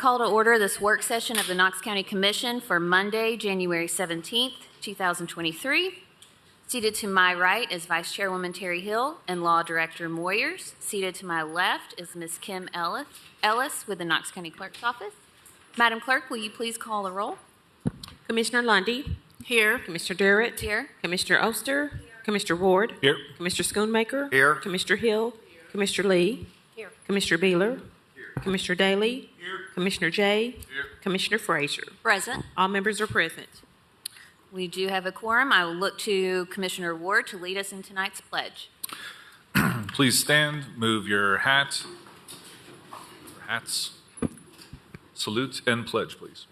Call to order this work session of the Knox County Commission for Monday, January 17th, 2023. Seated to my right is Vice Chairwoman Terry Hill and Law Director Moyers. Seated to my left is Ms. Kim Ellis with the Knox County Clerk's Office. Madam Clerk, will you please call the roll? Commissioner Lundy. Here. Commissioner Durrett. Here. Commissioner Oster. Here. Commissioner Ward. Here. Commissioner Schoonmaker. Here. Commissioner Hill. Commissioner Lee. Here. Commissioner Beeler. Here. Commissioner Daly. Here. Commissioner Jay. Here. Commissioner Frazier. Present. All members are present. We do have a quorum. I will look to Commissioner Ward to lead us in tonight's pledge. Please stand, move your hats, salute and pledge, please.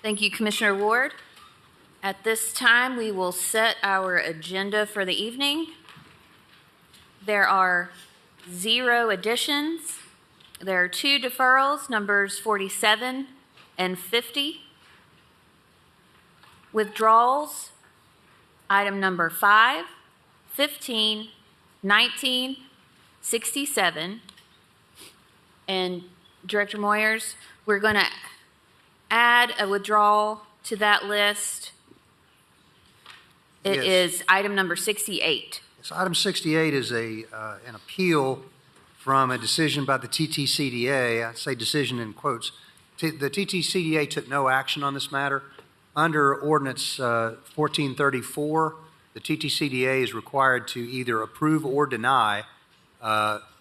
Thank you, Commissioner Ward. At this time, we will set our agenda for the evening. There are 0 additions. There are 2 deferrals, numbers 47 and 50. Withdrawals, item number 5, 15, 19, 67. And Director Moyers, we're going to add a withdrawal to that list. It is item number 68. So item 68 is an appeal from a decision by the TTCDA. I say decision in quotes. The TTCDA took no action on this matter. Under Ordinance 1434, the TTCDA is required to either approve or deny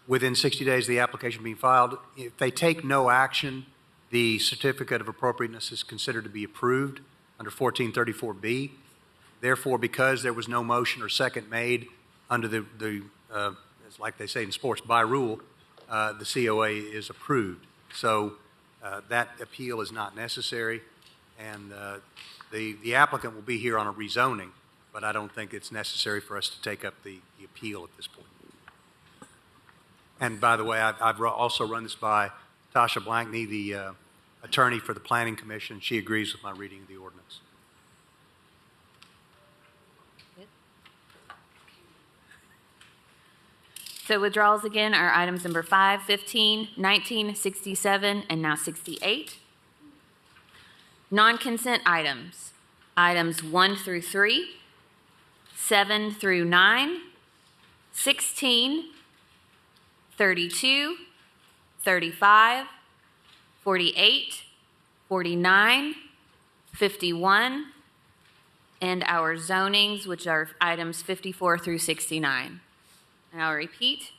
within 60 days of the application being filed. If they take no action, the certificate of appropriateness is considered to be approved under 1434B. Therefore, because there was no motion or second made under like they say in sports, by rule, the COA is approved. So that appeal is not necessary, and the applicant will be here on a rezoning, but I don't think it's necessary for us to take up the appeal at this point. And by the way, I've also run this by Tasha Blankney, the attorney for the Planning Commission. She agrees with my reading of the ordinance. So withdrawals again are items number 5, 15, 19, 67, and now 68. Non-consent items, items 1 through 3, 7 through 9, 16, 32, 35, 48, 49, 51, and our zonings, which are items 54 through 69. And I'll repeat.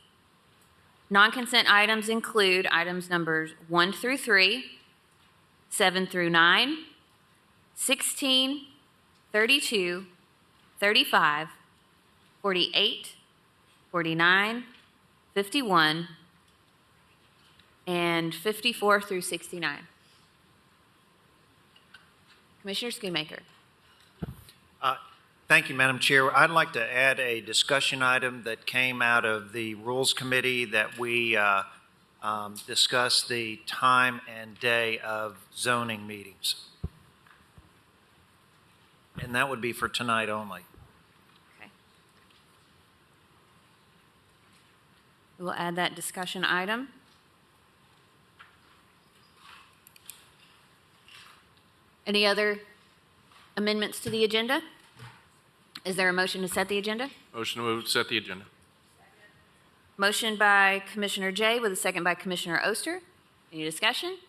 Non-consent items include items numbers 1 through 3, 7 through 9, 16, 32, 35, 48, 49, 51, and 54 through 69. Commissioner Schoonmaker. Thank you, Madam Chair. I'd like to add a discussion item that came out of the Rules Committee that we discussed the time and day of zoning meetings. And that would be for tonight only. Okay. We will add that discussion item. Any other amendments to the agenda? Is there a motion to set the agenda? Motion to move to set the agenda. Motion by Commissioner Jay with a second by Commissioner Oster. Any discussion?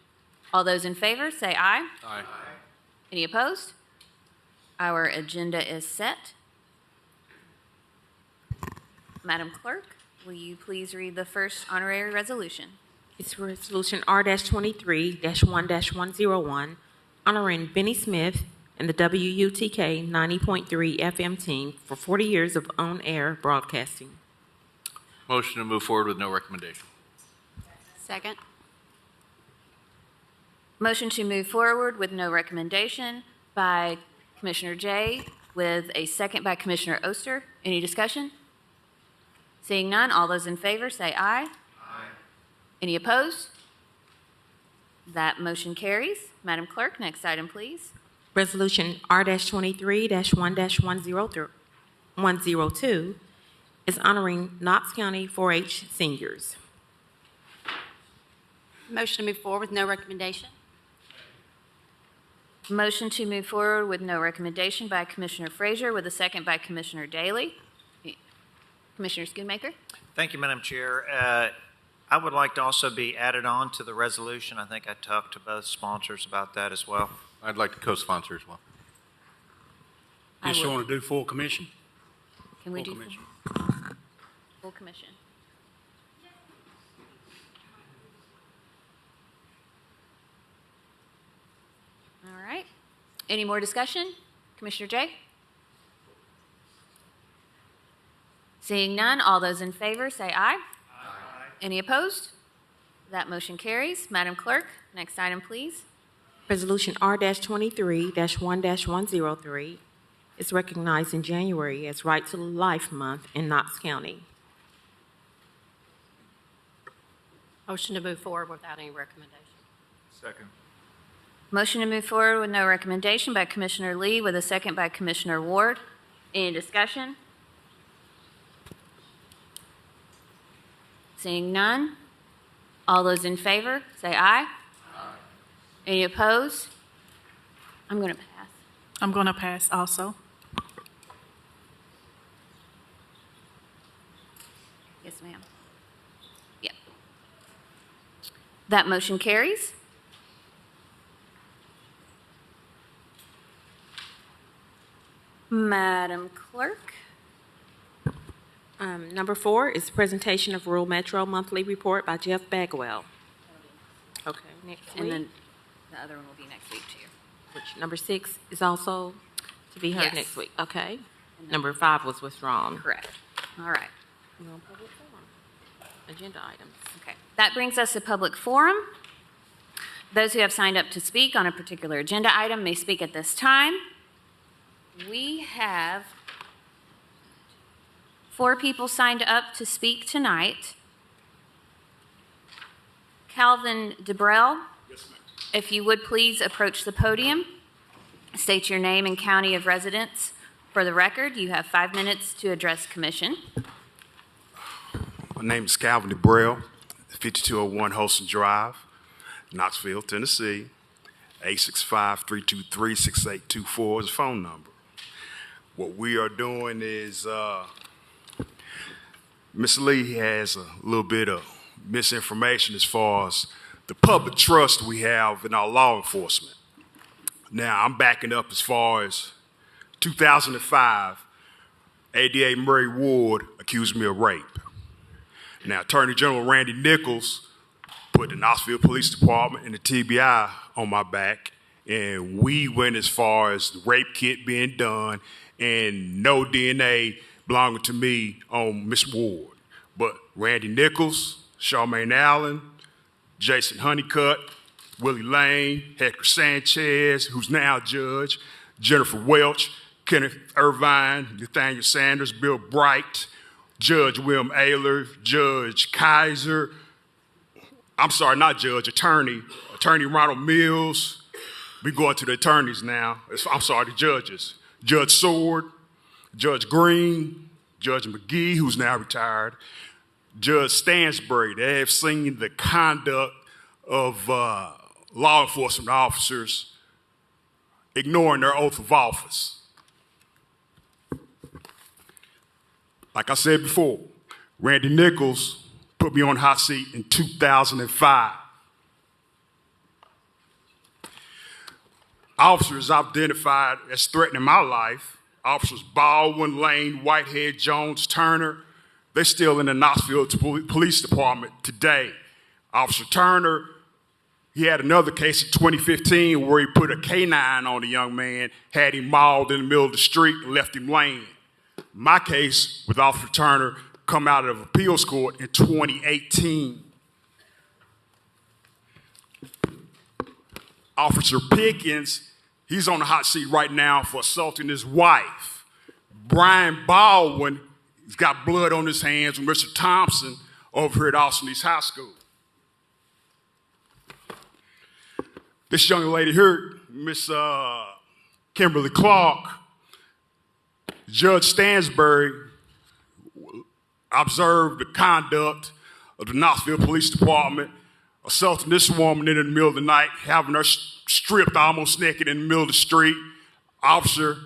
All those in favor say aye. Aye. Any opposed? Our agenda is set. Madam Clerk, will you please read the first honorary resolution? It's Resolution R-23-1-101, honoring Benny Smith and the WUTK 90.3 FM team for 40 years of on-air broadcasting. Motion to move forward with no recommendation. Second. Motion to move forward with no recommendation by Commissioner Jay with a second by Commissioner Oster. Any discussion? Seeing none, all those in favor say aye. Aye. Any opposed? That motion carries. Madam Clerk, next item, please. Resolution R-23-1-102 is honoring Knox County 4-H seniors. Motion to move forward with no recommendation. Motion to move forward with no recommendation by Commissioner Frazier, with a second by Commissioner Daly. Commissioner Schoonmaker? Thank you, Madam Chair. I would like to also be added on to the resolution. I think I talked to both sponsors about that as well. I'd like to co-sponsor as well. I Just would. want to do full commission? Can we Full do commission. full commission? All right. Any more discussion? Commissioner Jay? Seeing none, all those in favor say aye. Aye. Any opposed? That motion carries. Madam Clerk, next item, please. Resolution R-23-1-103 is recognized in January as Right to Life Month in Knox County. Motion to move forward without any recommendation. Second. Motion to move forward with no recommendation by Commissioner Lee, with a second by Commissioner Ward. Any discussion? Seeing none, all those in favor, say aye. Aye. Any opposed? I'm going to pass. I'm going to pass also. Yes, ma'am. Yep. That motion carries. Madam Clerk? Number 4 is presentation of Rural Metro Monthly Report by Jeff Bagwell. Okay, next And week. then the other one will be next week, too. Which number 6 is also to be heard Yes. next week. Okay. And then- Number 5 was withdrawn. Correct. All right. No public forum. Agenda items. Okay. That brings us to public forum. Those who have signed up to speak on a particular agenda item may speak at this time. We have 4 people signed up to speak tonight. Calvin DeBrell, if you would please approach the podium. State your name and county of residence for the record. You have 5 minutes to address commission. My name is Calvin DeBrell, 5201 Holston Drive, Knoxville, Tennessee. 865-323-6824 is the phone number. What we are doing is, Ms. Lee has a little bit of misinformation as far as the public trust we have in our law enforcement. Now, I'm backing up as far as 2005, ADA Murray Ward accused me of rape. Now, Attorney General Randy Nichols put the Knoxville Police Department and the TBI on my back, and we went as far as the rape kit being done and no DNA belonging to me on Miss Ward. But Randy Nichols, Charmaine Allen, Jason Honeycutt, Willie Lane, Hector Sanchez, who's now a judge, Jennifer Welch, Kenneth Irvine, Nathaniel Sanders, Bill Bright, Judge William Ayler, Judge Kaiser, Attorney Ronald Mills. We going to the attorneys now. The judges. Judge Sword, Judge Green, Judge McGee, who's now retired, Judge Stansbury. They have seen the conduct of law enforcement officers ignoring their oath of office. Like I said before, Randy Nichols put me on the hot seat in 2005. Officers identified as threatening my life, Officers Baldwin, Lane, Whitehead, Jones, Turner, they're still in the Knoxville Police Department today. Officer Turner, he had another case in 2015 where he put a canine on a young man, had him mauled in the middle of the street and left him laying. My case with Officer Turner come out of appeals court in 2018. Officer Pickens, he's on the hot seat right now for assaulting his wife. Brian Baldwin, He's got blood on his hands with Mr. Thompson over here at Austin East High School. This young lady here, Miss Kimberly Clark, Judge Stansbury observed the conduct of the Knoxville Police Department, assaulting this woman in the middle of the night, having her stripped almost naked in the middle of the street. Officer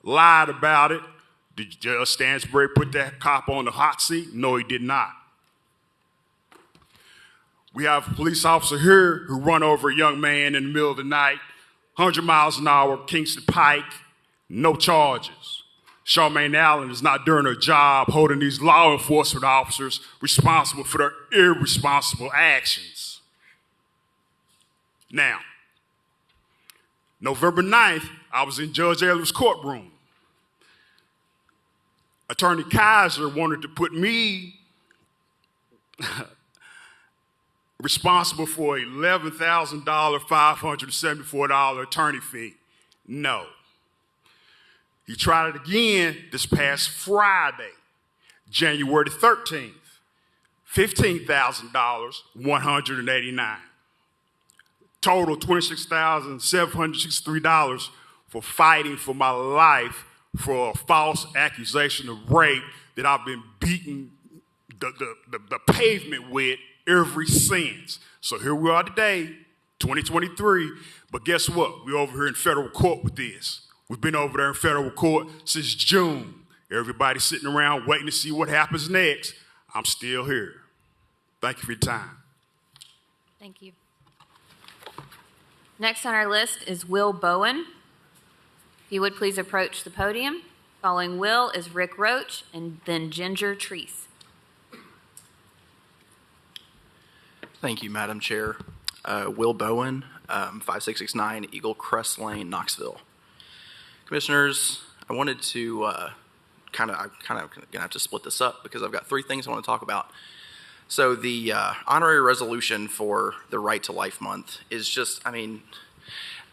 lied about it. Did Judge Stansbury put that cop on the hot seat? No, he did not. We have a police officer here who run over a young man in the middle of the night, 100 miles an hour, Kingston Pike, no charges. Charmaine Allen is not doing her job holding these law enforcement officers responsible for their irresponsible actions. Now, November 9th, I was in Judge Eller's courtroom. Attorney Kaiser wanted to put me responsible for $11,000, $574 attorney fee. No. He tried it again this past Friday, January 13th, $15,000, $189. Total $26,763 for fighting for my life for a false accusation of rape that I've been beating the pavement with ever since. So here we are today, 2023, but guess what? We're over here in federal court with this. We've been over there in federal court since June. Everybody's sitting around waiting to see what happens next. I'm still here. Thank you for your time. Thank you. Next on our list is Will Bowen. If you would please approach the podium. Following Will is Rick Roach and then Ginger Treese. Thank you, Madam Chair. Will Bowen, 5669 Eagle Crest Lane, Knoxville. Commissioners, I wanted to I'm kind of gonna have to split this up because I've got three things I want to talk about. So the honorary resolution for the Right to Life Month is just, I mean,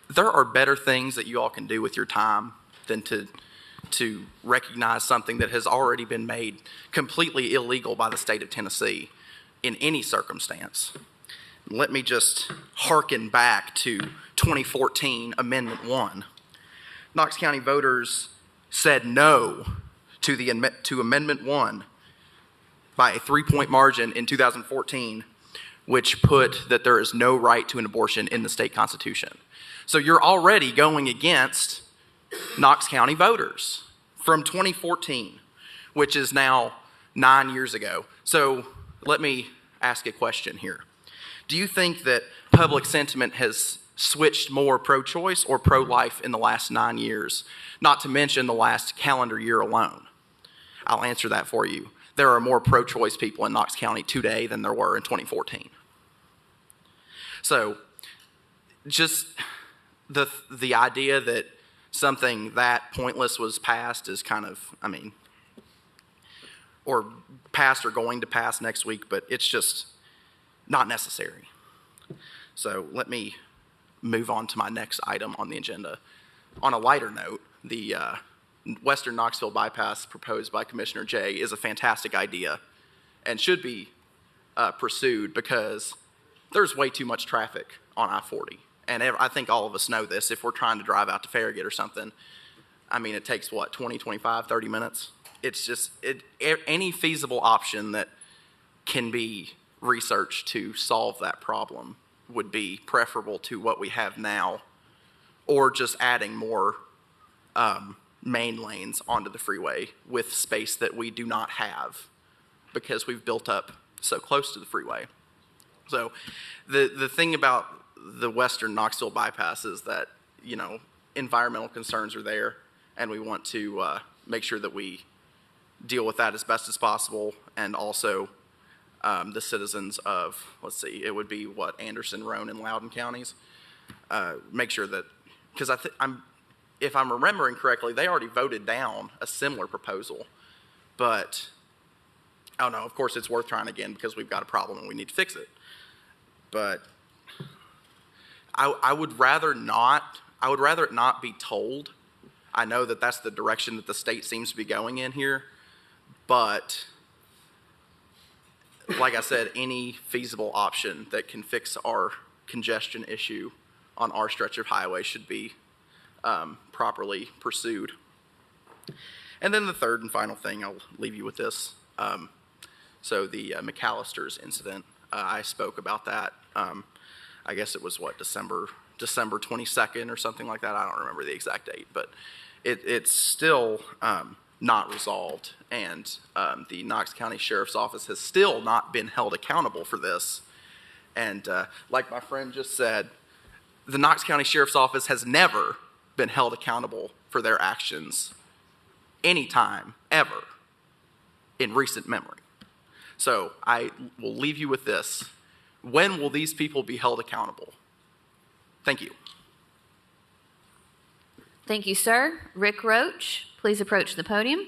there are better things that you all can do with your time than to recognize something that has already been made completely illegal by the state of Tennessee in any circumstance. Let me just hearken back to 2014 Amendment 1. Knox County voters said no to Amendment 1 by a 3-point margin in 2014, which put that there is no right to an abortion in the state constitution. So you're already going against Knox County voters from 2014, which is now 9 years ago. So let me ask a question here. Do you think that public sentiment has switched more pro-choice or pro-life in the last 9 years, not to mention the last calendar year alone? I'll answer that for you. There are more pro-choice people in Knox County today than there were in 2014. So just the idea that something that pointless was passed is kind of, I mean, or passed or going to pass next week, but it's just not necessary. So let me move on to my next item on the agenda. On a lighter note, the Western Knoxville bypass proposed by Commissioner Jay is a fantastic idea and should be pursued because there's way too much traffic on I-40. And I think all of us know this. If we're trying to drive out to Farragut or something, I mean, it takes, what, 20, 25, 30 minutes? It's just any feasible option that can be researched to solve that problem would be preferable to what we have now, or just adding more main lanes onto the freeway with space that we do not have because we've built up so close to the freeway. So the thing about the Western Knoxville bypass is that, you know, environmental concerns are there, and we want to make sure that we deal with that as best as possible, and also the citizens of, let's see, it would be what, Anderson, Roane, and Loudoun counties. Make sure that, because if I'm remembering correctly, they already voted down a similar proposal, but I don't know. Of course, it's worth trying again because we've got a problem and we need to fix it. But I would rather not. I would rather it not be told. I know that that's the direction that the state seems to be going in here, but like I said, any feasible option that can fix our congestion issue on our stretch of highway should be properly pursued. And then the third and final thing, I'll leave you with this. So the McAllister's incident, I spoke about that. I guess it was December 22nd or something like that. I don't remember the exact date, but it's still not resolved, and the Knox County Sheriff's Office has still not been held accountable for this. And like my friend just said, the Knox County Sheriff's Office has never been held accountable for their actions anytime, ever, in recent memory. So I will leave you with this. When will these people be held accountable? Thank you. Thank you, sir. Rick Roach, please approach the podium.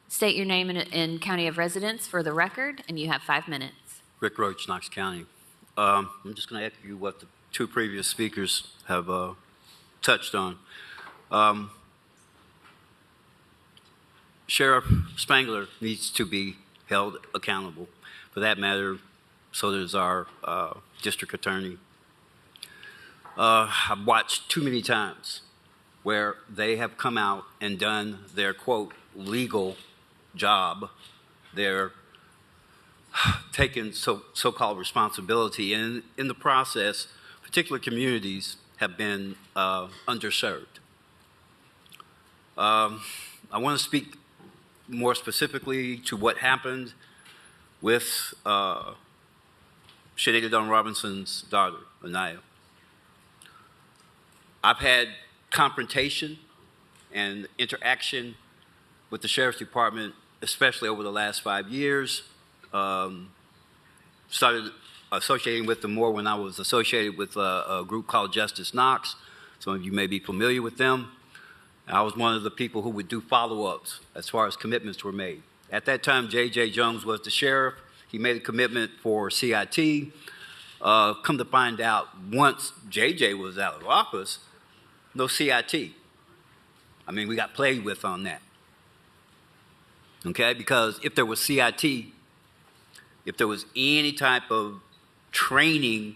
State your name and county of residence for the record, and you have 5 minutes. Rick Roach, Knox County. I'm just going to echo what the two previous speakers have touched on. Sheriff Spangler needs to be held accountable. For that matter, so does our district attorney. I've watched too many times where they have come out and done their, quote, legal job, their taken so-called responsibility, and in the process, particular communities have been underserved. I want to speak more specifically to what happened with Shanae Dawn Robinson's daughter, Anaya. I've had confrontation and interaction with the Sheriff's Department, especially over the last 5 years. Started associating with them more when I was associated with a group called Justice Knox. Some of you may be familiar with them. I was one of the people who would do follow-ups as far as commitments were made. At that time, J.J. Jones was the sheriff. He made a commitment for CIT. Come to find out, once J.J. was out of office, no CIT. I mean, we got played with on that. Okay, because if there was CIT, if there was any type of training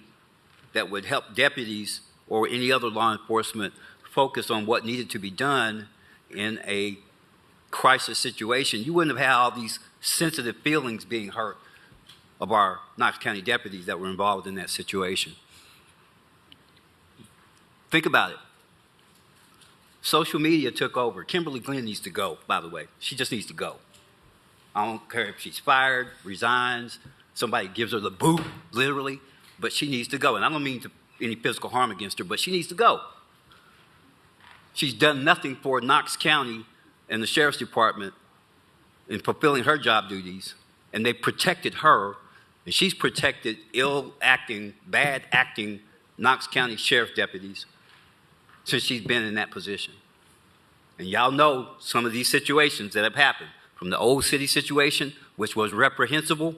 that would help deputies or any other law enforcement focus on what needed to be done in a crisis situation, you wouldn't have had all these sensitive feelings being hurt of our Knox County deputies that were involved in that situation. Think about it. Social media took over. Kimberly Glenn needs to go, by the way. She just needs to go. I don't care if she's fired, resigns, somebody gives her the boot, literally, but she needs to go. And I don't mean any physical harm against her, but she needs to go. She's done nothing for Knox County and the Sheriff's Department in fulfilling her job duties, and they protected her, and she's protected ill-acting, bad-acting Knox County Sheriff deputies since she's been in that position. And y'all know some of these situations that have happened, from the old city situation, which was reprehensible,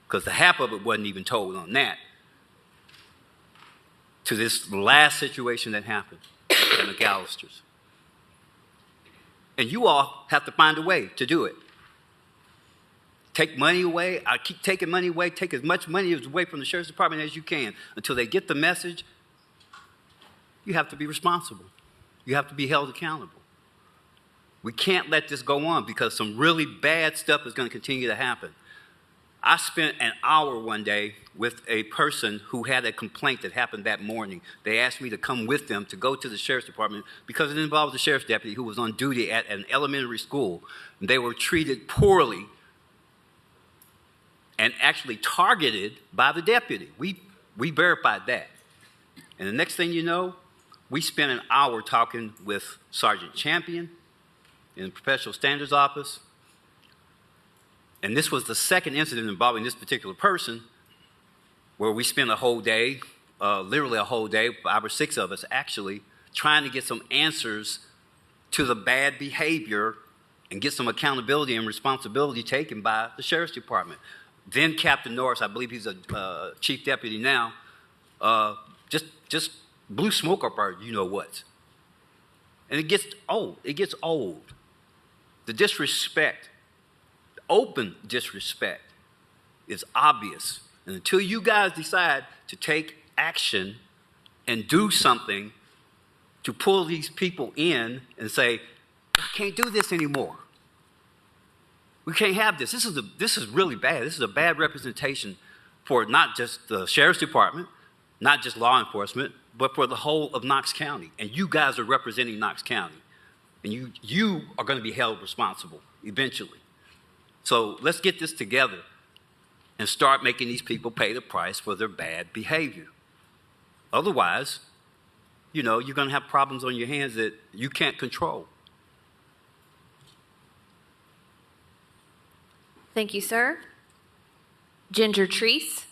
because the half of it wasn't even told on that, to this last situation that happened at McAllister's. And you all have to find a way to do it. Take money away. I keep taking money away. Take as much money away from the Sheriff's Department as you can until they get the message. You have to be responsible. You have to be held accountable. We can't let this go on because some really bad stuff is going to continue to happen. I spent an hour one day with a person who had a complaint that happened that morning. They asked me to come with them to go to the Sheriff's Department because it involved the Sheriff's deputy who was on duty at an elementary school. And they were treated poorly and actually targeted by the deputy. We verified that. And the next thing you know, we spent an hour talking with Sergeant Champion in the Professional Standards Office. And this was the second incident involving this particular person where we spent a whole day, literally a whole day, 5 or 6 of us actually, trying to get some answers to the bad behavior and get some accountability and responsibility taken by the Sheriff's Department. Then Captain Norris, I believe he's a chief deputy now, just blew smoke up our you-know-what. And it gets old. It gets old. The disrespect, open disrespect, is obvious. And until you guys decide to take action and do something to pull these people in and say, I can't do this anymore. We can't have this. This is really bad. This is a bad representation for not just the sheriff's department, not just law enforcement, but for the whole of Knox County. And you guys are representing Knox County. And you are going to be held responsible eventually. So let's get this together and start making these people pay the price for their bad behavior. Otherwise, you're going to have problems on your hands that you can't control. Thank you, sir. Ginger Treese,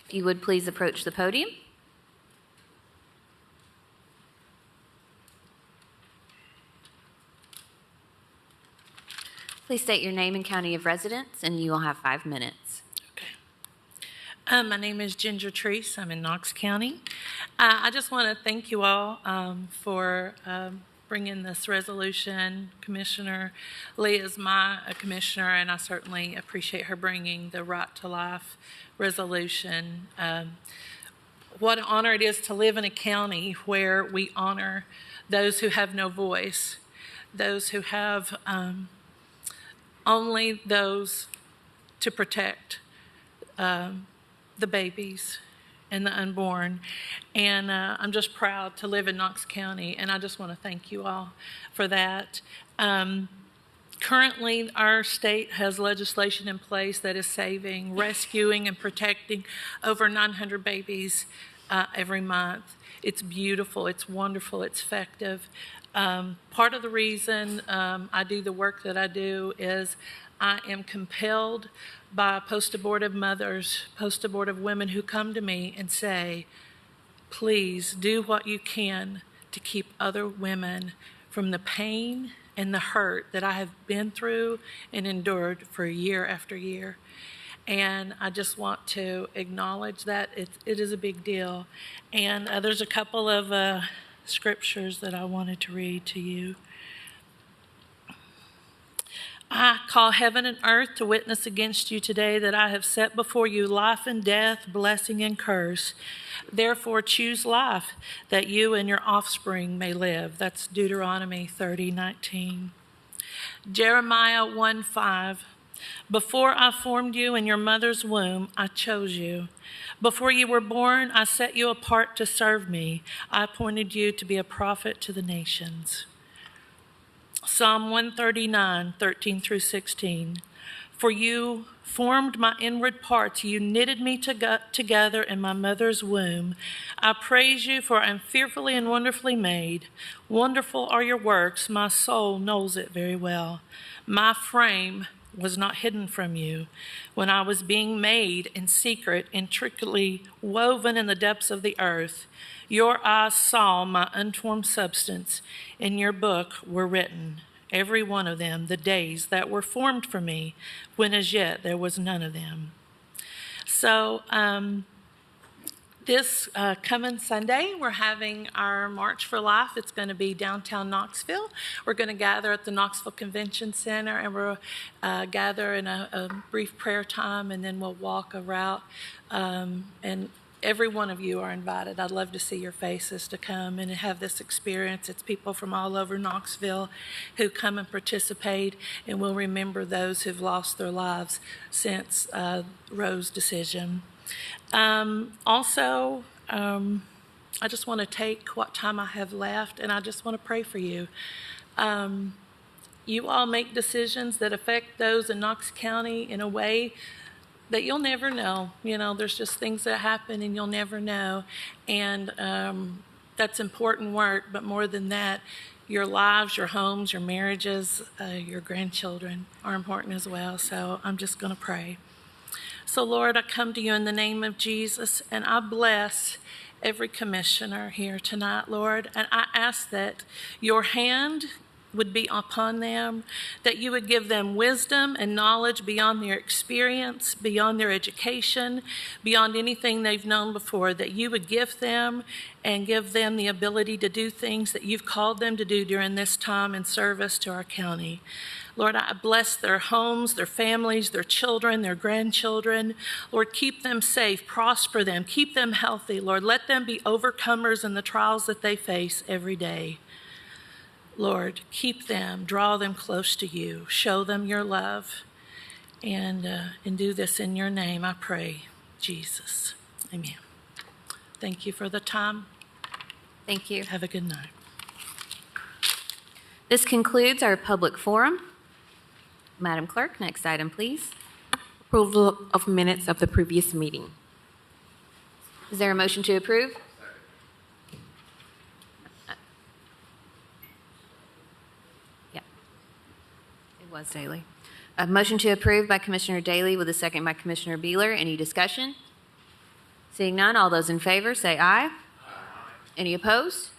if you would please approach the podium. Please state your name and county of residence, and you will have 5 minutes. My name is Ginger Treese. I'm in Knox County. I just want to thank you all for bringing this resolution. Commissioner Lee is my commissioner, and I certainly appreciate her bringing the Right to Life resolution. What an honor it is to live in a county where we honor those who have no voice, those who have only those to protect the babies and the unborn. And I'm just proud to live in Knox County, and I just want to thank you all for that. Currently, our state has legislation in place that is saving, rescuing, and protecting over 900 babies every month. It's beautiful, it's wonderful, it's effective. Part of the reason I do the work that I do is I am compelled by post-abortive mothers, post-abortive women who come to me and say, please do what you can to keep other women from the pain and the hurt that I have been through and endured for year after year. And I just want to acknowledge that it is a big deal. And there's a couple of scriptures that I wanted to read to you. I call heaven and earth to witness against you today that I have set before you life and death, blessing and curse. Therefore choose life, that you and your offspring may live. That's Deuteronomy 30:19. Jeremiah 1:5. Before I formed you in your mother's womb, I chose you. Before you were born, I set you apart to serve me. I appointed you to be a prophet to the nations. Psalm 139:13-16. For you formed my inward parts. You knitted me together in my mother's womb. I praise you, for I am fearfully and wonderfully made. Wonderful are your works. My soul knows it very well. My frame was not hidden from you when I was being made in secret, intricately woven in the depths of the earth. Your eyes saw my unformed substance. In your book were written, every one of them, the days that were formed for me, when as yet there was none of them. So this coming Sunday, we're having our March for Life. It's going to be downtown Knoxville. We're going to gather at the Knoxville Convention Center, and we'll gather in a brief prayer time, and then we'll walk a route. And every one of you are invited. I'd love to see your faces to come and have this experience. It's people from all over Knoxville who come and participate, and we'll remember those who've lost their lives since Roe's decision. Also, I just want to take what time I have left, and I just want to pray for you. You all make decisions that affect those in Knox County in a way that you'll never know. You know, there's just things that happen and you'll never know. And that's important work, but more than that, your lives, your homes, your marriages, your grandchildren are important as well. So I'm just going to pray. So Lord, I come to you in the name of Jesus, and I bless every commissioner here tonight, Lord. And I ask that your hand would be upon them, that you would give them wisdom and knowledge beyond their experience, beyond their education, beyond anything they've known before, that you would give them and give them the ability to do things that you've called them to do during this time in service to our county. Lord, I bless their homes, their families, their children, their grandchildren. Lord, keep them safe, prosper them, keep them healthy. Lord, let them be overcomers in the trials that they face every day. Lord, keep them, draw them close to you, show them your love, and do this in your name, I pray, Jesus. Amen. Thank you for the time. Thank you. Have a good night. This concludes our public forum. Madam Clerk, next item, please. Approval of minutes of the previous meeting. Is there a motion to approve? Yeah. It was Daley. A motion to approve by Commissioner Daley with a second by Commissioner Beeler. Any discussion? Seeing none, all those in favor say aye. Any opposed?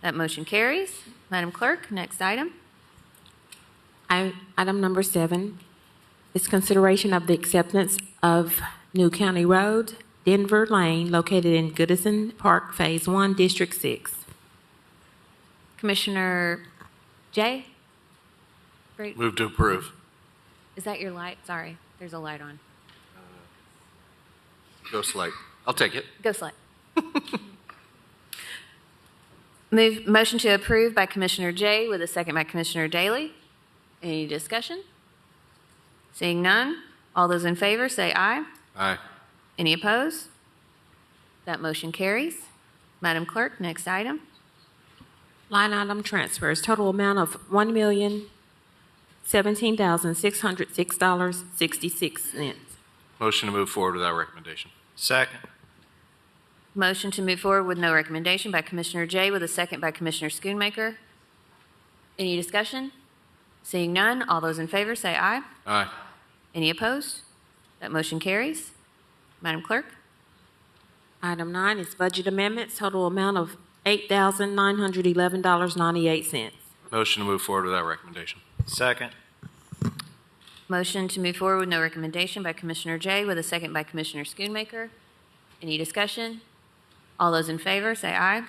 That motion carries. Madam Clerk, next item. Item number 7 is consideration of the acceptance of New County Road, Denver Lane, located in Goodison Park, Phase 1, District 6. Commissioner Jay? Great. Move to approve. Is that your light? Sorry, there's a light on. Ghost light. I'll take it. Ghost light. Motion to approve by Commissioner Jay with a second by Commissioner Daley. Any discussion? Seeing none, all those in favor say aye. Aye. Any opposed? That motion carries. Madam Clerk, next item. Line item transfers, total amount of $1,017,606.66. Motion to move forward without recommendation. Second. Motion to move forward with no recommendation by Commissioner Jay with a second by Commissioner Schoonmaker. Any discussion? Seeing none, all those in favor say aye. Aye. Any opposed? That motion carries. Madam Clerk? Item 9 is budget amendments, total amount of $8,911.98. Motion to move forward without recommendation. Second. Motion to move forward with no recommendation by Commissioner Jay with a second by Commissioner Schoonmaker. Any discussion? All those in favor say aye.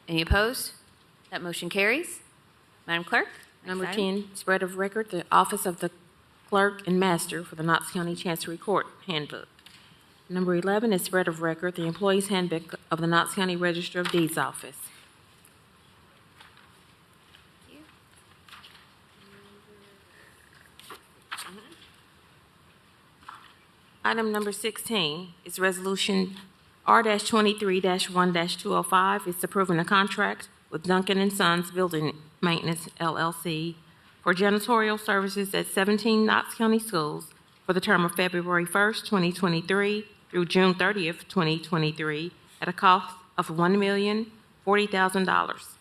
Any opposed? That motion carries. Madam Clerk? Number next item. 10, spread of record, the Office of the Clerk and Master for the Knox County Chancery Court Handbook. Number 11 is spread of record, the Employees Handbook of the Knox County Register of Deeds Office. Item number 16 is Resolution R-23-1-205. It's approving a contract with Duncan & Sons Building Maintenance, LLC, for janitorial services at 17 Knox County Schools for the term of February 1st, 2023 through June 30th, 2023, at a cost of $1,040,000.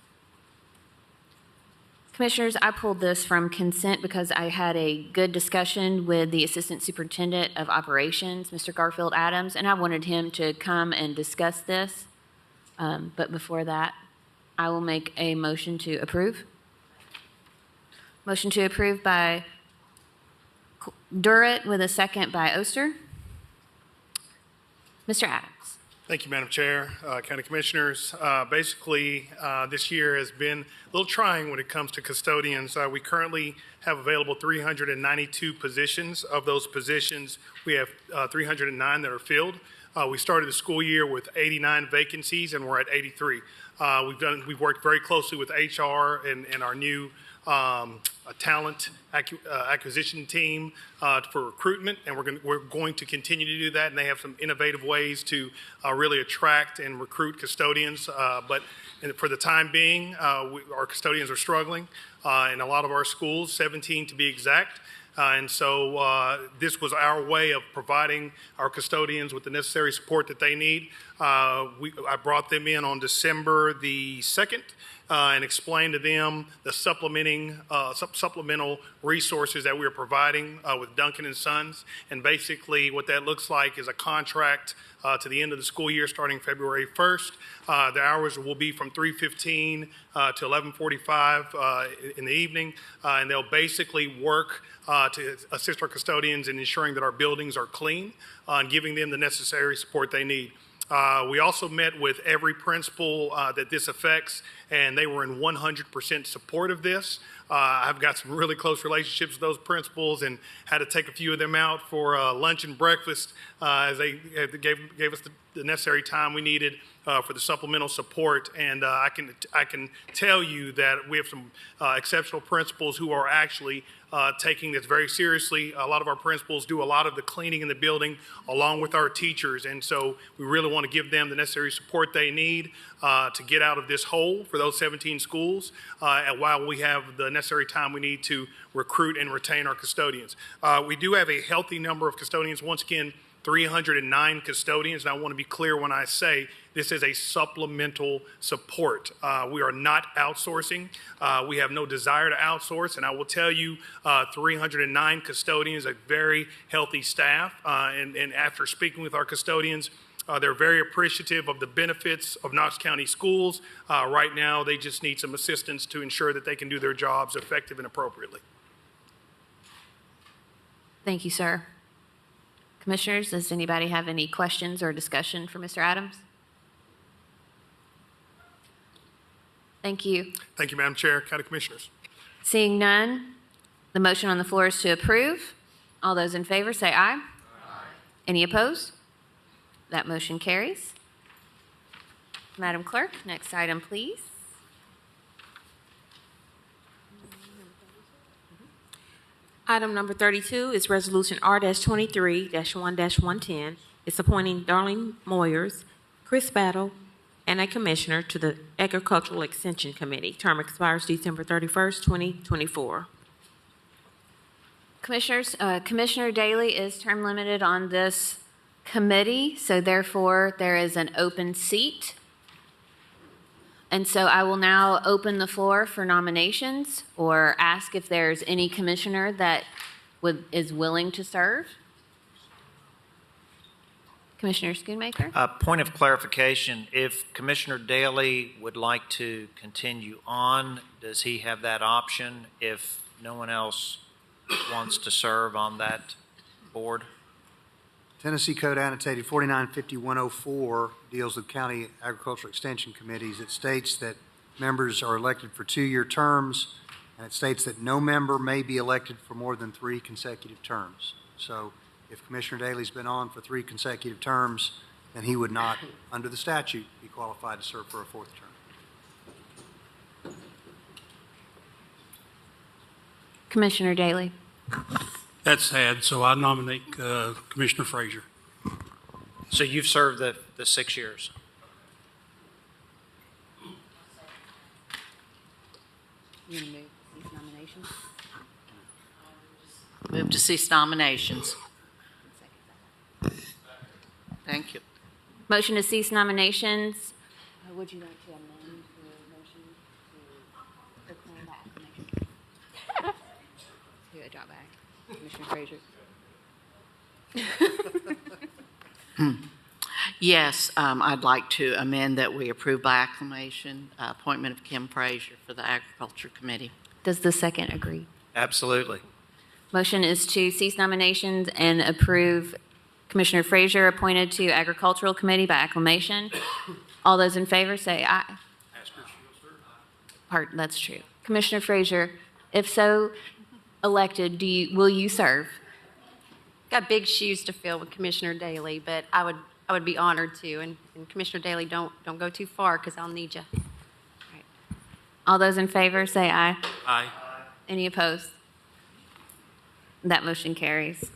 Commissioners, I pulled this from consent because I had a good discussion with the Assistant Superintendent of Operations, Mr. Garfield Adams, and I wanted him to come and discuss this. But before that, I will make a motion to approve. Motion to approve by Durrett with a second by Oster. Mr. Adams. Thank you, Madam Chair, County Commissioners. Basically, this year has been a little trying when it comes to custodians. We currently have available 392 positions. Of those positions, we have 309 that are filled. We started the school year with 89 vacancies, and we're at 83. We've worked very closely with HR and our new talent acquisition team for recruitment, and we're going to continue to do that. And they have some innovative ways to really attract and recruit custodians. But for the time being, our custodians are struggling in a lot of our schools, 17 to be exact. And so this was our way of providing our custodians with the necessary support that they need. I brought them in on December the 2nd, and explain to them the supplemental resources that we are providing with Duncan and Sons. And basically what that looks like is a contract to the end of the school year starting February 1st. The hours will be from 3:15 to 11:45 in the evening, and they'll basically work to assist our custodians in ensuring that our buildings are clean and giving them the necessary support they need. We also met with every principal that this affects, and they were in 100% support of this. I've got some really close relationships with those principals and had to take a few of them out for lunch and breakfast as they gave us the necessary time we needed for the supplemental support. And I can tell you that we have some exceptional principals who are actually taking this very seriously. A lot of our principals do a lot of the cleaning in the building along with our teachers, and so we really want to give them the necessary support they need to get out of this hole for those 17 schools, and while we have the necessary time we need to recruit and retain our custodians. We do have a healthy number of custodians. Once again, 309 custodians, and I want to be clear when I say this is a supplemental support. We are not outsourcing. We have no desire to outsource, and I will tell you 309 custodians, a very healthy staff, and after speaking with our custodians, they're very appreciative of the benefits of Knox County Schools. Right now, they just need some assistance to ensure that they can do their jobs effective and appropriately. Thank you, sir. Commissioners, does anybody have any questions or discussion for Mr. Adams? Thank you. Thank you, Madam Chair, County Commissioners. Seeing none, the motion on the floor is to approve. All those in favor say aye. Aye. Any opposed? That motion carries. Madam Clerk, next item, please. Item number 32 is Resolution R-23-1-110. It's appointing Darlene Moyers, Chris Battle, and a commissioner to the Agricultural Extension Committee. Term expires December 31st, 2024. Commissioners, Commissioner Daly is term limited on this committee, so therefore there is an open seat. And so I will now open the floor for nominations or ask if there's any commissioner that is willing to serve. Commissioner Schoonmaker? Point of clarification, if Commissioner Daly would like to continue on, does he have that option if no one else wants to serve on that board? Tennessee Code annotated 495104 deals with county agricultural extension committees. It states that members are elected for 2-year terms, and it states that no member may be elected for more than 3 consecutive terms. So if Commissioner Daly's been on for 3 consecutive terms, then he would not, under the statute, be qualified to serve for a 4th term. Commissioner Daly? That's sad, so I nominate Commissioner Frazier. So you've served the 6 years? You want to move these nominations? Move to cease nominations. Thank you. Motion to cease nominations. Would you like to amend your motion to proclaim that acclamation? Do a drop back. Commissioner Frazier. Yes, I'd like to amend that we approve by acclamation appointment of Kim Frazier for the Agriculture Committee. Does the second agree? Absolutely. Motion is to cease nominations and approve Commissioner Frazier appointed to Agricultural Committee by acclamation. All those in favor say aye. That's true. Commissioner Frazier, if so elected, will you serve? Got big shoes to fill with Commissioner Daly, but I would be honored to. And Commissioner Daly, don't go too far because I'll need you. Right. All those in favor say aye. Aye. Any opposed? That motion carries.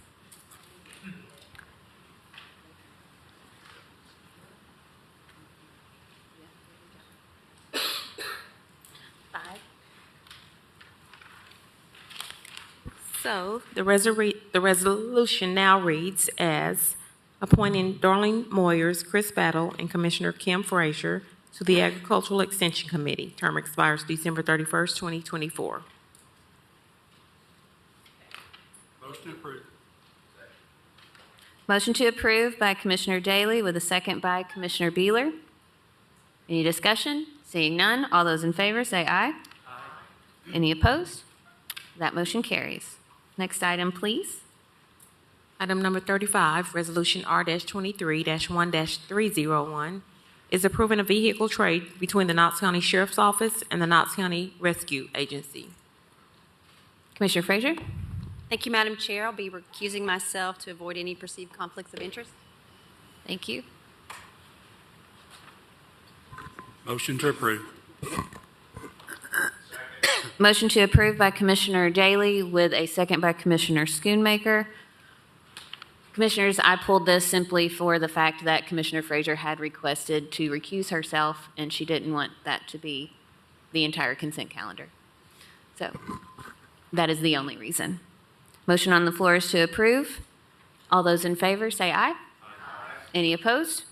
So the resolution now reads as appointing Darlene Moyers, Chris Battle, and Commissioner Kim Frazier to the Agricultural Extension Committee. Term expires December 31st, 2024. Motion approved. Motion to approve by Commissioner Daly with a second by Commissioner Beeler. Any discussion? Seeing none, all those in favor say aye. Aye. Any opposed? That motion carries. Next item, please. Item number 35, Resolution R-23-1-301, is approving a vehicle trade between the Knox County Sheriff's Office and the Knox County Rescue Agency. Commissioner Frazier? Thank you, Madam Chair. I'll be recusing myself to avoid any perceived conflicts of interest. Thank you. Motion to approve. Motion to approve by Commissioner Daly with a second by Commissioner Schoonmaker. Commissioners, I pulled this simply for the fact that Commissioner Frazier had requested to recuse herself, and she didn't want that to be the entire consent calendar. So that is the only reason. Motion on the floor is to approve. All those in favor say aye. Aye. Any opposed?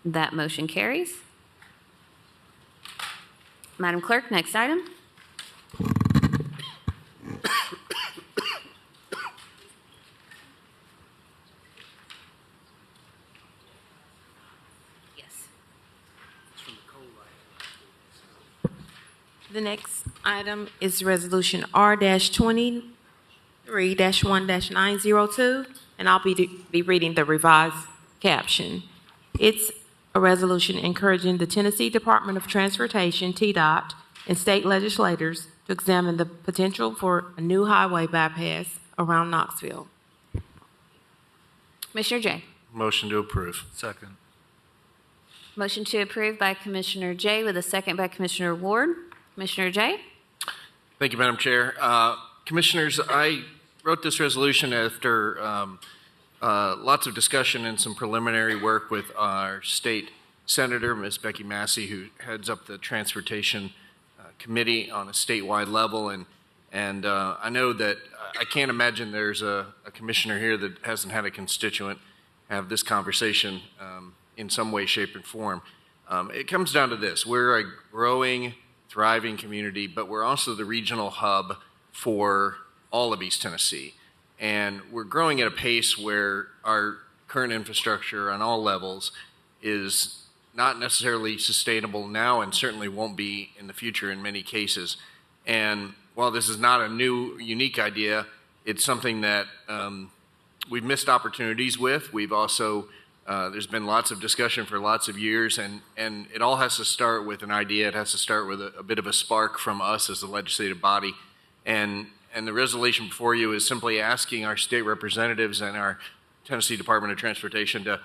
That motion carries. Madam Clerk, next item. Yes. The next item is Resolution R-23-1-902, and I'll be reading the revised caption. It's a resolution encouraging the Tennessee Department of Transportation, TDOT, and state legislators to examine the potential for a new highway bypass around Knoxville. Commissioner Jay. Motion to approve. Second. Motion to approve by Commissioner Jay with a second by Commissioner Ward. Commissioner Jay? Thank you, Madam Chair. Commissioners, I wrote this resolution after lots of discussion and some preliminary work with our state senator, Ms. Becky Massey, who heads up the transportation committee on a statewide level. And I know that I can't imagine there's a commissioner here that hasn't had a constituent have this conversation in some way, shape, and form. It comes down to this. We're a growing, thriving community, but we're also the regional hub for all of East Tennessee. And we're growing at a pace where our current infrastructure on all levels is not necessarily sustainable now and certainly won't be in the future in many cases. And while this is not a new, unique idea, it's something that we've missed opportunities with. We've also, there's been lots of discussion for lots of years, and it all has to start with an idea. It has to start with a bit of a spark from us as the legislative body. And the resolution before you is simply asking our state representatives and our Tennessee Department of Transportation to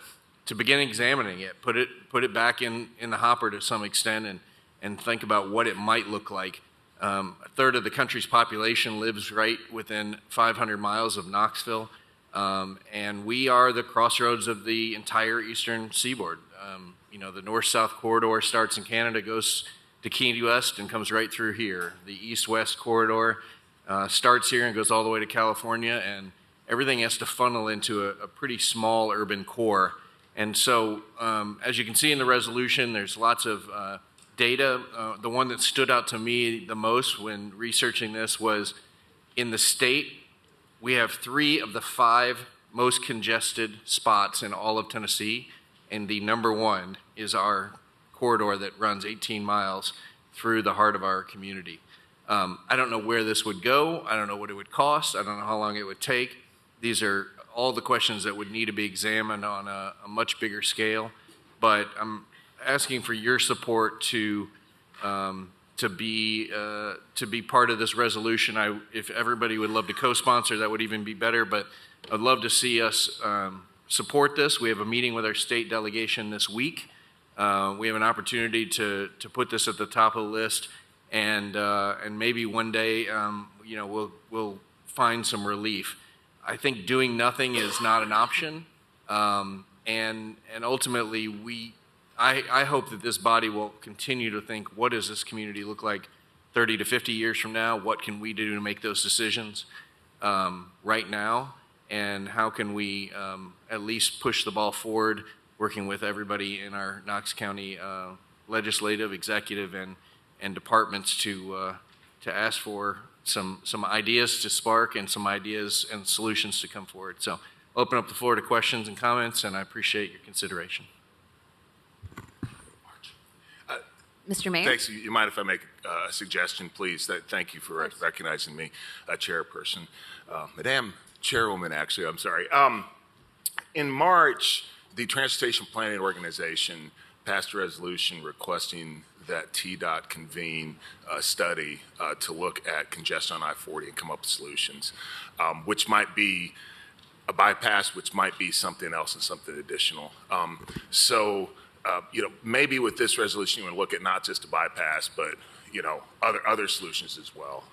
begin examining it, put it back in the hopper to some extent, and think about what it might look like. A third of the country's population lives right within 500 miles of Knoxville, and we are the crossroads of the entire eastern seaboard. The north-south corridor starts in Canada, goes to Key West, and comes right through here. The east-west corridor starts here and goes all the way to California, and everything has to funnel into a pretty small urban core. And so, as you can see in the resolution, there's lots of data. The one that stood out to me the most when researching this was in the state, we have 3 of the 5 most congested spots in all of Tennessee, and the number 1 is our corridor that runs 18 miles through the heart of our community. I don't know where this would go. I don't know what it would cost. I don't know how long it would take. These are all the questions that would need to be examined on a much bigger scale. But I'm asking for your support to be part of this resolution. If everybody would love to co-sponsor, that would even be better. But I'd love to see us support this. We have a meeting with our state delegation this week. We have an opportunity to put this at the top of the list. And maybe one day, we'll find some relief. I think doing nothing is not an option, and ultimately, I hope that this body will continue to think, what does this community look like 30 to 50 years from now? What can we do to make those decisions right now? And how can we at least push the ball forward, working with everybody in our Knox County legislative, executive, and departments to ask for some ideas to spark and some ideas and solutions to come forward. So open up the floor to questions and comments, and I appreciate your consideration. Mr. Mayor? Thanks. You mind if I make a suggestion, please? Thank you for recognizing me, Chairperson. Madam Chairwoman, actually, I'm sorry. In March, the Transportation Planning Organization passed a resolution requesting that TDOT convene a study to look at congestion on I-40 and come up with solutions, which might be a bypass, which might be something else and something additional. Maybe with this resolution, you want to look at not just a bypass, but, other solutions as well,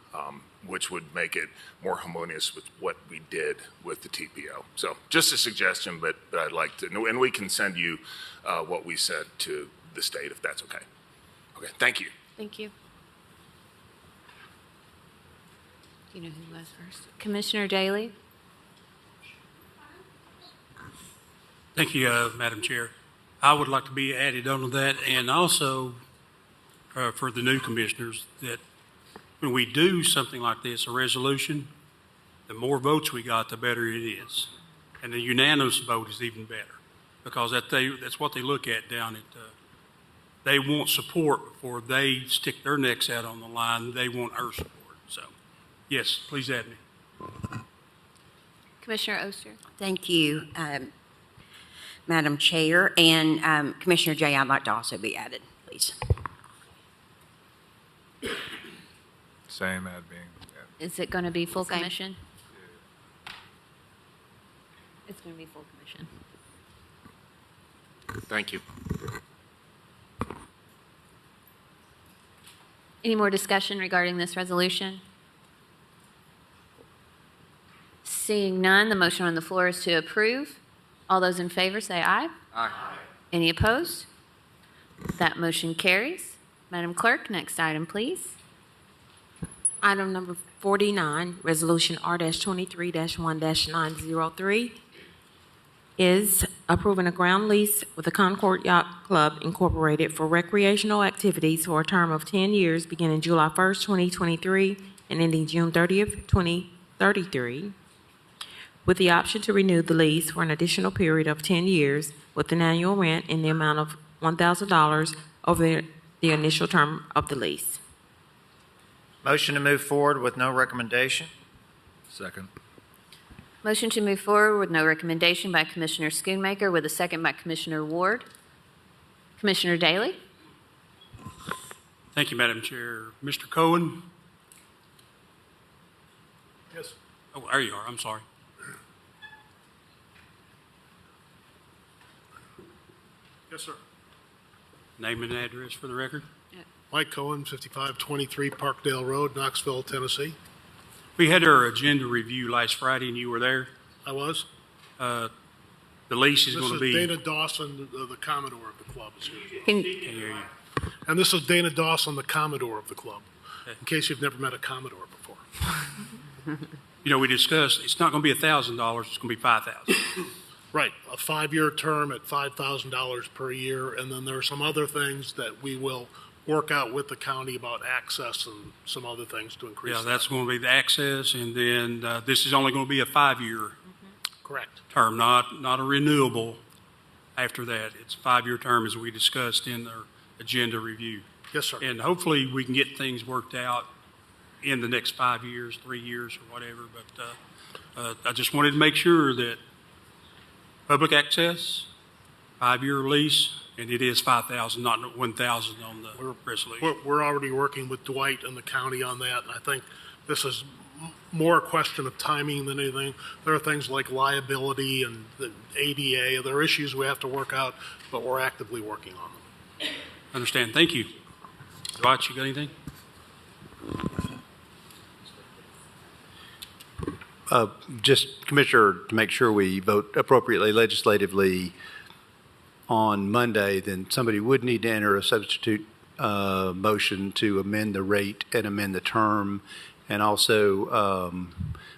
which would make it more harmonious with what we did with the TPO. So just a suggestion, but I'd like to, and we can send you what we said to the state if that's okay. Okay, thank you. Thank you. Do you know who was first? Commissioner Daly? Thank you, Madam Chair. I would like to be added onto that, and also for the new commissioners, that when we do something like this, a resolution, the more votes we got, the better it is. And the unanimous vote is even better, because that's what they look at down at, they want support before they stick their necks out on the line. They want our support. So, yes, please add me. Commissioner Oster? Thank you, Madam Chair. And Commissioner Jay, I'd like to also be added, please. Same ad being. Is it going to be full commission? It's going to be full commission. Thank you. Any more discussion regarding this resolution? Seeing none, the motion on the floor is to approve. All those in favor say aye. Aye. Any opposed? That motion carries. Madam Clerk, next item, please. Item number 49, Resolution R-23-1-903, is approving a ground lease with the Concord Yacht Club Incorporated for recreational activities for a term of 10 years beginning July 1st, 2023 and ending June 30th, 2033, with the option to renew the lease for an additional period of 10 years with an annual rent in the amount of $1,000 over the initial term of the lease. Motion to move forward with no recommendation. Second. Motion to move forward with no recommendation by Commissioner Schoonmaker with a second by Commissioner Ward. Commissioner Daly? Thank you, Madam Chair. Mr. Cohen? Yes. Oh, there you are. I'm sorry. Yes, sir. Name and address for the record. Mike Cohen, 5523 Parkdale Road, Knoxville, Tennessee. We had our agenda review last Friday, and you were there. I was. The lease is going to be. This is Dana Dawson, the Commodore of the club. Is here. Can, Can't hear you. And this is Dana Dawson, the Commodore of the club, in case you've never met a Commodore before. We discussed it's not going to be $1,000; it's going to be $5,000. Right, a 5-year term at $5,000 per year, and then there are some other things that we will work out with the county about access and some other things to increase. Yeah, that's going to be the access, and then this is only going to be a 5-year correct term, not a renewable. After that, it's a 5-year term as we discussed in our agenda review. Yes, sir. And hopefully we can get things worked out in the next 5 years, 3 years, or whatever. But I just wanted to make sure that public access, 5-year lease, and it is 5,000, not 1,000 on the resolution. We're already working with Dwight and the county on that, and I think this is more a question of timing than anything. There are things like liability and the ADA. There are issues we have to work out, but we're actively working on them. Understand. Thank you. Dwight, you got anything? Just, Commissioner, to make sure we vote appropriately legislatively on Monday, then somebody would need to enter a substitute motion to amend the rate and amend the term, And also,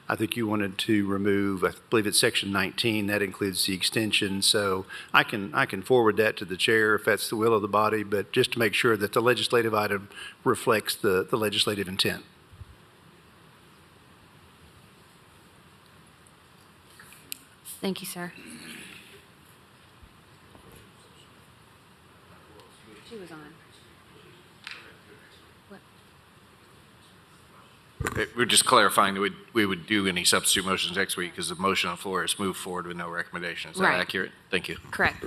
I think you wanted to remove, I believe it's section 19, that includes the extension. So I can forward that to the chair if that's the will of the body, but just to make sure that the legislative item reflects the legislative intent. Thank you, sir. She was on. We're just clarifying that we would do any substitute motions next week because the motion on the floor is move forward with no recommendation. Is that Right. accurate? Thank you. Correct.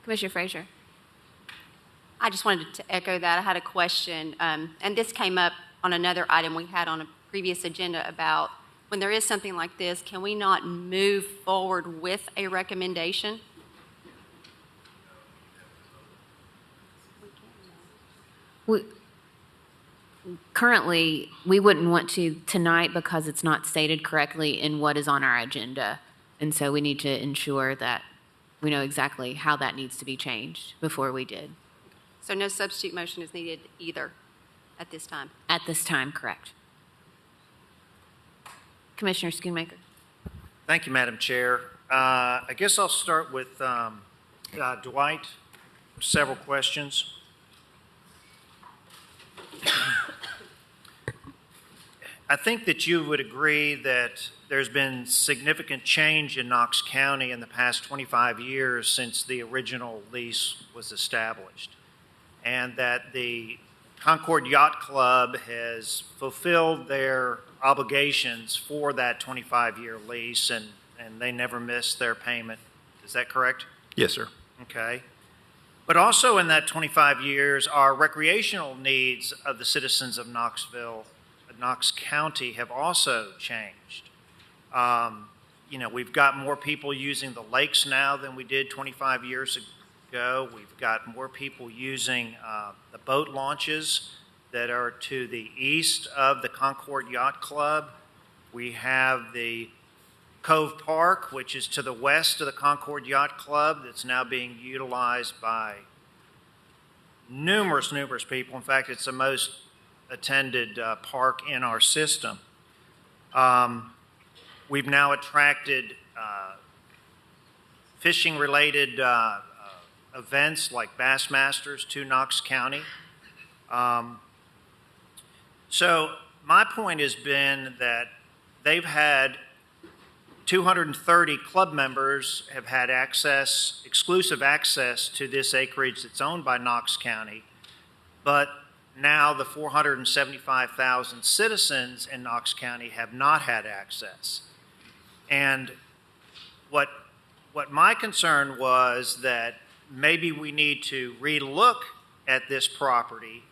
Commissioner Frazier. I just wanted to echo that. I had a question, and this came up on another item we had on a previous agenda about when there is something like this, can we not move forward with a recommendation? Currently, we wouldn't want to tonight because it's not stated correctly in what is on our agenda. And so we need to ensure that we know exactly how that needs to be changed before we did. So no substitute motion is needed either at this time? At this time, correct. Commissioner Schoonmaker. Thank you, Madam Chair. I guess I'll start with Dwight. Several questions. I think that you would agree that there's been significant change in Knox County in the past 25 years since the original lease was established, and that the Concord Yacht Club has fulfilled their obligations for that 25-year lease, and they never missed their payment. Is that correct? Yes, sir. Okay. But also in that 25 years, our recreational needs of the citizens of Knoxville, Knox County, have also changed. We've got more people using the lakes now than we did 25 years ago. We've got more people using the boat launches that are to the east of the Concord Yacht Club. We have the Cove Park, which is to the west of the Concord Yacht Club, that's now being utilized by numerous people. In fact, it's the most attended park in our system. We've now attracted fishing-related events like Bassmasters to Knox County. So my point has been that they've had 230 club members have had access, exclusive access to this acreage that's owned by Knox County, but now the 475,000 citizens in Knox County have not had access. And what my concern was that maybe we need to relook at this property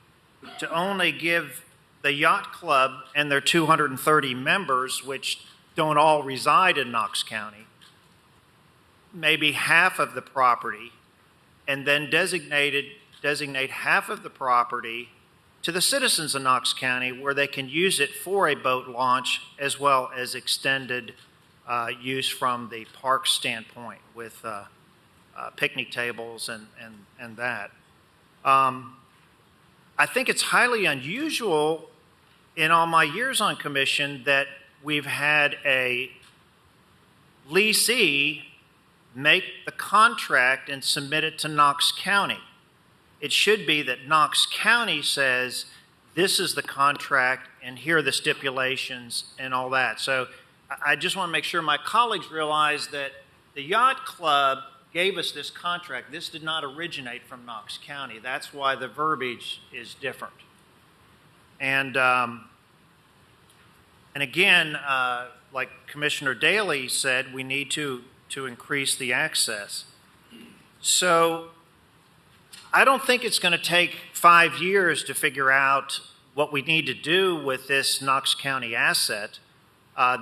to only give the yacht club and their 230 members, which don't all reside in Knox County, maybe half of the property, and then designate half of the property to the citizens of Knox County where they can use it for a boat launch as well as extended use from the park standpoint with picnic tables and that. I think it's highly unusual in all my years on commission that we've had a leasee make the contract and submit it to Knox County. It should be that Knox County says, this is the contract and here are the stipulations and all that. So I just want to make sure my colleagues realize that the Yacht Club gave us this contract. This did not originate from Knox County. That's why the verbiage is different. And again, like Commissioner Daley said, we need to increase the access. So I don't think it's going to take 5 years to figure out what we need to do with this Knox County asset.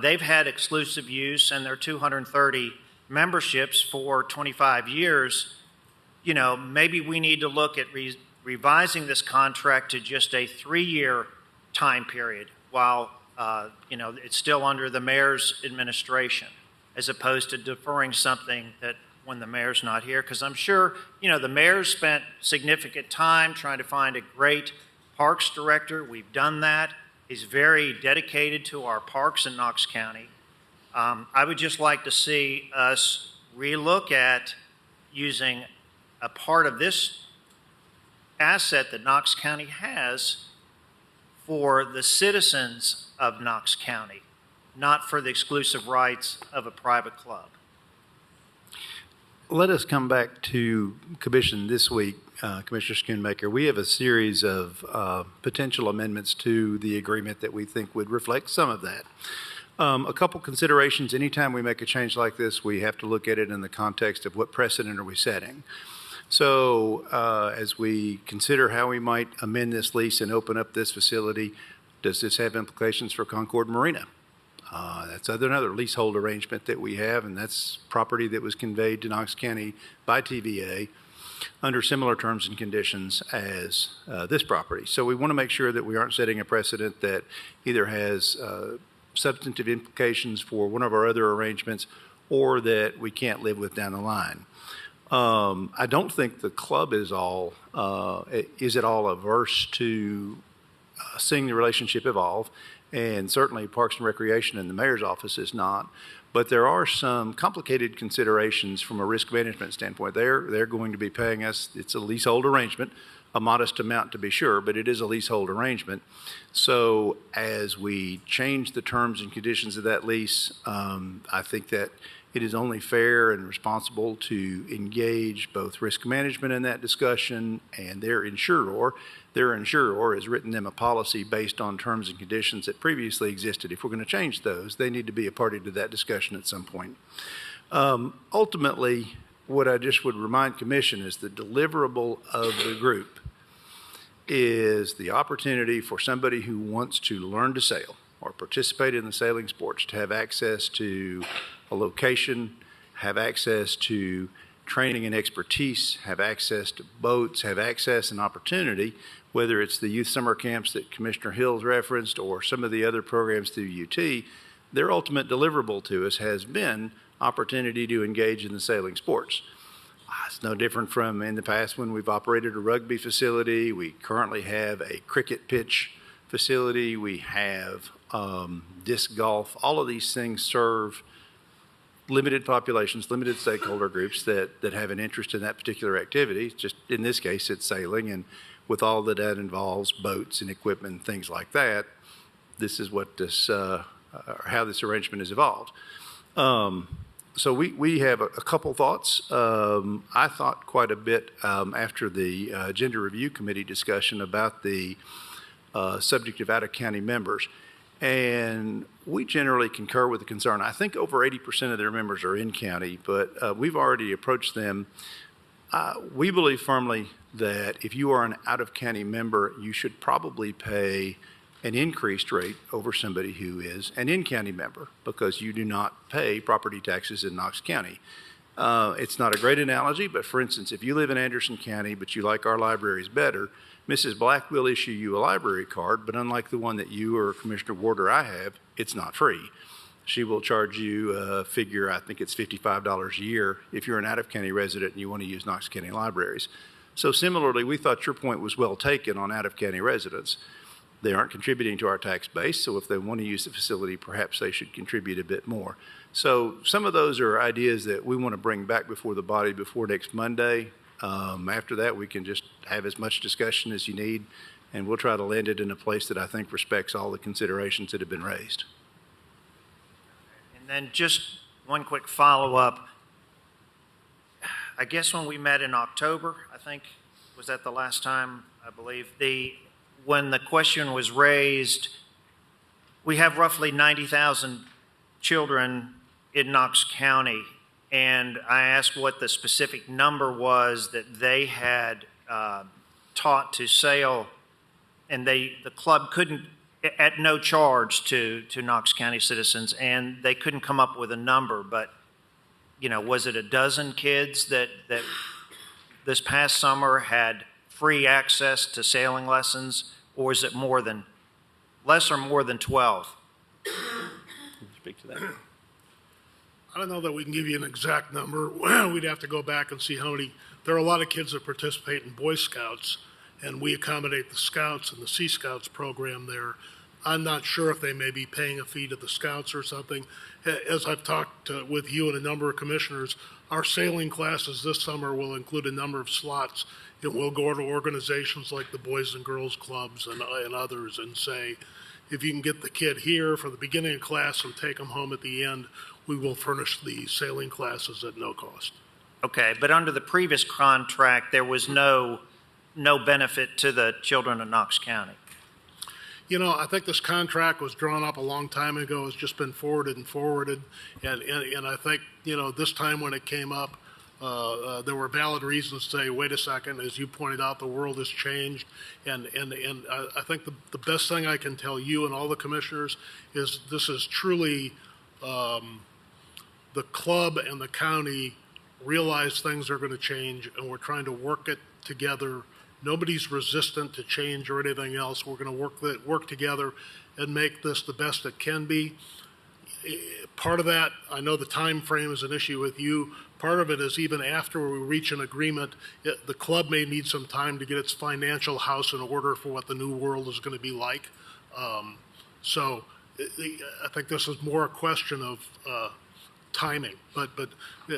They've had exclusive use and their 230 memberships for 25 years. Maybe we need to look at revising this contract to just a 3-year time period while it's still under the mayor's administration, as opposed to deferring something that when the mayor's not here. Because I'm sure, the mayor spent significant time trying to find a great parks director. We've done that. He's very dedicated to our parks in Knox County. I would just like to see us relook at using a part of this asset that Knox County has for the citizens of Knox County, not for the exclusive rights of a private club. Let us come back to commission this week, Commissioner Schoonmaker. We have a series of potential amendments to the agreement that we think would reflect some of that. A couple considerations. Anytime we make a change like this, we have to look at it in the context of what precedent are we setting. So as we consider how we might amend this lease and open up this facility, does this have implications for Concord Marina? That's another leasehold arrangement that we have, and that's property that was conveyed to Knox County by TVA under similar terms and conditions as this property. So we want to make sure that we aren't setting a precedent that either has substantive implications for one of our other arrangements or that we can't live with down the line. I don't think the club is at all averse to seeing the relationship evolve, and certainly Parks and Recreation and the mayor's office is not. But there are some complicated considerations from a risk management standpoint. They're going to be paying us, it's a leasehold arrangement, a modest amount to be sure, but it is a leasehold arrangement. So as we change the terms and conditions of that lease, I think that it is only fair and responsible to engage both risk management in that discussion and their insurer. Their insurer has written them a policy based on terms and conditions that previously existed. If we're going to change those, they need to be a party to that discussion at some point. Ultimately, what I just would remind Commission is the deliverable of the group is the opportunity for somebody who wants to learn to sail or participate in the sailing sports to have access to a location, have access to training and expertise, have access to boats, have access and opportunity, whether it's the youth summer camps that Commissioner Hills referenced or some of the other programs through UT. Their ultimate deliverable to us has been opportunity to engage in the sailing sports. It's no different from in the past when we've operated a rugby facility. We currently have a cricket pitch facility. We have disc golf. All of these things serve limited populations, limited stakeholder groups that have an interest in that particular activity. Just in this case, it's sailing, and with all that involves, boats and equipment and things like that, this is what this, how this arrangement has evolved. So we have a couple thoughts. I thought quite a bit after the Gender Review Committee discussion about the subject of out-of-county members. And we generally concur with the concern. I think over 80% of their members are in county, but we've already approached them. We believe firmly that if you are an out-of-county member, you should probably pay an increased rate over somebody who is an in-county member because you do not pay property taxes in Knox County. It's not a great analogy, but for instance, if you live in Anderson County, but you like our libraries better, Mrs. Black will issue you a library card, but unlike the one that you or Commissioner Ward or I have, it's not free. She will charge you a figure, I think it's $55 a year, if you're an out-of-county resident and you want to use Knox County libraries. So similarly, we thought your point was well taken on out-of-county residents. They aren't contributing to our tax base, so if they want to use the facility, perhaps they should contribute a bit more. So some of those are ideas that we want to bring back before the body before next Monday. After that, we can just have as much discussion as you need, and we'll try to land it in a place that I think respects all the considerations that have been raised. And then just one quick follow-up. I guess when we met in October, I think, was that the last time, I believe, when the question was raised, we have roughly 90,000 children in Knox County. And I asked what the specific number was that they had taught to sail, and the club couldn't, at no charge to Knox County citizens, and they couldn't come up with a number. But, you know, was it a dozen kids that this past summer had free access to sailing lessons, or is it less or more than 12? Speak to that. I don't know that we can give you an exact number. We'd have to go back and see how many. There are a lot of kids that participate in Boy Scouts, and we accommodate the Scouts and the Sea Scouts program there. I'm not sure if they may be paying a fee to the scouts or something. As I've talked with you and a number of commissioners, our sailing classes this summer will include a number of slots. It will go to organizations like the Boys and Girls Clubs and others and say, if you can get the kid here for the beginning of class and take them home at the end, we will furnish the sailing classes at no cost. Okay, but under the previous contract, there was no benefit to the children of Knox County. You know, I think this contract was drawn up a long time ago. It's just been forwarded and forwarded. And I think, you know, this time when it came up, there were valid reasons to say, wait a second, as you pointed out, the world has changed. And I think the best thing I can tell you and all the commissioners is this is truly the club and the county realize things are going to change, and we're trying to work it together. Nobody's resistant to change or anything else. We're going to work together and make this the best it can be. Part of that, I know the time frame is an issue with you. Part of it is even after we reach an agreement, the club may need some time to get its financial house in order for what the new world is going to be like. So I think this is more a question of timing. But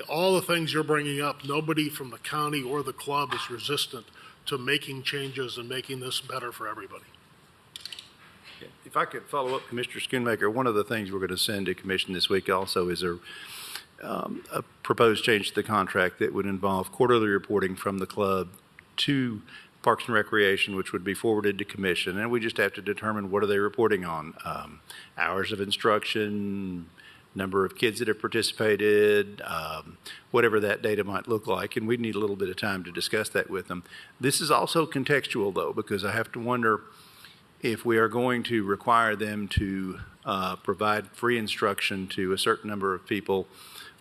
all the things you're bringing up, nobody from the county or the club is resistant to making changes and making this better for everybody. If I could follow up, Commissioner Schoonmaker, one of the things we're going to send to Commission this week also is a proposed change to the contract that would involve quarterly reporting from the club to Parks and Recreation, which would be forwarded to Commission, and we just have to determine what are they reporting on. Hours of instruction, number of kids that have participated, whatever that data might look like, and we need a little bit of time to discuss that with them. This is also contextual, though, because I have to wonder if we are going to require them to provide free instruction to a certain number of people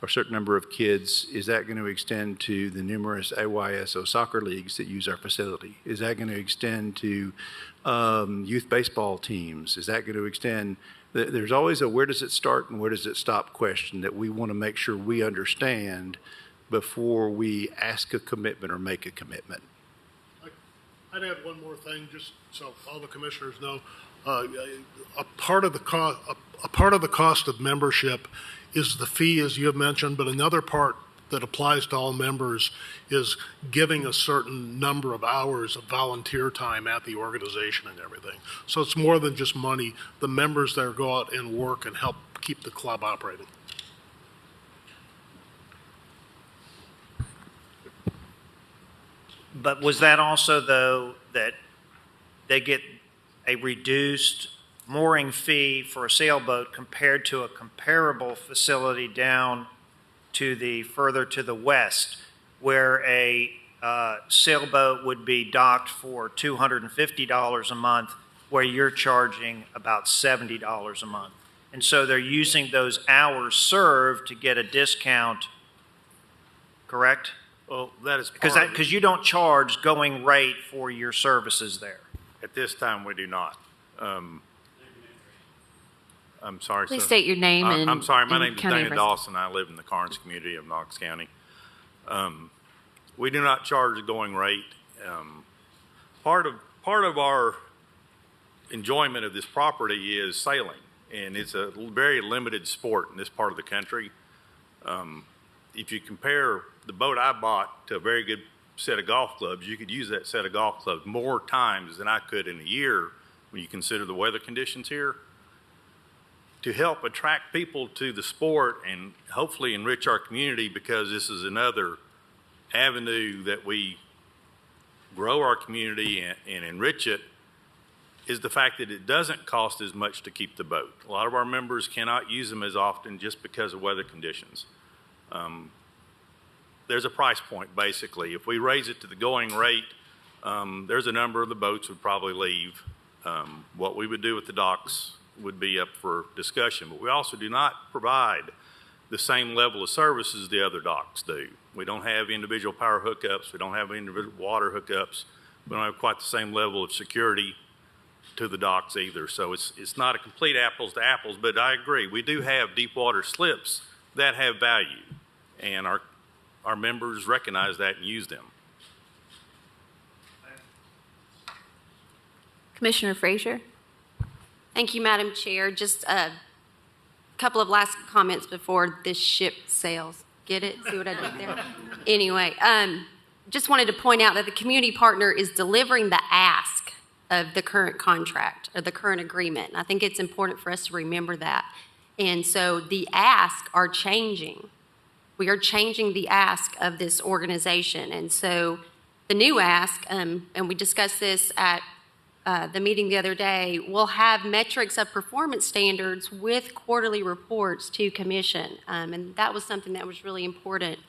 or a certain number of kids, is that going to extend to the numerous AYSO soccer leagues that use our facility? Is that going to extend to youth baseball teams? Is that going to extend? There's always a where does it start and where does it stop question that we want to make sure we understand before we ask a commitment or make a commitment. I'd add one more thing, just so all the commissioners know. A part of the cost of membership is the fee, as you have mentioned, but another part that applies to all members is giving a certain number of hours of volunteer time at the organization and everything. So it's more than just money. The members there go out and work and help keep the club operating. But was that also, though, that they get a reduced mooring fee for a sailboat compared to a comparable facility down to the further to the west, where a sailboat would be docked for $250 a month, where you're charging about $70 a month? And so they're using those hours served to get a discount, correct? Well, that is part of it. Because you don't charge going rate for your services there. At this time, we do not. I'm sorry. Please sir. spart your name and I'm sorry. My and name is county Dana address. Dawson. I live in the Carnes community of Knox County. We do not charge a going rate. Part of our enjoyment of this property is sailing, and it's a very limited sport in this part of the country. If you compare the boat I bought to a very good set of golf clubs, you could use that set of golf clubs more times than I could in a year when you consider the weather conditions here. To help attract people to the sport and hopefully enrich our community, because this is another avenue that we grow our community and enrich it, is the fact that it doesn't cost as much to keep the boat. A lot of our members cannot use them as often just because of weather conditions. There's a price point, basically. If we raise it to the going rate, there's a number of the boats would probably leave. What we would do with the docks would be up for discussion, but we also do not provide the same level of services the other docks do. We don't have individual power hookups. We don't have individual water hookups. We don't have quite the same level of security to the docks either. So it's not a complete apples to apples, but I agree. We do have deep water slips that have value, and our members recognize that and use them. Commissioner Frazier? Thank you, Madam Chair. Just a couple of last comments before this ship sails. Get it? See what I did there? Anyway, just wanted to point out that the community partner is delivering the ask of the current contract or the current agreement. And I think it's important for us to remember that. And so the ask are changing. We are changing the ask of this organization. And so the new ask, and we discussed this at the meeting the other day, will have metrics of performance standards with quarterly reports to commission. And that was something that was really important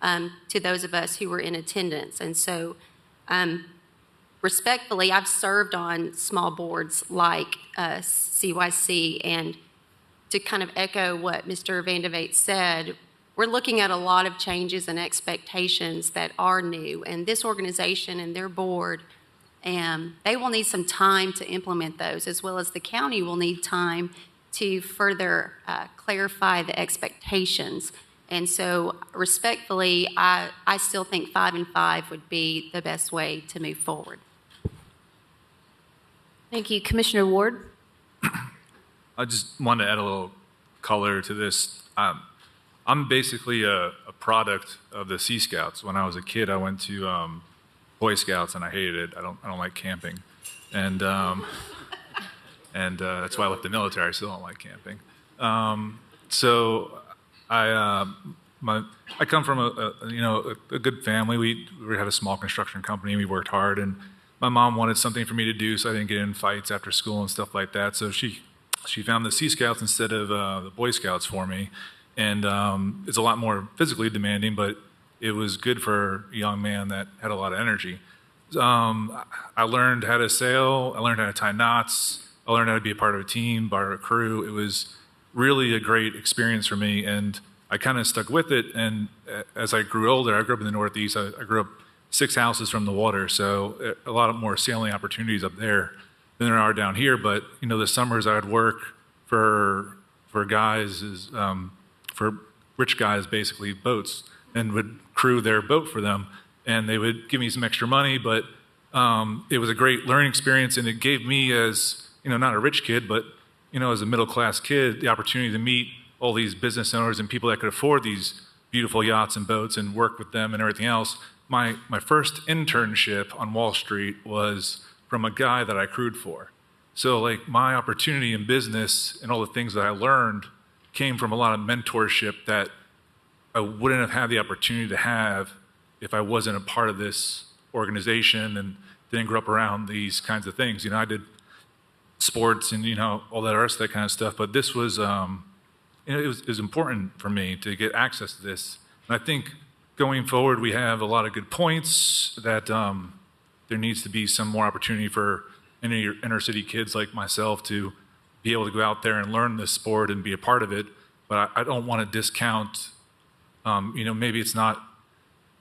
to those of us who were in attendance. And so respectfully, I've served on small boards like CYC, and to kind of echo what Mr. Van de Vaart said, we're looking at a lot of changes and expectations that are new, and this organization and their board, they will need some time to implement those, as well as the county will need time to further clarify the expectations. And so respectfully, I still think 5 and 5 would be the best way to move forward. Thank you. Commissioner Ward? I just wanted to add a little color to this. I'm basically a product of the Sea Scouts. When I was a kid, I went to Boy Scouts and I hated it. I don't like camping, and that's why I left the military. I still don't like camping. So I come from a good family. We had a small construction company. We worked hard, and my mom wanted something for me to do, so I didn't get in fights after school and stuff like that. So she found the Sea Scouts instead of the Boy Scouts for me. And it's a lot more physically demanding, but it was good for a young man that had a lot of energy. I learned how to sail. I learned how to tie knots. I learned how to be a part of a team, part of a crew. It was really a great experience for me, and I kind of stuck with it. And as I grew older, I grew up in the Northeast. I grew up 6 houses from the water, so a lot of more sailing opportunities up there than there are down here. But the summers I would work for guys for rich guys, basically boats, and would crew their boat for them. And they would give me some extra money, but it was a great learning experience, and it gave me, as not a rich kid, but as a middle-class kid, the opportunity to meet all these business owners and people that could afford these beautiful yachts and boats and work with them and everything else. My first internship on Wall Street was from a guy that I crewed for. So like my opportunity in business and all the things that I learned came from a lot of mentorship that I wouldn't have had the opportunity to have if I wasn't a part of this organization and didn't grow up around these kinds of things. I did sports and all that rest of that kind of stuff, but this was it was important for me to get access to this. And I think going forward, we have a lot of good points that there needs to be some more opportunity for inner city kids like myself to be able to go out there and learn this sport and be a part of it. But I don't want to discount, maybe it's not,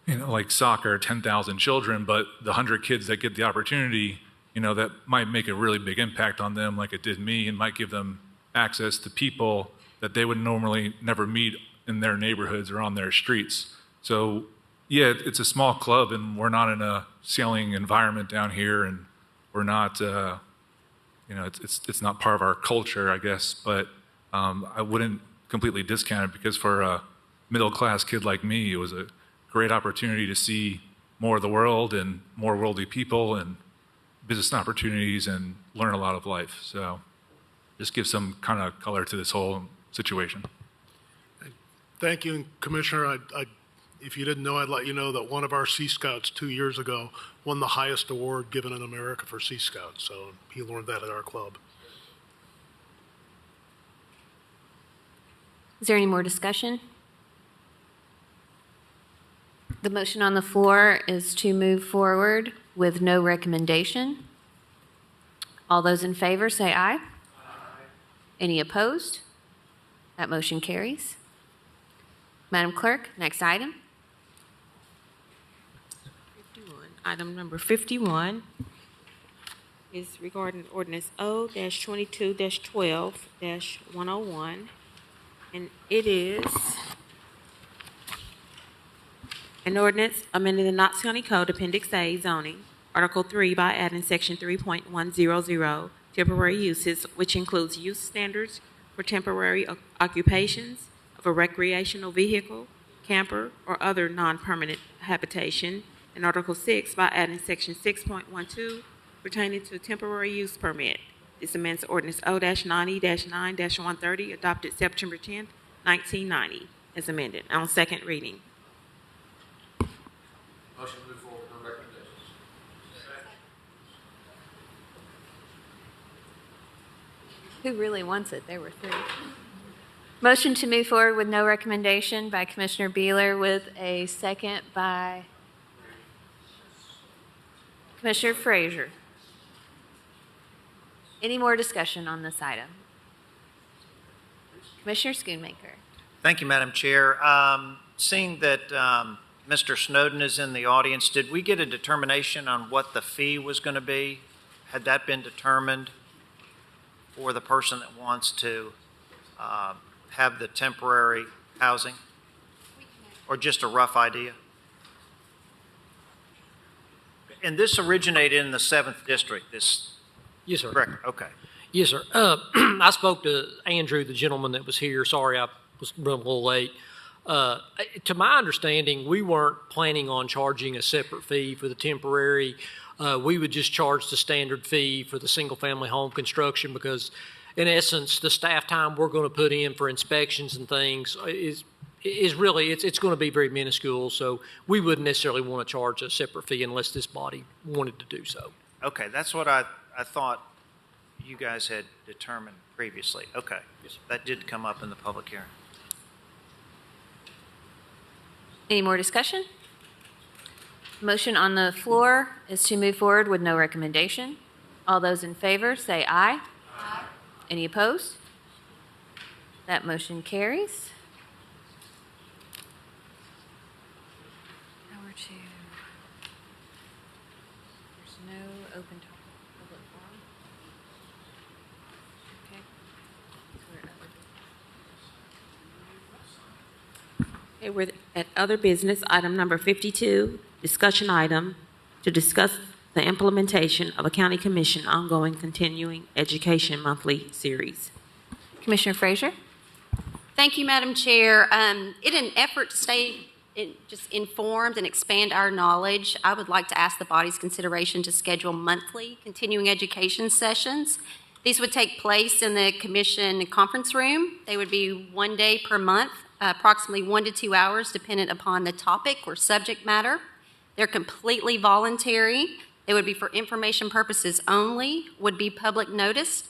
like soccer, 10,000 children, but the 100 kids that get the opportunity, that might make a really big impact on them like it did me, and might give them access to people that they would normally never meet in their neighborhoods or on their streets. So yeah, it's a small club, and we're not in a sailing environment down here, and we're not, it's not part of our culture, I guess. But I wouldn't completely discount it, because for a middle-class kid like me, it was a great opportunity to see more of the world and more worldly people and business opportunities and learn a lot of life. So just give some kind of color to this whole situation. Thank you, Commissioner. If you didn't know, I'd let you know that one of our Sea Scouts 2 years ago won the highest award given in America for Sea Scouts. So he learned that at our club. Is there any more discussion? The motion on the floor is to move forward with no recommendation. All those in favor say aye. Aye. Any opposed? That motion carries. Madam Clerk, next item. Item number 51 is regarding ordinance O-22-12-101, and it is an ordinance amending the Knox County Code Appendix A zoning, Article 3 by adding Section 3.100 temporary uses, which includes use standards for temporary occupations of a recreational vehicle, camper, or other non-permanent habitation, and Article 6 by adding Section 6.12 pertaining to temporary use permit. This amends Ordinance O-90-9-130 adopted September 10, 1990, as amended on second reading. Motion to move forward with no recommendations. Who really wants it? There were three. Motion to move forward with no recommendation by Commissioner Beeler with a second by Commissioner Frazier. Any more discussion on this item? Commissioner Schoonmaker. Thank you, Madam Chair. Seeing that Mr. Snowden is in the audience, did we get a determination on what the fee was going to be? Had that been determined for the person that wants to have the temporary housing? Or just a rough idea? And this originated in the 7th District, this Yes, sir. correct? Okay. Yes, sir. I spoke to Andrew, the gentleman that was here. Sorry, I was running a little late. To my understanding, we weren't planning on charging a separate fee for the temporary. We would just charge the standard fee for the single-family home construction because, in essence, the staff time we're going to put in for inspections and things is really, it's going to be very minuscule. So we wouldn't necessarily want to charge a separate fee unless this body wanted to do so. Okay, that's what I thought you guys had determined previously. Okay. Yes, that did come up in the public hearing. Any more discussion? Motion on the floor is to move forward with no recommendation. All those in favor say aye. Aye. Any opposed? That motion carries. Now we're to, there's no open public forum. Okay. Okay, we're at other business, item number 52, discussion item to discuss the implementation of a county commission ongoing continuing education monthly series. Commissioner Frazier. Thank you, Madam Chair. In an effort to stay just informed and expand our knowledge, I would like to ask the body's consideration to schedule monthly continuing education sessions. These would take place in the commission conference room. They would be one day per month, approximately 1 to 2 hours, dependent upon the topic or subject matter. They're completely voluntary. They would be for information purposes only, would be public noticed.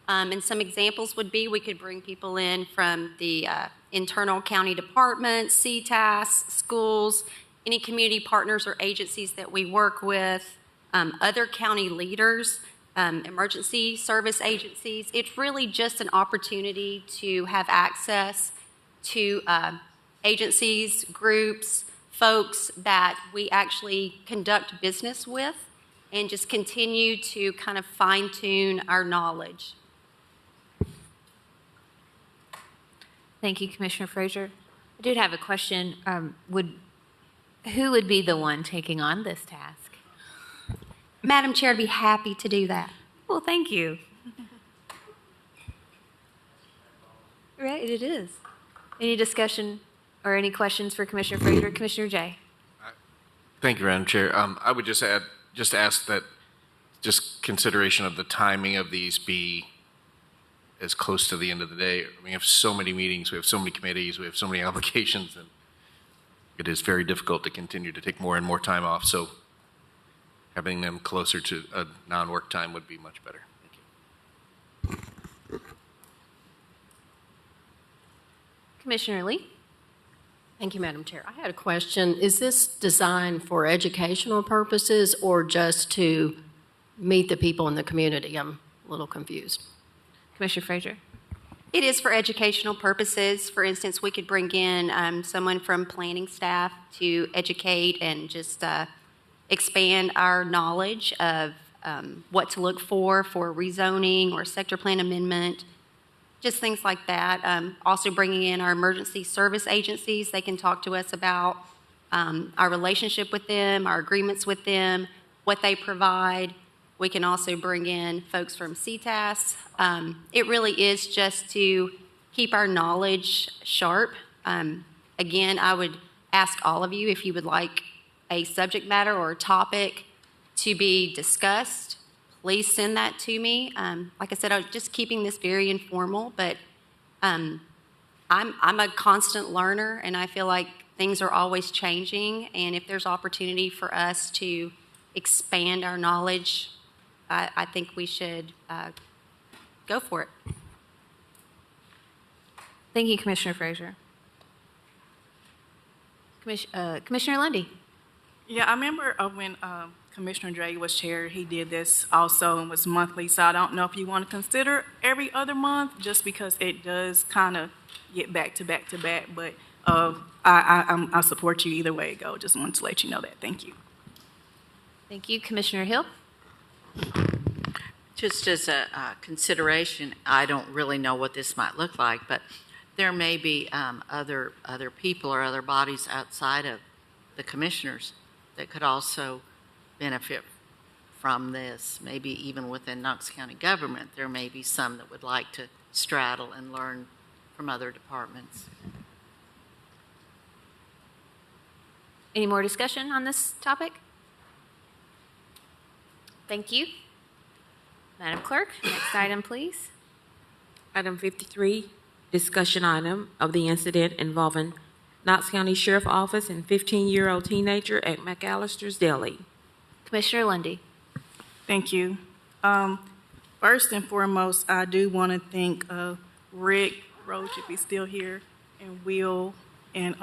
And some examples would be we could bring people in from the internal county departments, CTAS, schools, any community partners or agencies that we work with, other county leaders, emergency service agencies. It's really just an opportunity to have access to agencies, groups, folks that we actually conduct business with and just continue to kind of fine-tune our knowledge. Thank you, Commissioner Frazier. I did have a question. Who would be the one taking on this task? Madam Chair, I'd be happy to do that. Well, thank you. Right, it is. Any discussion or any questions for Commissioner Frazier? Commissioner Jay. Thank you, Madam Chair. I would just ask that just consideration of the timing of these be as close to the end of the day. We have so many meetings, we have so many committees, we have so many obligations, and it is very difficult to continue to take more and more time off. So having them closer to a non-work time would be much better. Thank you. Commissioner Lee. Thank you, Madam Chair. I had a question. Is this designed for educational purposes or just to meet the people in the community? I'm a little confused. Commissioner Frazier. It is for educational purposes. For instance, we could bring in someone from planning staff to educate and just expand our knowledge of what to look for rezoning or sector plan amendment, just things like that. Also bringing in our emergency service agencies. They can talk to us about our relationship with them, our agreements with them, what they provide, We can also bring in folks from CTAS. It really is just to keep our knowledge sharp. Again, I would ask all of you if you would like a subject matter or a topic to be discussed, please send that to me. Like I said, I'm just keeping this very informal, but I'm a constant learner, and I feel like things are always changing, and if there's opportunity for us to expand our knowledge, I think we should go for it. Thank you, Commissioner Frazier. Commissioner Lundy. Yeah, I remember when Commissioner Dre was chair, he did this also and was monthly. So I don't know if you want to consider every other month, just because it does kind of get back to back to back. But I support you either way it goes. Just wanted to let you know that. Thank you. Thank you, Commissioner Hill. Just as a consideration, I don't really know what this might look like, but there may be other people or other bodies outside of the commissioners that could also benefit from this. Maybe even within Knox County government, there may be some that would like to straddle and learn from other departments. Any more discussion on this topic? Thank you. Madam Clerk, next item, please. Item 53, discussion item of the incident involving Knox County Sheriff Office and 15-year-old teenager at McAllister's Deli. Commissioner Lundy. Thank you. First and foremost, I do want to thank Rick Roach, if he's still here, and Will and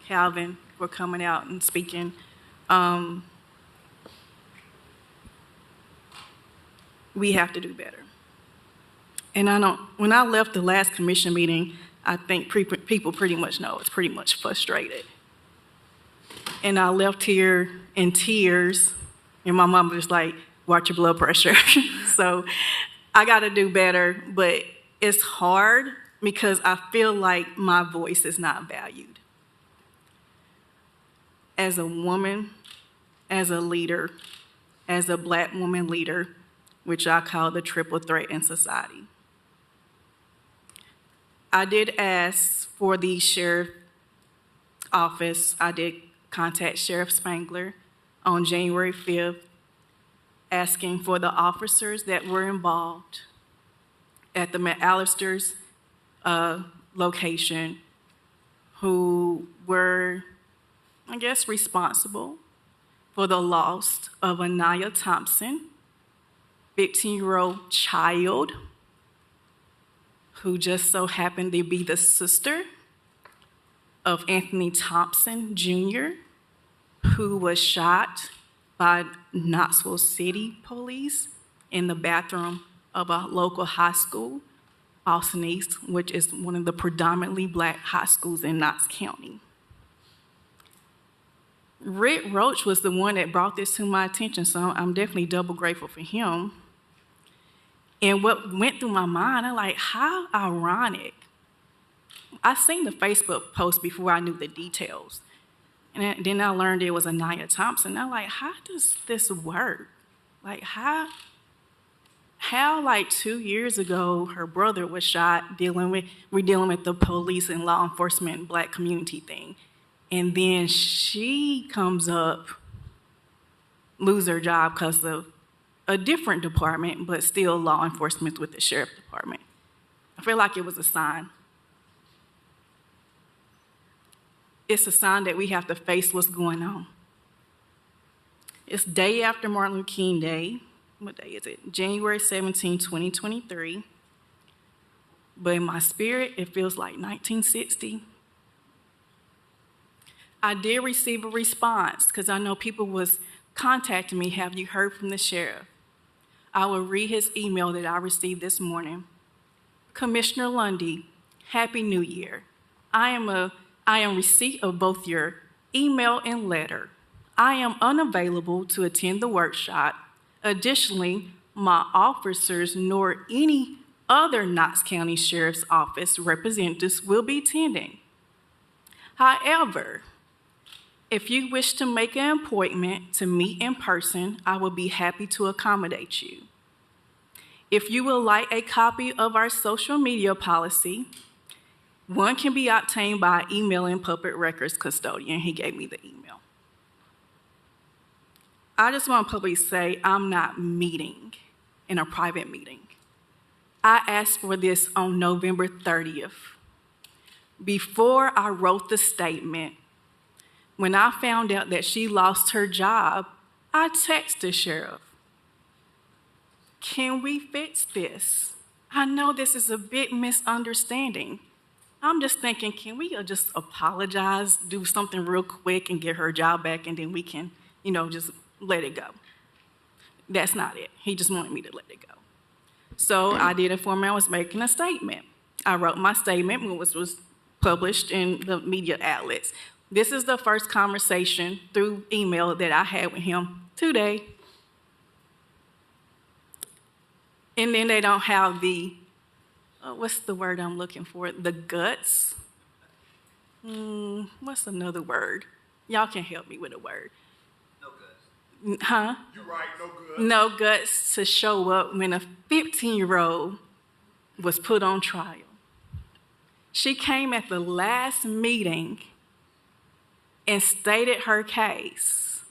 Calvin for coming out and speaking. We have to do better. And when I left the last commission meeting, I think people pretty much know it's pretty much frustrated. And I left here in tears, and my mom was like, watch your blood pressure. So I got to do better, but it's hard because I feel like my voice is not valued. As a woman, as a leader, as a Black woman leader, which I call the triple threat in society. I did ask for the sheriff office. I did contact Sheriff Spangler on January 5th, asking for the officers that were involved at the McAllister's location who were, I guess, responsible for the loss of Anaya Thompson, 15-year-old child who just so happened to be the sister of Anthony Thompson, Jr., who was shot by Knoxville City Police in the bathroom of a local high school, Austin East, which is one of the predominantly Black high schools in Knox County. Rick Roach was the one that brought this to my attention, so I'm definitely double grateful for him. And what went through my mind, I'm like, how ironic. I seen the Facebook post before I knew the details. And then I learned it was Anaya Thompson. I'm like, how does this work? Like, how like 2 years ago, her brother was shot, we're dealing with the police and law enforcement Black community thing. And then she comes up, lose her job because of a different department, but still law enforcement with the sheriff department. I feel like it was a sign. It's a sign that we have to face what's going on. It's day after Martin Luther King Day. What day is it? January 17, 2023. But in my spirit, it feels like 1960. I did receive a response because I know people was contacting me. Have you heard from the sheriff? I will read his email that I received this morning. Commissioner Lundy, Happy New Year. I am receipt of both your email and letter. I am unavailable to attend the workshop. Additionally, my officers nor any other Knox County Sheriff's Office representatives will be attending. However, If you wish to make an appointment to meet in person, I will be happy to accommodate you. If you would like a copy of our social media policy, one can be obtained by emailing Public Records Custodian. He gave me the email. I just want to publicly say I'm not meeting in a private meeting. I asked for this on November 30th. Before I wrote the statement, when I found out that she lost her job, I texted the sheriff. Can we fix this? I know this is a big misunderstanding. I'm just thinking, can we just apologize, do something real quick and get her job back, and then we can, just let it go. That's not it. He just wanted me to let it go. So I did inform him I was making a statement. I wrote my statement, which was published in the media outlets. This is the first conversation through email that I had with him today. And then they don't have the, what's the word I'm looking for? The guts? What's another word? Y'all can help me with a word. No guts. Huh? You're right, no guts. No guts to show up when a 15-year-old was put on trial. She came at the last meeting and stated her case.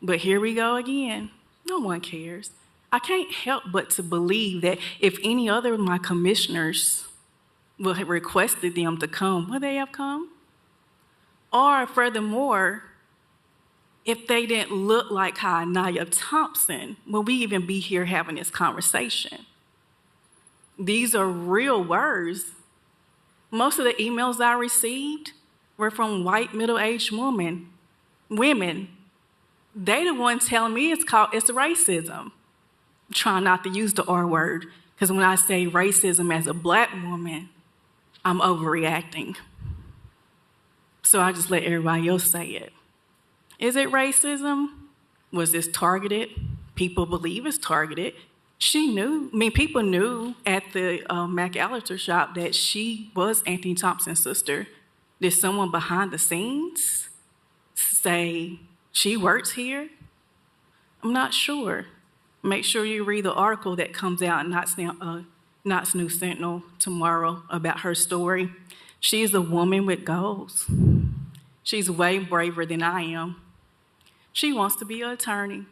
But here we go again. No one cares. I can't help but to believe that if any other of my commissioners would have requested them to come, would they have come? Or furthermore, if they didn't look like Anaya Thompson, will we even be here having this conversation? These are real words. Most of the emails I received were from white middle-aged women. They the ones telling me it's racism. I'm trying not to use the R word, because when I say racism as a black woman, I'm overreacting. So I just let everybody else say it. Is it racism? Was this targeted? People believe it's targeted. People knew at the McAllister shop that she was Anthony Thompson's sister. Did someone behind the scenes say she works here? I'm not sure. Make sure you read the article that comes out in Knox News Sentinel tomorrow about her story. She's a woman with goals. She's way braver than I am. She wants to be an attorney.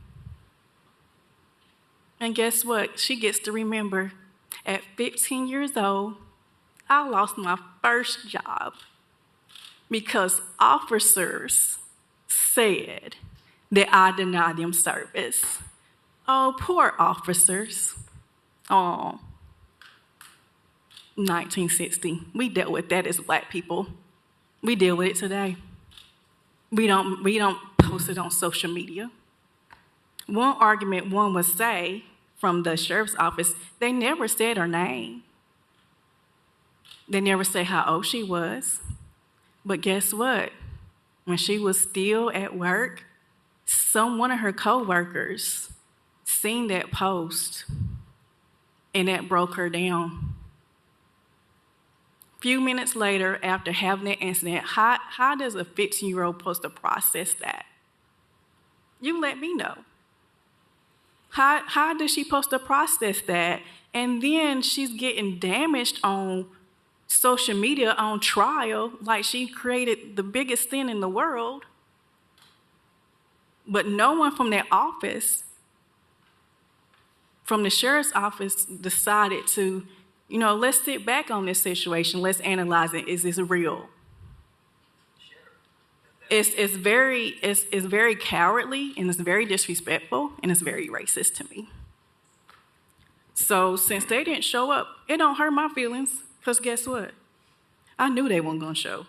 And guess what? She gets to remember, at 15 years old, I lost my first job because officers said that I denied them service. Oh, poor officers. Oh, 1960. We dealt with that as black people. We deal with it today. We don't post it on social media. One argument one would say from the sheriff's office, they never said her name. They never say how old she was. But guess what? When she was still at work, one of her coworkers seen that post, and that broke her down. A few minutes later, after having that incident, how does a 15-year-old supposed to process that? You let me know. How does she supposed to process that? And then she's getting damaged on social media on trial, like she created the biggest sin in the world. But no one from that office, from the sheriff's office, decided to, let's sit back on this situation. Let's analyze it. Is this real? It's very cowardly, and it's very disrespectful, and it's very racist to me. So since they didn't show up, it don't hurt my feelings, because guess what? I knew they weren't going to show,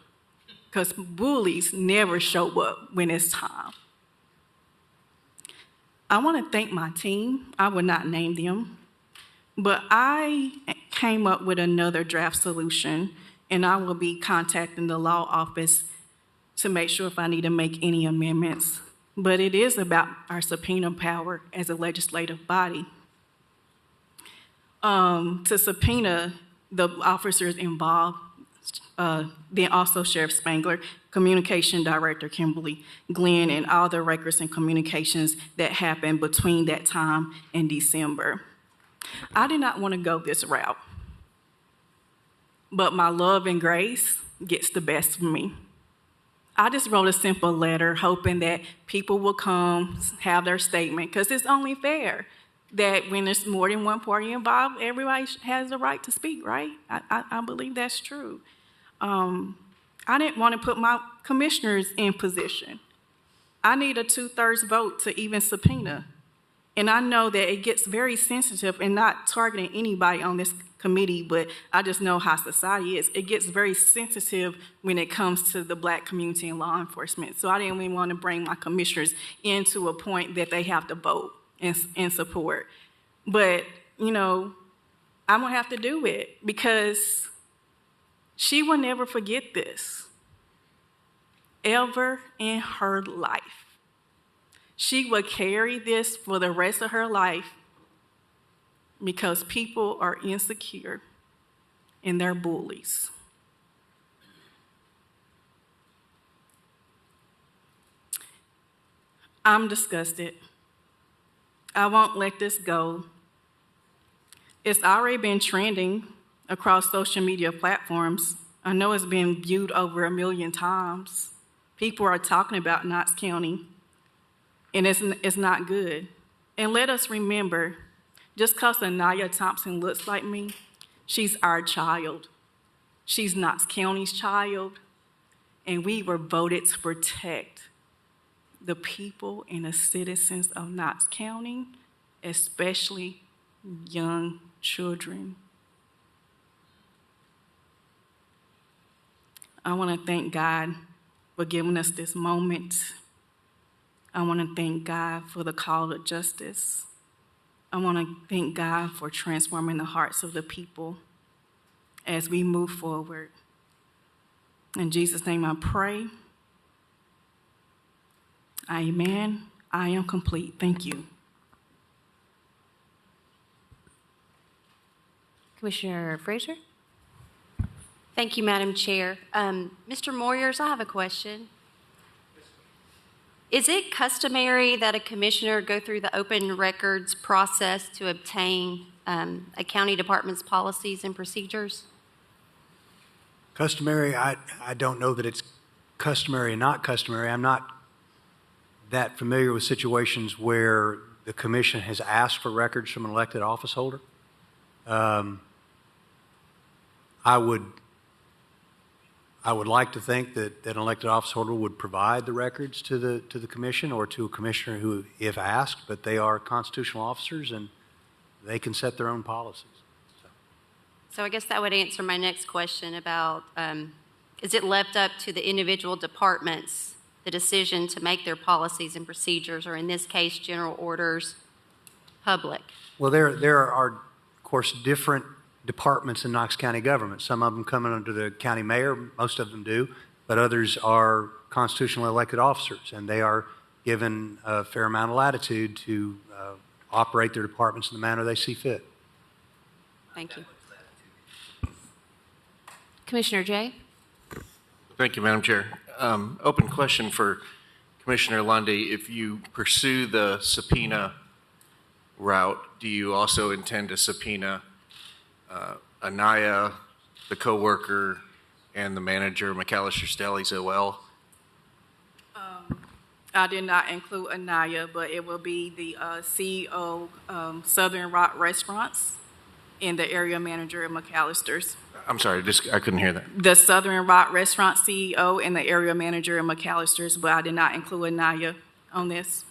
because bullies never show up when it's time. I want to thank my team. I would not name them, but I came up with another draft solution, and I will be contacting the law office to make sure if I need to make any amendments. But it is about our subpoena power as a legislative body. To subpoena the officers involved, then also Sheriff Spangler, Communication Director Kimberly Glenn, and all the records and communications that happened between that time and December. I did not want to go this route, but my love and grace gets the best of me. I just wrote a simple letter hoping that people will come, have their statement, because it's only fair that when there's more than one party involved, everybody has the right to speak, right? I believe that's true. I didn't want to put my commissioners in position. I need a 2/3 vote to even subpoena. And I know that it gets very sensitive, and not targeting anybody on this committee, but I just know how society is. It gets very sensitive when it comes to the Black community and law enforcement. So I didn't even want to bring my commissioners into a point that they have to vote and support. But, you know, I'm going to have to do it because she will never forget this ever in her life. She will carry this for the rest of her life because people are insecure and they're bullies. I'm disgusted. I won't let this go. It's already been trending across social media platforms. I know it's been viewed over 1 million times. People are talking about Knox County, and it's not good. And let us remember, just because Anaya Thompson looks like me, she's our child. She's Knox County's child, and we were voted to protect the people and the citizens of Knox County, especially young children. I want to thank God for giving us this moment. I want to thank God for the call to justice. I want to thank God for transforming the hearts of the people as we move forward. In Jesus' name I pray. Amen. I am complete. Thank you. Commissioner Frazier? Thank you, Madam Chair. Mr. Moyers, I have a question. Is it customary that a commissioner go through the open records process to obtain a county department's policies and procedures? Customary, I don't know that it's customary or not customary. I'm not that familiar with situations where the commission has asked for records from an elected office holder. I would like to think that an elected office holder would provide the records to the commission or to a commissioner who, if asked, but they are constitutional officers and they can set their own policies. So I guess that would answer my next question about, is it left up to the individual departments, the decision to make their policies and procedures, or in this case, general orders, public? Well, there are, of course, different departments in Knox County government. Some of them come under the county mayor, most of them do, but others are constitutionally elected officers, and they are given a fair amount of latitude to operate their departments in the manner they see fit. Thank you. Commissioner Jay? Thank you, Madam Chair. Open question for Commissioner Lundy. If you pursue the subpoena route, do you also intend to subpoena Anaya, the coworker, and the manager, McAllister Stellies, as well? I did not include Anaya, but it will be the CEO Southern Rock Restaurants and the area manager of McAllister's. I'm sorry, I couldn't hear that. The Southern Rock Restaurant CEO and the area manager of McAllister's, but I did not include Anaya on this.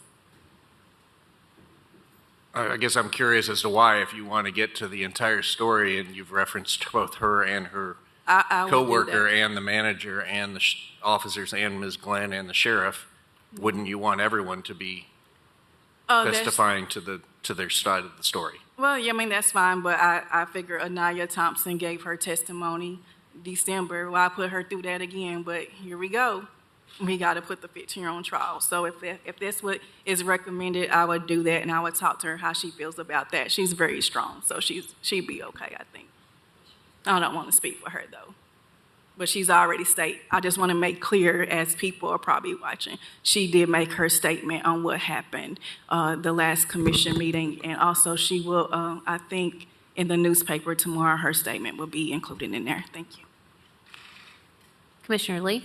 I guess I'm curious as to why, if you want to get to the entire story, and you've referenced both her and her I coworker and the manager and the officers and Ms. Glenn and the sheriff, wouldn't you want everyone to be testifying to their side of the story? Well, yeah, I mean, that's fine, but I figure Anaya Thompson gave her testimony December. Well, I put her through that again, but here we go. We got to put the 15-year on trial. So if that's what is recommended, I would do that, and I would talk to her how she feels about that. She's very strong, so she'd be okay, I think. I don't want to speak for her, though. but she's already stated. I just want to make clear, as people are probably watching, she did make her statement on what happened the last commission meeting, and also she will, I think, in the newspaper tomorrow, her statement will be included in there. Thank you. Commissioner Lee?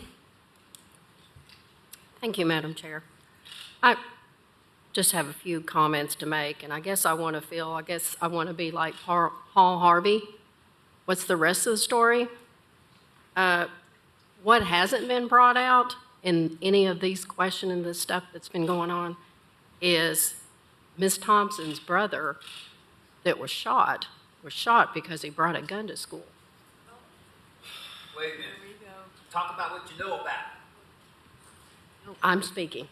Thank you, Madam Chair. I just have a few comments to make, and I guess I want to be like Paul Harvey. What's the rest of the story? What hasn't been brought out in any of these questions and the stuff that's been going on is Ms. Thompson's brother that was shot because he brought a gun to school. Wait a minute. Talk about what you know about. I'm speaking.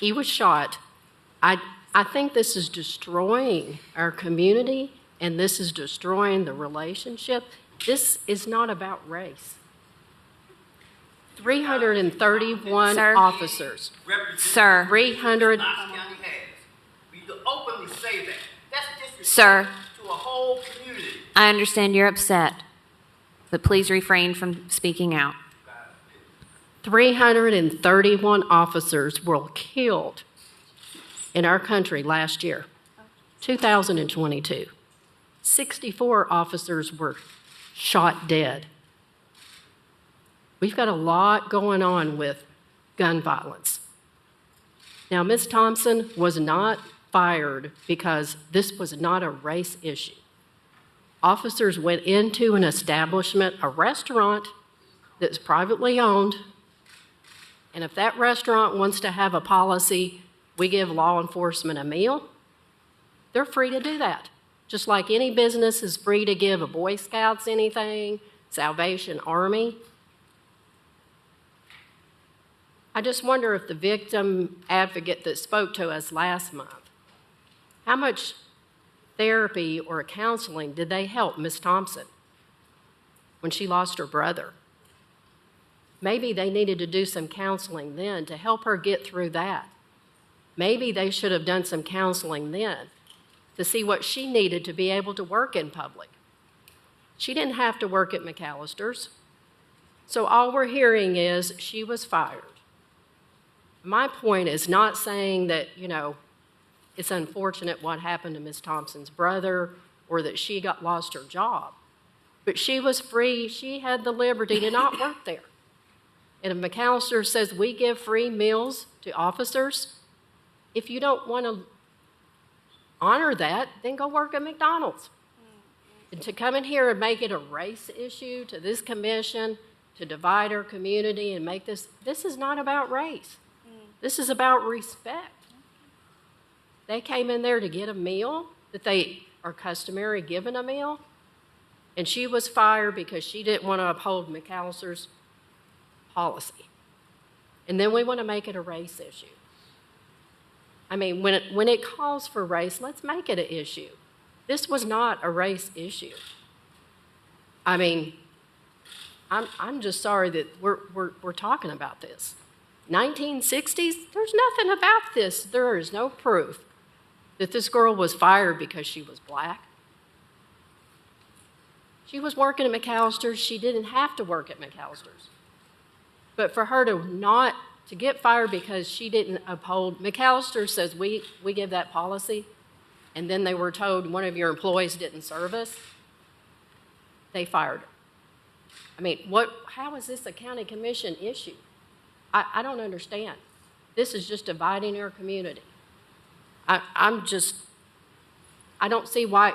He was shot. I think this is destroying our community, and this is destroying the relationship. This is not about race. 331 officers. Sir. 300. Knox County has. We openly say that. That's disrespect Sir. to a whole community. I understand you're upset, but please refrain from speaking out. 331 officers were killed in our country last year, 2022. 64 officers were shot dead. We've got a lot going on with gun violence. Now, Ms. Thompson was not fired because this was not a race issue. Officers went into an establishment, a restaurant that's privately owned, and if that restaurant wants to have a policy, we give law enforcement a meal, they're free to do that. Just like any business is free to give a Boy Scouts anything, Salvation Army. I just wonder if the victim advocate that spoke to us last month, how much therapy or counseling did they help Ms. Thompson when she lost her brother? Maybe they needed to do some counseling then to help her get through that. Maybe they should have done some counseling then to see what she needed to be able to work in public. She didn't have to work at McAllister's. So all we're hearing is she was fired. My point is not saying that, it's unfortunate what happened to Ms. Thompson's brother or that she lost her job. But she was free. She had the liberty to not work there. And if McAllister says we give free meals to officers, if you don't want to honor that, then go work at McDonald's. And to come in here and make it a race issue to this commission, to divide our community and make this is not about race. This is about respect. They came in there to get a meal that they are customary given a meal, and she was fired because she didn't want to uphold McAllister's policy. And then we want to make it a race issue. I mean, when it calls for race, let's make it an issue. This was not a race issue. I mean, I'm just sorry that we're talking about this. 1960s, there's nothing about this. There is no proof that this girl was fired because she was black. She was working at McAllister's. She didn't have to work at McAllister's. But for her to get fired because she didn't uphold, McAllister says we give that policy, and then they were told one of your employees didn't serve us, they fired her. I mean, how is this a county commission issue? I don't understand. This is just dividing our community. I don't see why,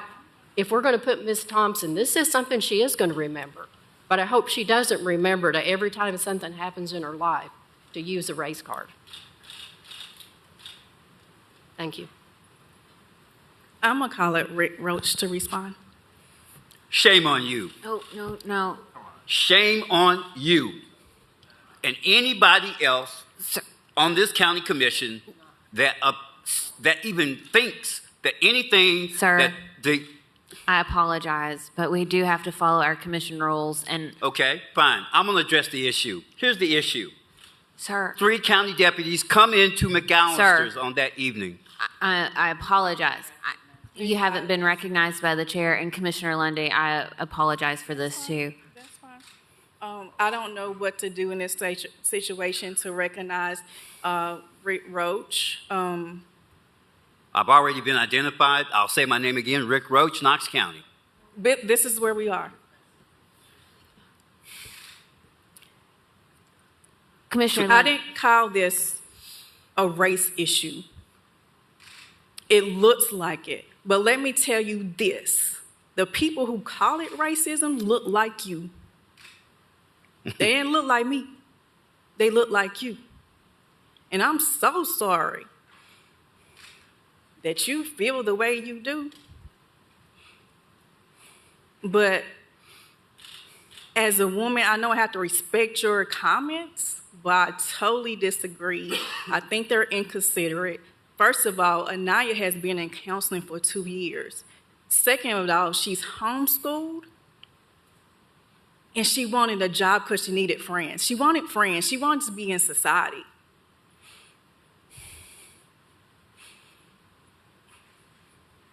if we're going to put Ms. Thompson, this is something she is going to remember. But I hope she doesn't remember to every time something happens in her life to use a race card. Thank you. I'm going to call it Rick Roach to respond. Shame on you. No. Shame on you. And anybody else on this county commission that even thinks that anything Sir. that I apologize, but we do have to follow our commission rules and... Okay, fine. I'm going to address the issue. Here's the issue. Sir. 3 county deputies come into McAllister's on that evening. I apologize. You haven't been recognized by the chair, and Commissioner Lundy, I apologize for this too. I don't know what to do in this situation to recognize Rick Roach. I've already been identified. I'll say my name again, Rick Roach, Knox County. But this is where we are. Commissioner, I didn't call this a race issue. It looks like it. But let me tell you this. The people who call it racism look like you. They didn't look like me. They look like you. And I'm so sorry that you feel the way you do. But as a woman, I know I have to respect your comments, but I totally disagree. I think they're inconsiderate. First of all, Anaya has been in counseling for 2 years. Second of all, she's homeschooled, and she wanted a job because she needed friends. She wanted friends. She wanted to be in society.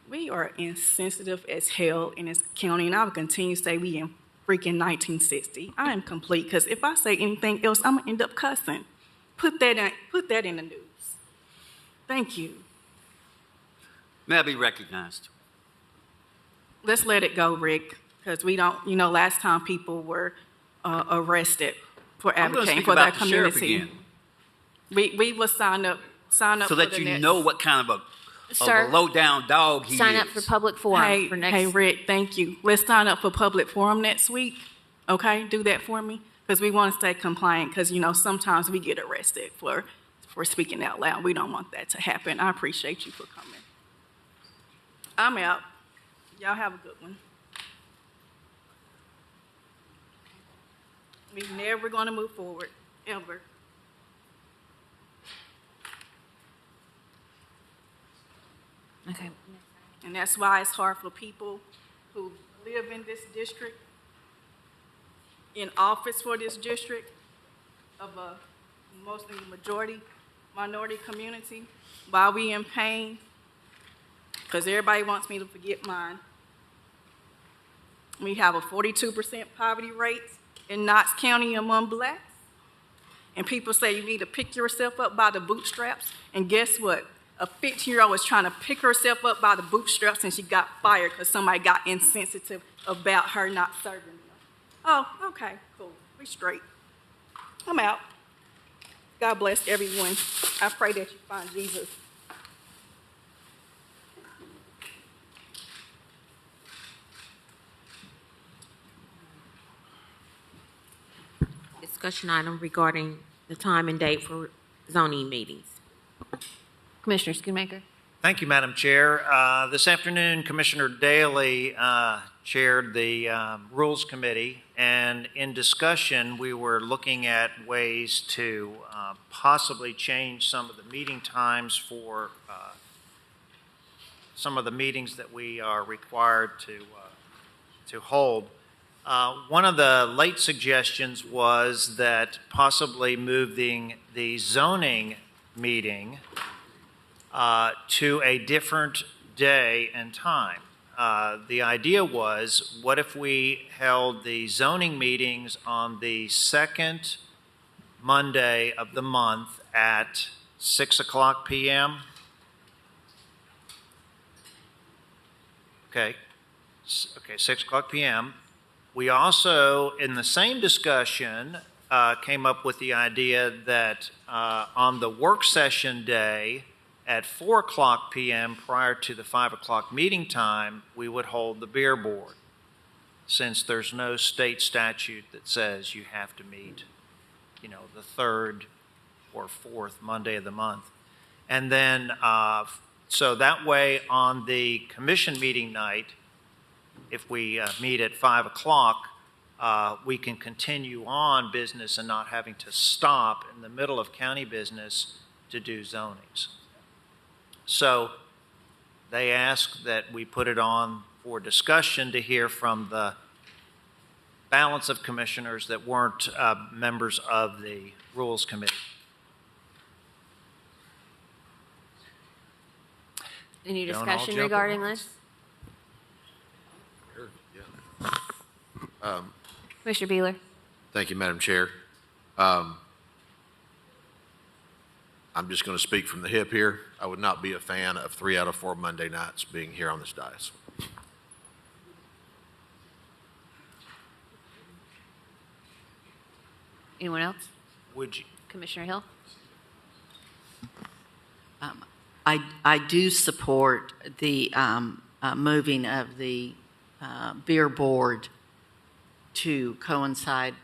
We are insensitive as hell in this county, and I will continue to say we in freaking 1960. I am complete, because if I say anything else, I'm going to end up cussing. Put that in the news. Thank you. May I be recognized? Let's let it go, Rick, because we don't, last time people were arrested for advocating for their community. We will sign up so for that the you next. know what kind of Sir, a low-down dog he is. sign up for public forum for next. Hey, Rick, thank you. Let's sign up for public forum next week, okay? Do that for me, because we want to stay compliant, because, sometimes we get arrested for speaking out loud. We don't want that to happen. I appreciate you for coming. I'm out. Y'all have a good one. We're never going to move forward, ever. Okay. And that's why it's hard for people who live in this district, in office for this district, of a mostly majority minority community, why we in pain, because everybody wants me to forget mine. We have a 42% poverty rate in Knox County among blacks. And people say you need to pick yourself up by the bootstraps. And guess what? A 15-year-old was trying to pick herself up by the bootstraps, and she got fired because somebody got insensitive about her not serving them. Oh, okay, cool. We straight. I'm out. God bless everyone. I pray that you find Jesus. Discussion item regarding the time and date for zoning meetings. Commissioner Schoonmaker. Thank you, Madam Chair. This afternoon, Commissioner Daley chaired the Rules Committee, and in discussion, we were looking at ways to possibly change some of the meeting times for some of the meetings that we are required to hold. One of the late suggestions was that possibly moving the zoning meeting to a different day and time. The idea was, what if we held the zoning meetings on the second Monday of the month at 6 o'clock p.m.? Okay, 6 o'clock p.m. We also, in the same discussion, came up with the idea that on the work session day, at 4 o'clock p.m. prior to the 5 o'clock meeting time, we would hold the beer board, since there's no state statute that says you have to meet, the third or fourth Monday of the month. And then, so that way on the commission meeting night, if we meet at 5 o'clock, we can continue on business and not having to stop in the middle of county business to do zonings. So they asked that we put it on for discussion to hear from the balance of commissioners that weren't members of the Rules Committee. Any discussion regarding this? Sure, yeah. Commissioner Beeler. Thank you, Madam Chair. I'm just going to speak from the hip here. I would not be a fan of 3 out of 4 Monday nights being here on this dais. Anyone else? Would you? Commissioner Hill? I do support the moving of the beer board to coincide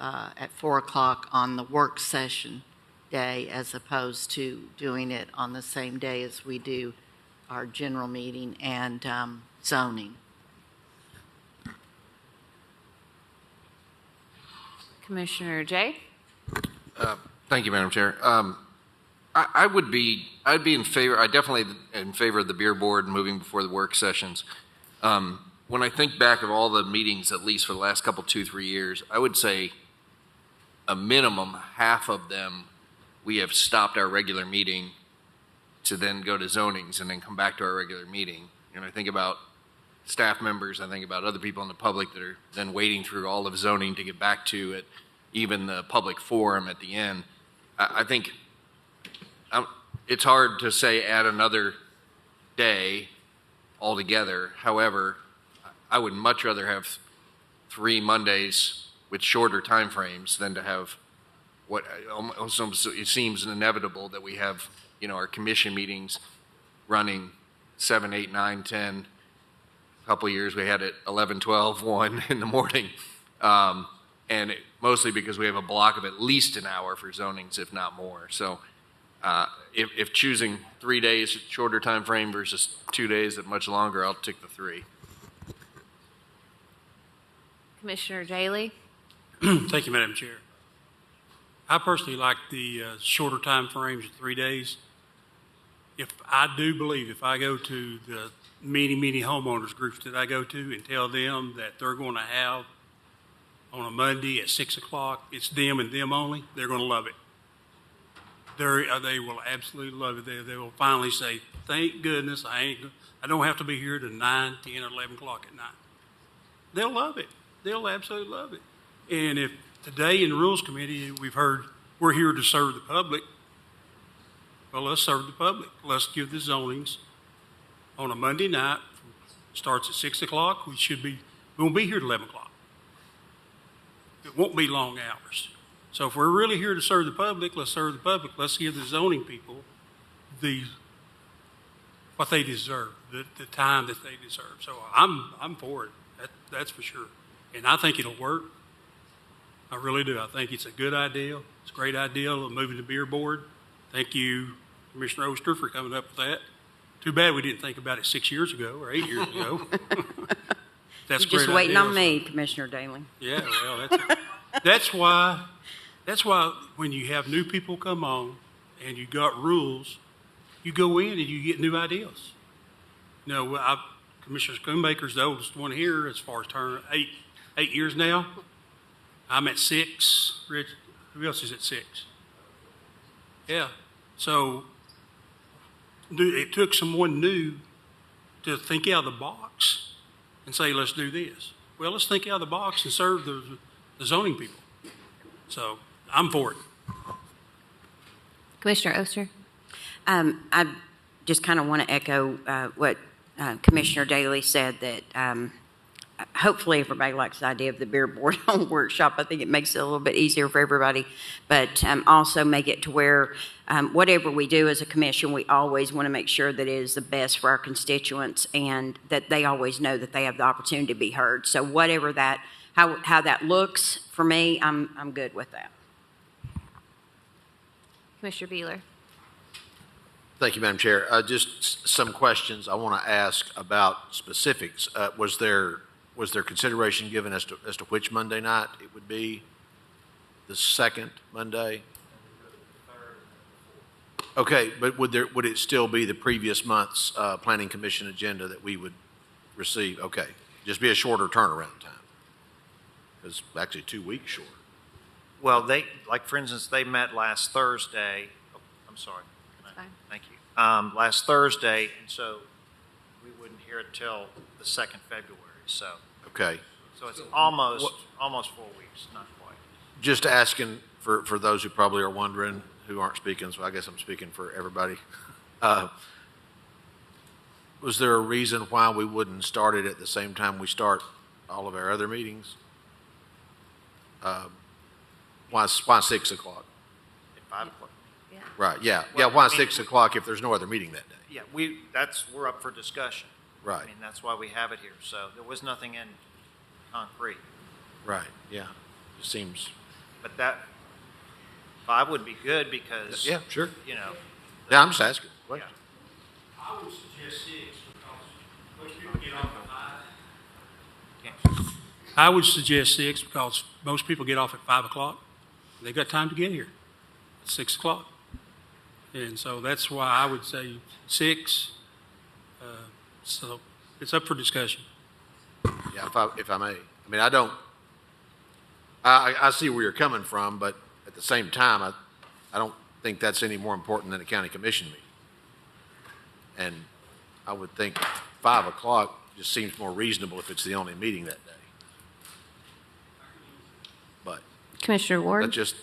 at 4 o'clock on the work session day as opposed to doing it on the same day as we do our general meeting and zoning. Commissioner Jay? Thank you, Madam Chair. I'd be in favor, I definitely in favor of the beer board moving before the work sessions. When I think back of all the meetings, at least for the last couple, 2-3 years, I would say a minimum half of them, we have stopped our regular meeting to then go to zonings and then come back to our regular meeting. And I think about staff members, I think about other people in the public that are then waiting through all of zoning to get back to it, even the public forum at the end. I think it's hard to say add another day altogether. However, I would much rather have 3 Mondays with shorter time frames than to have what almost it seems inevitable that we have, our commission meetings running 7, 8, 9, 10. A couple of years we had it 11, 12, 1 in the morning. Mostly because we have a block of at least an hour for zonings, if not more. So if choosing 3 days, shorter time frame versus 2 days at much longer, I'll take the 3. Commissioner Daly? Thank you, Madam Chair. I personally like the shorter time frames of 3 days. If I go to the many homeowners groups that I go to and tell them that they're going to have on a Monday at 6 o'clock, it's them and them only, they're going to love it. They will absolutely love it. They will finally say, thank goodness I don't have to be here to 9, 10, or 11 o'clock at night. They'll love it. They'll absolutely love it. And if today in the Rules Committee we've heard we're here to serve the public, well, let's serve the public. Let's give the zonings on a Monday night. Starts at 6 o'clock. We won't be here at 11 o'clock. It won't be long hours. So if we're really here to serve the public, let's serve the public. Let's give the zoning people what they deserve, the time that they deserve. So I'm for it. That's for sure. And I think it'll work. I really do. I think it's a good idea. It's a great idea of moving the beer board. Thank you, Commissioner Oster, for coming up with that. Too bad we didn't think about it 6 years ago or 8 years ago. That's You're just waiting on me, Commissioner Daly. Yeah, well, that's why when you have new people come on and you got rules, you go in and you get new ideas. Commissioner Schoonmaker's the oldest one here as far as 8 years now. I'm at 6. Rich, who else is at 6? Yeah. So it took someone new to think out of the box and say, let's do this. Well, let's think out of the box and serve the zoning people. So I'm for it. Commissioner Oster? I just kind of want to echo what Commissioner Daly said, that hopefully everybody likes the idea of the beer board on workshop. I think it makes it a little bit easier for everybody, but also make it to where whatever we do as a commission, we always want to make sure that it is the best for our constituents and that they always know that they have the opportunity to be heard. So whatever that, how that looks for me, I'm good with that. Commissioner Beeler? Thank you, Madam Chair. Just some questions I want to ask about specifics. Was there consideration given as to which Monday night it would be? The second Monday? Okay, but would it still be the previous month's Planning Commission agenda that we would receive? Okay, just be a shorter turnaround time. It's actually 2 weeks short. Well, for instance, they met last Thursday. Oh, I'm sorry. Thank you. Last Thursday, and so we wouldn't hear it till the 2nd February. So okay. So it's almost 4 weeks, not quite. Just asking for those who probably are wondering, who aren't speaking, so I guess I'm speaking for everybody. Was there a reason why we wouldn't start it at the same time we start all of our other meetings? Why 6 o'clock? At 5 o'clock. Right, yeah. Well, Yeah, why I mean- 6 o'clock if there's no other meeting that day? Yeah, we're up for discussion. Right. I mean, that's why we have it here. So there was nothing in concrete. Right, yeah. It seems, But that 5 would be good because. yeah, sure. You know. Yeah, I'm just asking. Yeah. I would suggest 6 because most people get off at 5. I would suggest 6 because most people get off at 5 o'clock. They've got time to get here at 6 o'clock. And so that's why I would say 6. So it's up for discussion. Yeah, if I may. I mean, I see where you're coming from, but at the same time, I don't think that's any more important than a county commission meeting. And I would think 5 o'clock just seems more reasonable if it's the only meeting that day. But Commissioner Ward? that's just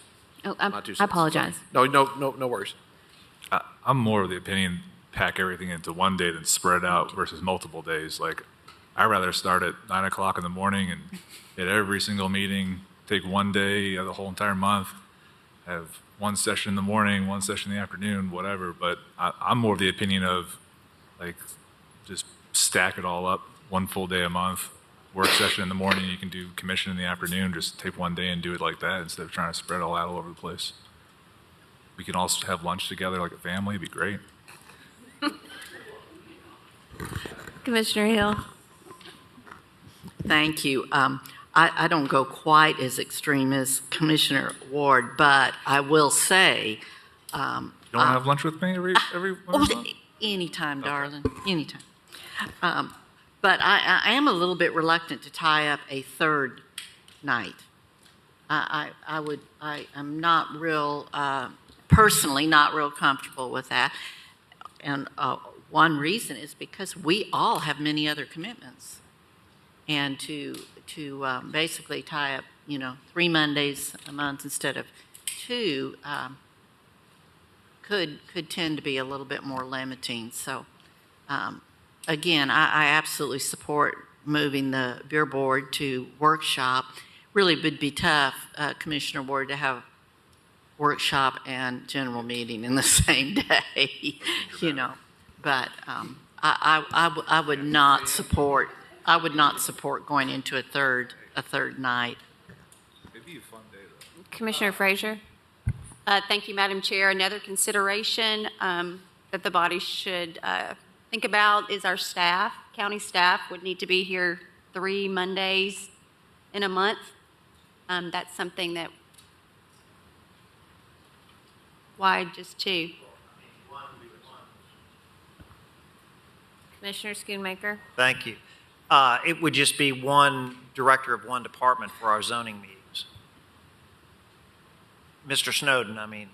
Oh, my 2 cents. I apologize. No worries. I'm more of the opinion, pack everything into one day than spread out versus multiple days. Like, I'd rather start at 9 o'clock in the morning and at every single meeting, take one day of the whole entire month, have one session in the morning, one session in the afternoon, whatever. But I'm more of the opinion of, like, just stack it all up, one full day a month, work session in the morning, you can do commission in the afternoon, just take one day and do it like that instead of trying to spread it all out all over the place. We can all have lunch together like a family, it'd be great. Commissioner Hill? Thank you. I don't go quite as extreme as Commissioner Ward, but I will say. You don't want to have lunch with me every month? Anytime, darling, anytime. But I am a little bit reluctant to tie up a third night. I'm not real, personally not real comfortable with that. And one reason is because we all have many other commitments. And to basically tie up, 3 Mondays a month instead of 2 could tend to be a little bit more limiting. So, again, I absolutely support moving the beer board to workshop. Really would be tough, Commissioner Ward, to have workshop and general meeting in the same day, But I would not support. I would not support going into a third night. It'd be a fun day, though. Commissioner Frazier? Thank you, Madam Chair. Another consideration that the body should think about is our staff. County staff would need to be here 3 Mondays in a month. That's something that, why just 2? Commissioner Schoonmaker? Thank you. It would just be one director of one department for our zoning meetings. Mr. Snowden, and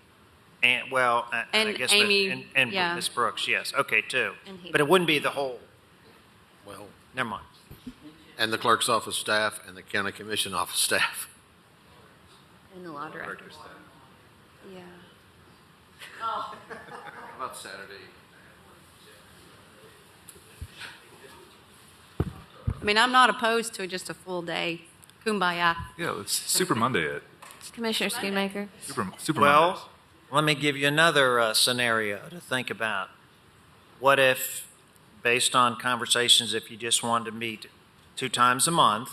I And guess Amy, and yeah. Ms. Brooks, yes, okay, 2. And he- But it wouldn't be the whole, Well, never mind. and the clerk's office staff and the county commission office staff. And the law director. Yeah. How about Saturday? I'm not opposed to just a full day. Kumbaya. Yeah, let's Super Monday it. Commissioner Schoonmaker? Super Mondays. Well, let me give you another scenario to think about. What if, based on conversations, if you just wanted to meet 2 times a month,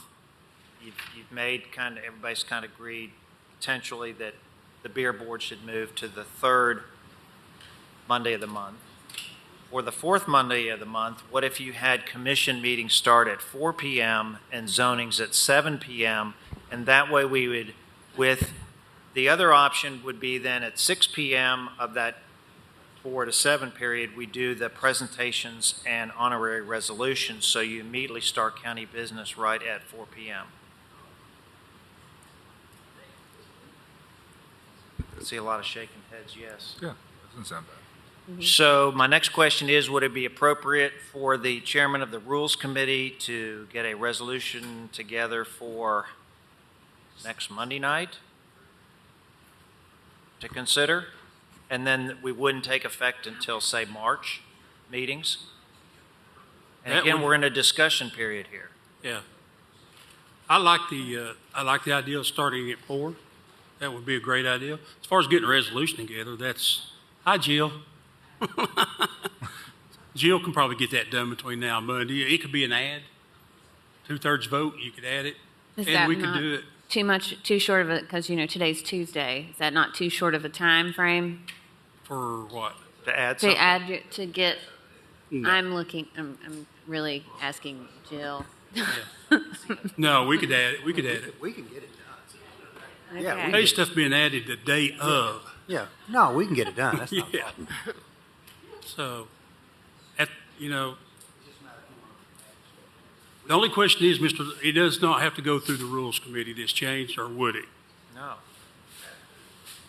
you've made everybody's agreed potentially that the beer board should move to the 3rd Monday of the month. For the 4th Monday of the month, what if you had commission meetings start at 4 p.m. and zonings at 7 p.m., and that way we would, with the other option would be then at 6 p.m. of that 4 to 7 period, we do the presentations and honorary resolutions, so you immediately start county business right at 4 p.m. I see a lot of shaking heads, yes. Yeah, doesn't sound bad. So my next question is, would it be appropriate for the chairman of the Rules Committee to get a resolution together for next Monday night? to consider, and then we wouldn't take effect until, say, March meetings. And That again, would- we're in a discussion period here. Yeah. I like the idea of starting at 4. That would be a great idea. As far as getting a resolution together, hi, Jill. Jill can probably get that done between now and Monday. It could be an ad, 2/3 vote, you could add it, Is and that we could not do it. too short of a, because, today's Tuesday. Is that not too short of a time frame For what? To add to something? add, to get, No. I'm really asking Jill. No, we could add it. We could add it. We can get it done. Yeah, we Okay. Hey, stuff being added the day of. Yeah, no, we can get it done. That's not a Yeah. problem. So, the only question is, it does not have to go through the Rules Committee, this change, or would it? No.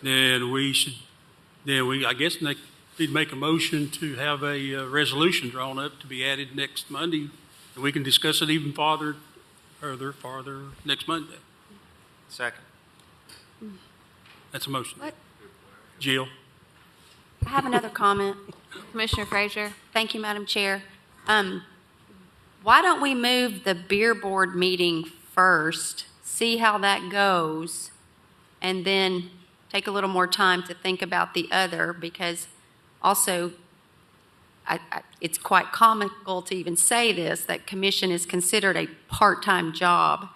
Then I guess we'd make a motion to have a resolution drawn up to be added next Monday, and we can discuss it even farther next Monday. Second. That's a motion. What? Jill? I have another comment. Commissioner Frazier? Thank you, Madam Chair. Why don't we move the beer board meeting first, see how that goes, and then take a little more time to think about the other? Because also, it's quite comical to even say this, that commission is considered a part-time job.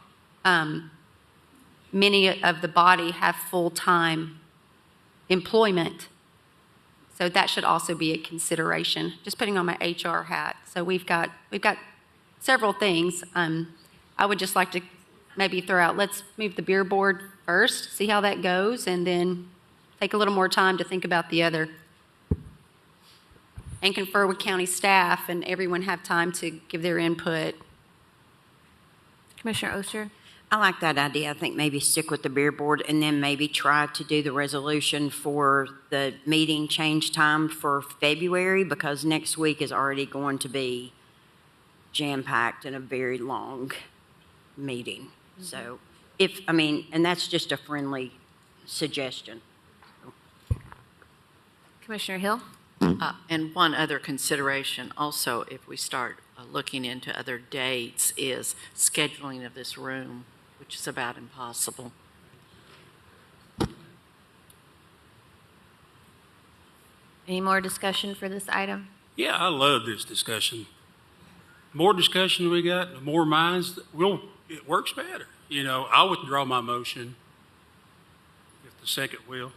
Many of the body have full-time employment. So that should also be a consideration, just putting on my HR hat. So we've got several things. I would just like to maybe throw out, let's move the beer board first, see how that goes, and then take a little more time to think about the other. And confer with county staff and everyone have time to give their input. Commissioner Oster? I like that idea. I think maybe stick with the beer board and then maybe try to do the resolution for the meeting change time for February, because next week is already going to be jam-packed and a very long meeting. So and that's just a friendly suggestion. Commissioner Hill? And one other consideration also, if we start looking into other dates, is scheduling of this room, which is about impossible. Any more discussion for this item? Yeah, I love this discussion. More discussion we got, the more minds, it works better. I'll withdraw my motion, if the second will,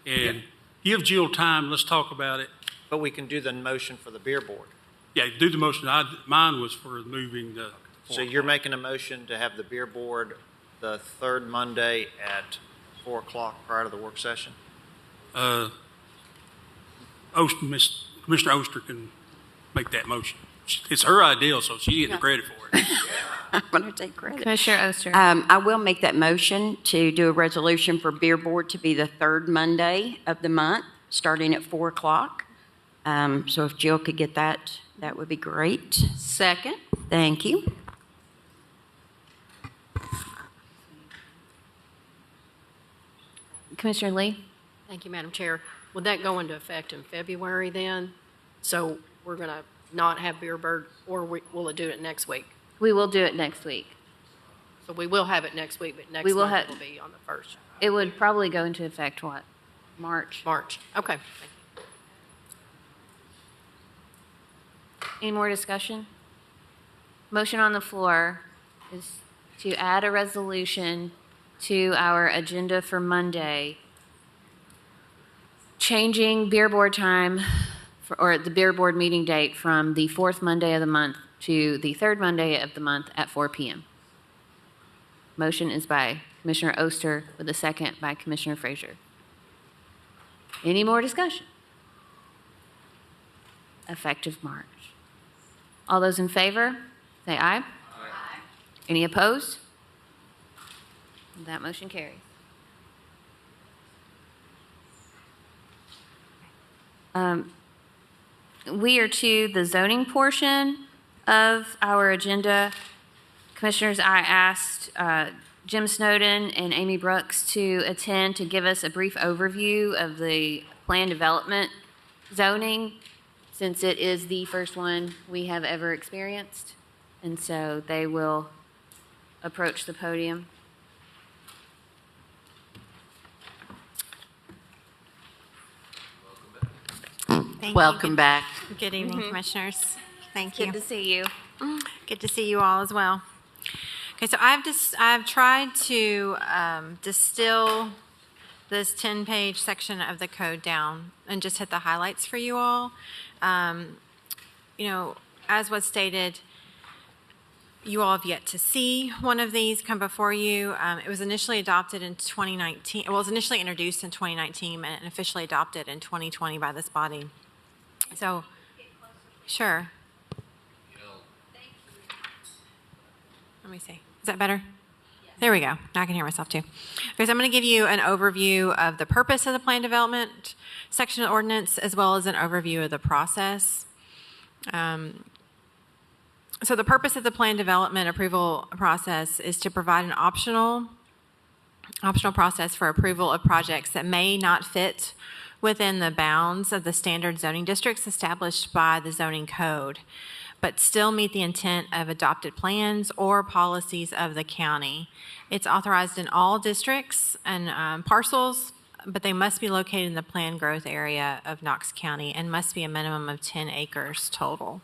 and give Jill time. Let's talk about it. But we can do the motion for the beer board. Yeah, do the motion. Mine was for moving the. So you're making a motion to have the beer board the third Monday at 4 o'clock prior to the work session? Commissioner Oster can make that motion. It's her idea, so she's getting the credit for it. I'm going to take credit. Commissioner Oster? I will make that motion to do a resolution for beer board to be the third Monday of the month, starting at 4 o'clock. So if Jill could get that, that would be great. Second. Thank you. Commissioner Lee? Thank you, Madam Chair. Would that go into effect in February then? So we're going to not have beer board, or will it do it next week? We will do it next week. So we will have it next week, but next We will month have- it will be on the 1st. It would probably go into effect, what, March? March. Okay. Any more discussion? Motion on the floor is to add a resolution to our agenda for Monday, changing beer board time, or the beer board meeting date from the fourth Monday of the month to the third Monday of the month at 4 p.m. Motion is by Commissioner Oster with a second by Commissioner Frazier. Any more discussion? Effective March. All those in favor, say aye. Aye. Any opposed? That motion carries. We are to the zoning portion of our agenda. Commissioners, I asked Jim Snowden and Amy Brooks to attend to give us a brief overview of the plan development zoning, since it is the first one we have ever experienced. And so they will approach the podium. Welcome back. Good evening, Commissioners. Thank you. Good to see you. Good to see you all as well. Okay, so I've tried to distill this 10-page section of the code down and just hit the highlights for you all. As was stated, you all have yet to see one of these come before you. It was initially adopted in 2019. Well, it was initially introduced in 2019 and officially adopted in 2020 by this body. So, sure. Let me see. Is that better? There we go. Now I can hear myself too. Okay, so I'm going to give you an overview of the purpose of the plan development section of the ordinance, as well as an overview of the process. So the purpose of the plan development approval process is to provide an optional process for approval of projects that may not fit within the bounds of the standard zoning districts established by the zoning code, but still meet the intent of adopted plans or policies of the county. It's authorized in all districts and parcels, but they must be located in the planned growth area of Knox County and must be a minimum of 10 acres total.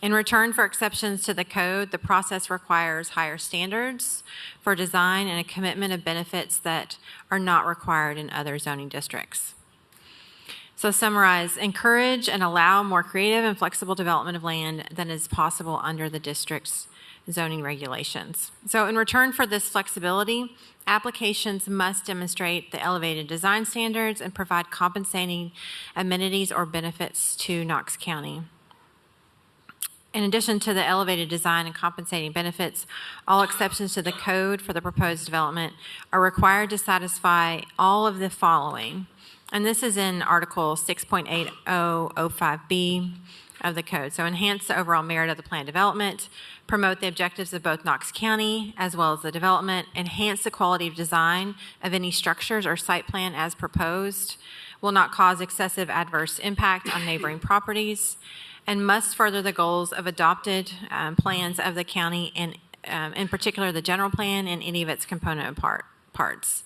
In return for exceptions to the code, the process requires higher standards for design and a commitment of benefits that are not required in other zoning districts. So summarize, encourage and allow more creative and flexible development of land than is possible under the district's zoning regulations. So in return for this flexibility, applications must demonstrate the elevated design standards and provide compensating amenities or benefits to Knox County. In addition to the elevated design and compensating benefits, all exceptions to the code for the proposed development are required to satisfy all of the following. And this is in Article 6.8005B of the code. So enhance the overall merit of the plan development, promote the objectives of both Knox County as well as the development, enhance the quality of design of any structures or site plan as proposed, will not cause excessive adverse impact on neighboring properties, and must further the goals of adopted plans of the county, and in particular the general plan and any of its component parts.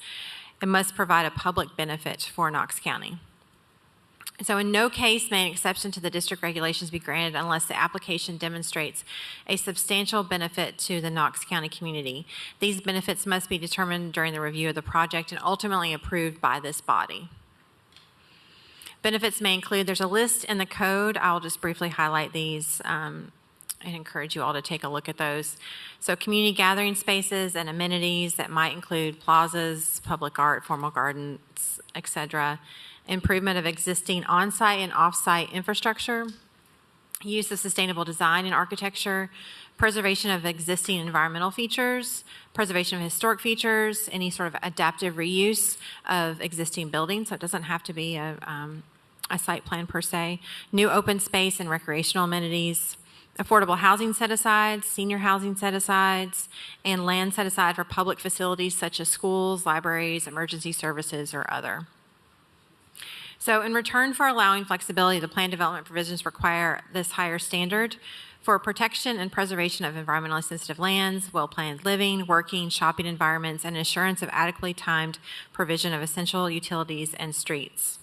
It must provide a public benefit for Knox County. So in no case may an exception to the district regulations be granted unless the application demonstrates a substantial benefit to the Knox County community. These benefits must be determined during the review of the project and ultimately approved by this body. Benefits may include, there's a list in the code. I'll just briefly highlight these and encourage you all to take a look at those. So community gathering spaces and amenities that might include plazas, public art, formal gardens, etc. Improvement of existing on-site and off-site infrastructure, use of sustainable design and architecture, preservation of existing environmental features, preservation of historic features, any sort of adaptive reuse of existing buildings. So it doesn't have to be a site plan per se. New open space and recreational amenities, affordable housing set-asides, senior housing set-asides, and land set aside for public facilities such as schools, libraries, emergency services, or other. So in return for allowing flexibility, the plan development provisions require this higher standard for protection and preservation of environmentally sensitive lands, well-planned living, working, shopping environments, and assurance of adequately timed provision of essential utilities and streets.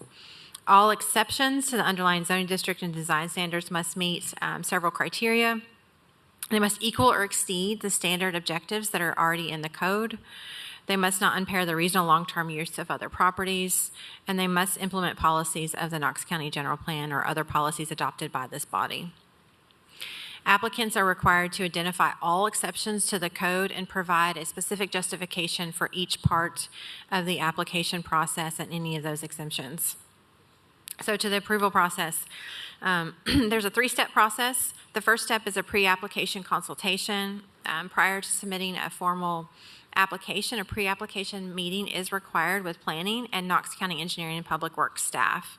All exceptions to the underlying zoning district and design standards must meet several criteria. They must equal or exceed the standard objectives that are already in the code. They must not impair the regional long-term use of other properties, and they must implement policies of the Knox County General Plan or other policies adopted by this body. Applicants are required to identify all exceptions to the code and provide a specific justification for each part of the application process and any of those exemptions. So to the approval process, there's a three-step process. The first step is a pre-application consultation. Prior to submitting a formal application, a pre-application meeting is required with planning and Knox County Engineering and Public Works staff.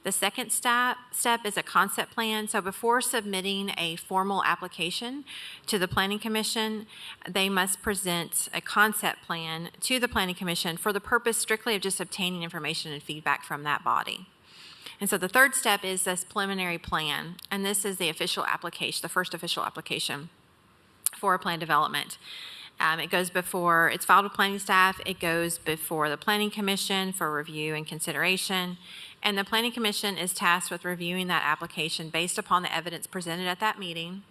The second step is a concept plan. So before submitting a formal application to the Planning Commission, they must present a concept plan to the Planning Commission for the purpose strictly of just obtaining information and feedback from that body. And so the third step is this preliminary plan, and this is the official application, the first official application for a plan development. It goes before, it's filed with planning staff, it goes before the Planning Commission for review and consideration, and the Planning Commission is tasked with reviewing that application based upon the evidence presented at that meeting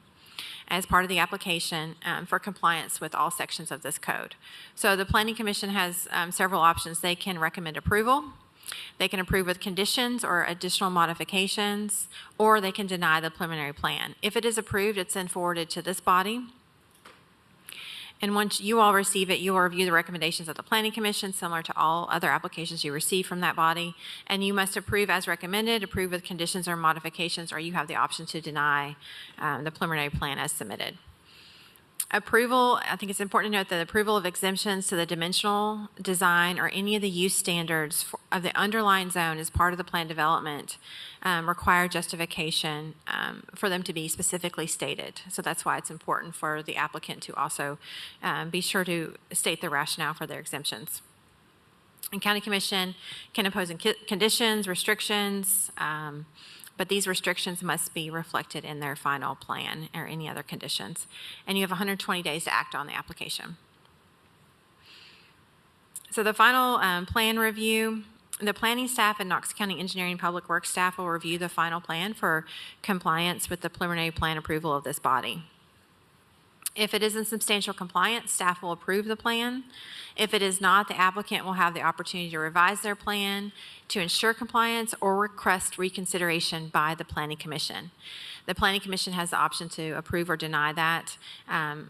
as part of the application for compliance with all sections of this code. So the Planning Commission has several options. They can recommend approval, they can approve with conditions or additional modifications, or they can deny the preliminary plan. If it is approved, it's then forwarded to this body. And once you all receive it, you will review the recommendations of the Planning Commission, similar to all other applications you receive from that body. And you must approve as recommended, approve with conditions or modifications, or you have the option to deny the preliminary plan as submitted. Approval, I think it's important to note that approval of exemptions to the dimensional design or any of the use standards of the underlying zone as part of the plan development require justification for them to be specifically stated. So that's why it's important for the applicant to also be sure to state the rationale for their exemptions. And County Commission can impose conditions, restrictions, but these restrictions must be reflected in their final plan or any other conditions. And you have 120 days to act on the application. So the final plan review, the planning staff and Knox County Engineering and Public Works staff will review the final plan for compliance with the preliminary plan approval of this body. If it is in substantial compliance, staff will approve the plan. If it is not, the applicant will have the opportunity to revise their plan to ensure compliance or request reconsideration by the Planning Commission. The Planning Commission has the option to approve or deny that.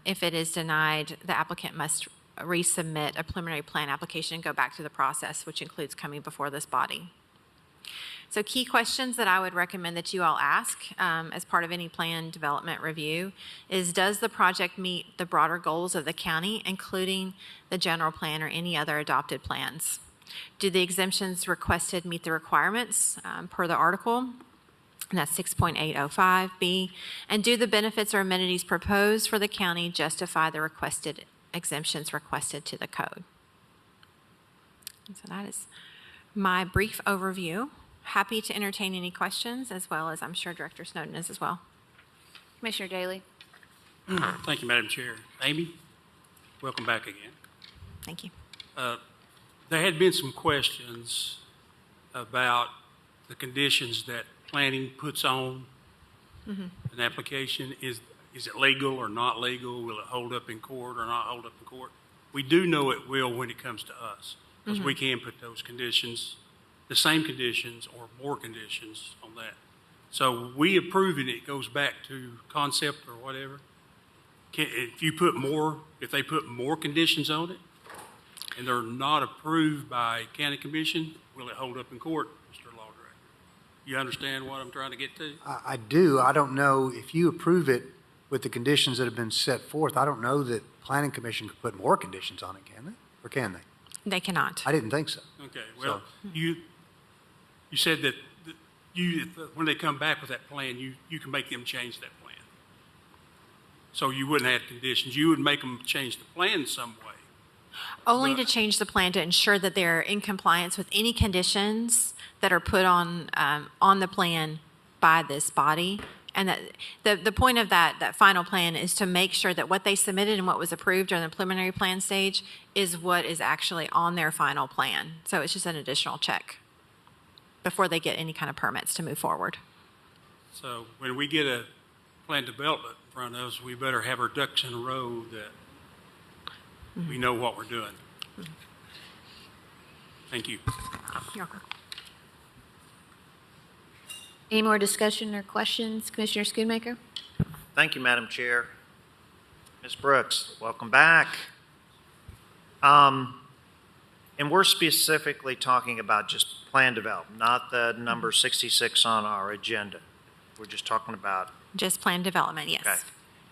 If it is denied, the applicant must resubmit a preliminary plan application and go back through the process, which includes coming before this body. So key questions that I would recommend that you all ask as part of any plan development review is, does the project meet the broader goals of the county, including the general plan or any other adopted plans? Do the exemptions requested meet the requirements per the article? And that's 6.805B. And do the benefits or amenities proposed for the county justify the requested exemptions requested to the code? And so that is my brief overview. Happy to entertain any questions, as well as I'm sure Director Snowden is as well. Commissioner Daly. Thank you, Madam Chair. Amy, welcome back again. Thank you. There had been some questions about the conditions that planning puts on an application. Is it legal or not legal? Will it hold up in court or not hold up in court? We do know it will when it comes to us, because we can put those conditions, the same conditions or more conditions on that. So we approving it goes back to concept or whatever. If they put more conditions on it and they're not approved by county commission, will it hold up in court, Mr. Law Director? You understand what I'm trying to get to? I do. I don't know if you approve it with the conditions that have been set forth. I don't know that Planning Commission could put more conditions on it, can they? Or can they? They cannot. I didn't think so. Okay, well, you said that when they come back with that plan, you can make them change that plan. So you wouldn't have conditions. You would make them change the plan some way. Only to change the plan to ensure that they're in compliance with any conditions that are put on the plan by this body. And that the point of that final plan is to make sure that what they submitted and what was approved during the preliminary plan stage is what is actually on their final plan. So it's just an additional check before they get any kind of permits to move forward. So when we get a plan development in front of us, we better have our ducks in a row that we know what we're doing. Thank you. You're welcome. Any more discussion or questions? Commissioner Schoonmaker? Thank you, Madam Chair. Ms. Brooks, welcome back. And we're specifically talking about just plan development, not the number 66 on our agenda. We're just talking about... Just plan development, yes. Okay.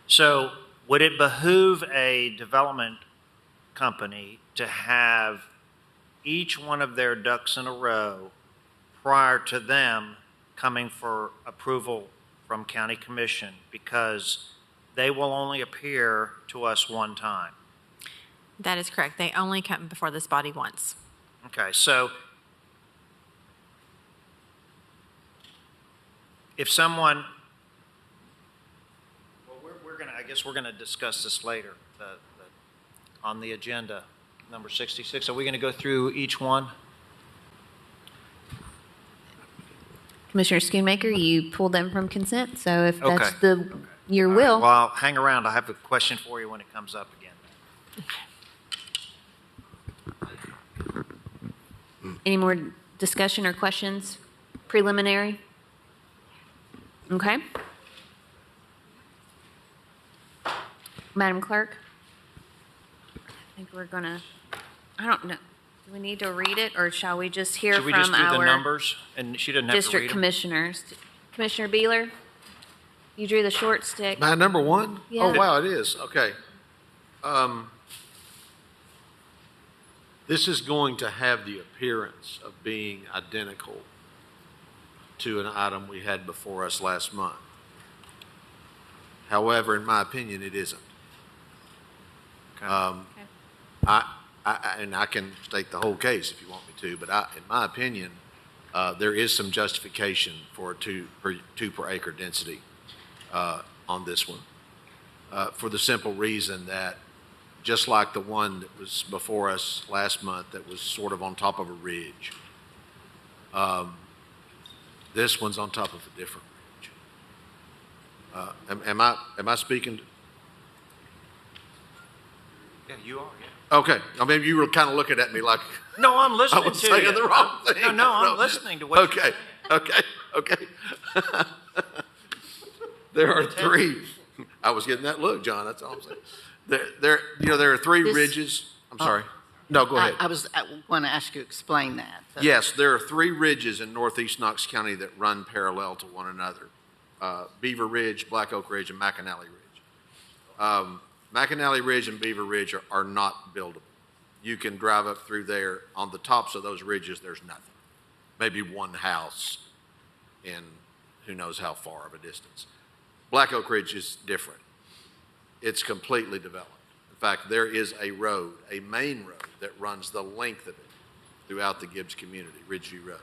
So would it behoove a development company to have each one of their ducks in a row prior to them coming for approval from County Commission because they will only appear to us one time. That is correct. They only come before this body once. Okay, so if someone, well, we're going to, I guess we're going to discuss this later on the agenda, number 66. Are we going to go through each one? Commissioner Schoonmaker, you pulled them from consent, so if that's Okay. your All will. right, well, hang around. I have a question for you when it comes up again. Any more discussion or questions? Preliminary? Okay. Madam Clerk? I think we're gonna, I don't know. Do we need to read it, or shall we just hear Should we from just do the our numbers? And she doesn't have to read district them? commissioners? Commissioner Beeler? You drew the short stick. My number one? Yeah. Oh, wow, it is. Okay. This is going to have the appearance of being identical to an item we had before us last month. However, in my opinion, it isn't. And I can state the whole case if you want me to, but in my opinion, there is some justification for a two per acre density on this one, for the simple reason that just like the one that was before us last month that was sort of on top of a ridge, this one's on top of a different ridge. Am I speaking? Yeah, you are, yeah. Okay. I mean, you were kind of looking at me like No, I'm listening I was to saying you. the wrong thing. No, I'm listening to what you're saying. Okay. There are three. I was getting that look, John. That's all I'm saying. There are three ridges. I'm sorry. No, go ahead. I was going to ask you to explain that. Yes, there are three ridges in northeast Knox County that run parallel to one another. Beaver Ridge, Black Oak Ridge, and McAnally Ridge. McAnally Ridge and Beaver Ridge are not buildable. You can drive up through there. On the tops of those ridges, there's nothing. Maybe one house in who knows how far of a distance. Black Oak Ridge is different. It's completely developed. In fact, there is a road, a main road, that runs the length of it throughout the Gibbs community, Ridgeview Road.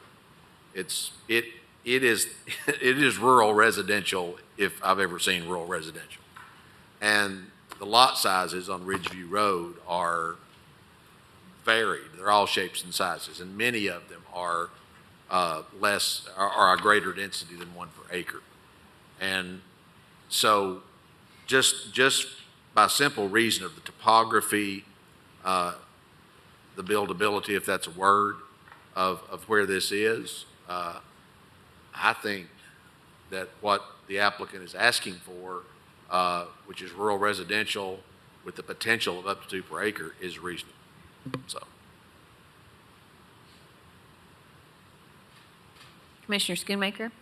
It is rural residential if I've ever seen rural residential. And the lot sizes on Ridgeview Road are varied. They're all shapes and sizes, and many of them are are a greater density than 1 per acre. And so just by simple reason of the topography, the buildability, if that's a word, of where this is, I think that what the applicant is asking for, which is rural residential with the potential of up to 2 per acre, is reasonable. So, Commissioner Schoonmaker?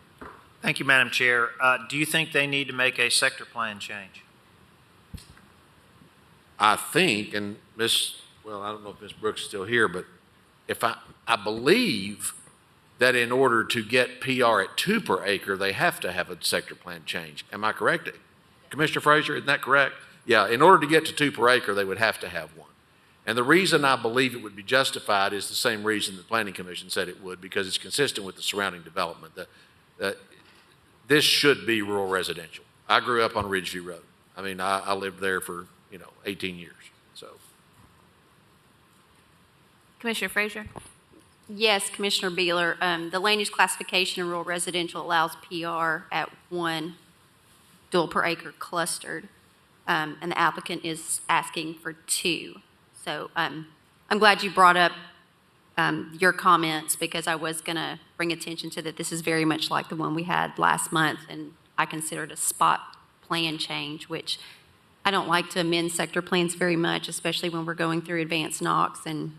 Thank you, Madam Chair. Do you think they need to make a sector plan change? I think, and I don't know if Ms. Brooks is still here, but if I believe that in order to get PR at 2 per acre, they have to have a sector plan change. Am I correct? Commissioner Frazier, isn't that correct? Yeah, in order to get to 2 per acre, they would have to have one. And the reason I believe it would be justified is the same reason the Planning Commission said it would, because it's consistent with the surrounding development. This should be rural residential. I grew up on Ridgeview Road. I mean, I lived there for, 18 years, so. Commissioner Frazier? Yes, Commissioner Beeler. The land use classification in rural residential allows PR at 1 dual per acre clustered, and the applicant is asking for 2. So I'm glad you brought up your comments, because I was going to bring attention to that. This is very much like the one we had last month, and I consider it a spot plan change, which I don't like to amend sector plans very much, especially when we're going through advanced Knox, and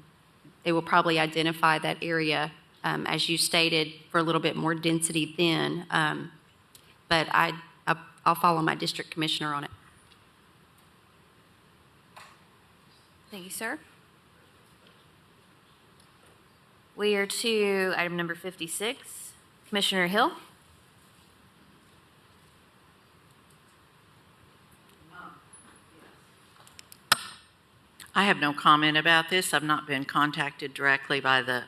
they will probably identify that area, as you stated, for a little bit more density then. But I'll follow my district commissioner on it. Thank you, sir. We are to item number 56. Commissioner Hill? I have no comment about this. I've not been contacted directly by the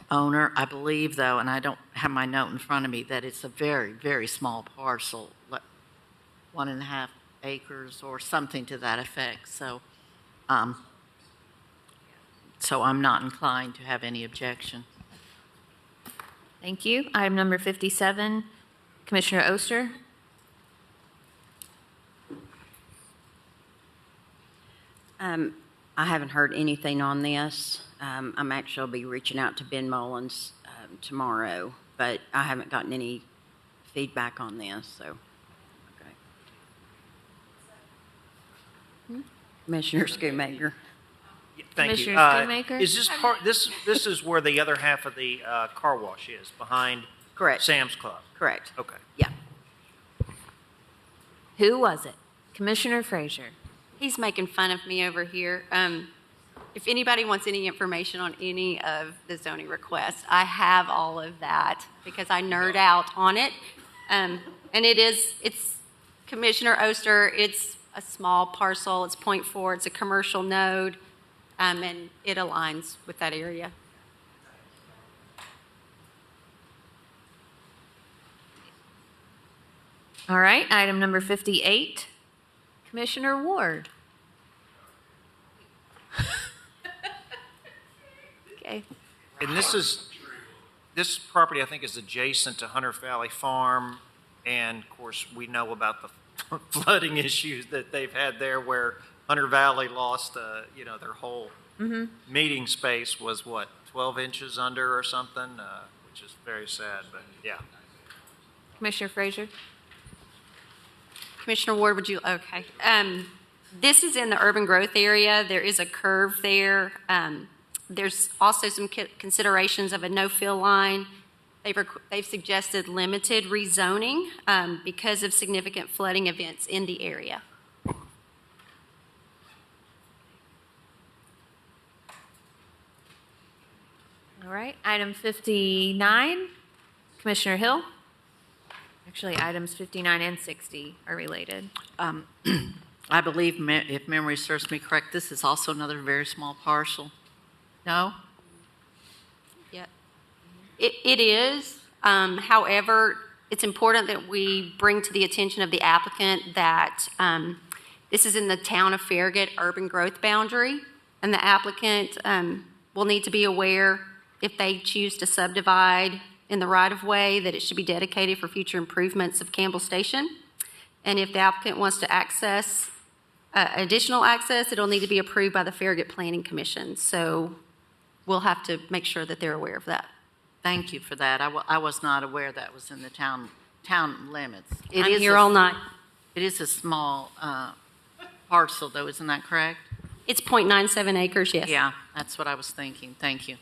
owner. I believe, though, and I don't have my note in front of me, that it's a very, very small parcel, like 1.5 acres or something to that effect. So I'm not inclined to have any objection. Thank you. Item number 57, Commissioner Oster. I haven't heard anything on this. I'm actually be reaching out to Ben Mullins tomorrow, but I haven't gotten any feedback on this, so. Okay. Commissioner Schoonmaker. Thank you. Commissioner Schoonmaker? Is this part, this is where the other half of the car wash is, behind Correct. Sam's Club? Correct. Okay. Yeah. Who was it? Commissioner Frazier. He's making fun of me over here. If anybody wants any information on any of the zoning requests, I have all of that because I nerd out on it. And it's Commissioner Oster, it's a small parcel, it's .4, it's a commercial node, and it aligns with that area. All right, item number 58, Commissioner Ward. Okay. And this property, I think, is adjacent to Hunter Valley Farm, and of course, we know about the flooding issues that they've had there, where Hunter Valley lost, their whole meeting space was 12 inches under or something, which is very sad. But yeah. Commissioner Frazier. Commissioner Ward, would you, okay. This is in the urban growth area. There is a curve there. There's also some considerations of a no-fill line. They've suggested limited rezoning because of significant flooding events in the area. All right, item 59, Commissioner Hill. Actually, items 59 and 60 are related. I believe, if memory serves me correct, this is also another very small parcel. No? Yeah. It is. However, it's important that we bring to the attention of the applicant that this is in the town of Farragut urban growth boundary, and the applicant will need to be aware if they choose to subdivide in the right-of-way that it should be dedicated for future improvements of Campbell Station. And if the applicant wants to access additional access, it'll need to be approved by the Farragut Planning Commission. So we'll have to make sure that they're aware of that. Thank you for that. I was not aware that was in the town limits. I'm here all night. It is a small parcel, though, isn't that correct? It's 0.97 acres, yes. Yeah, that's what I was thinking. Thank you.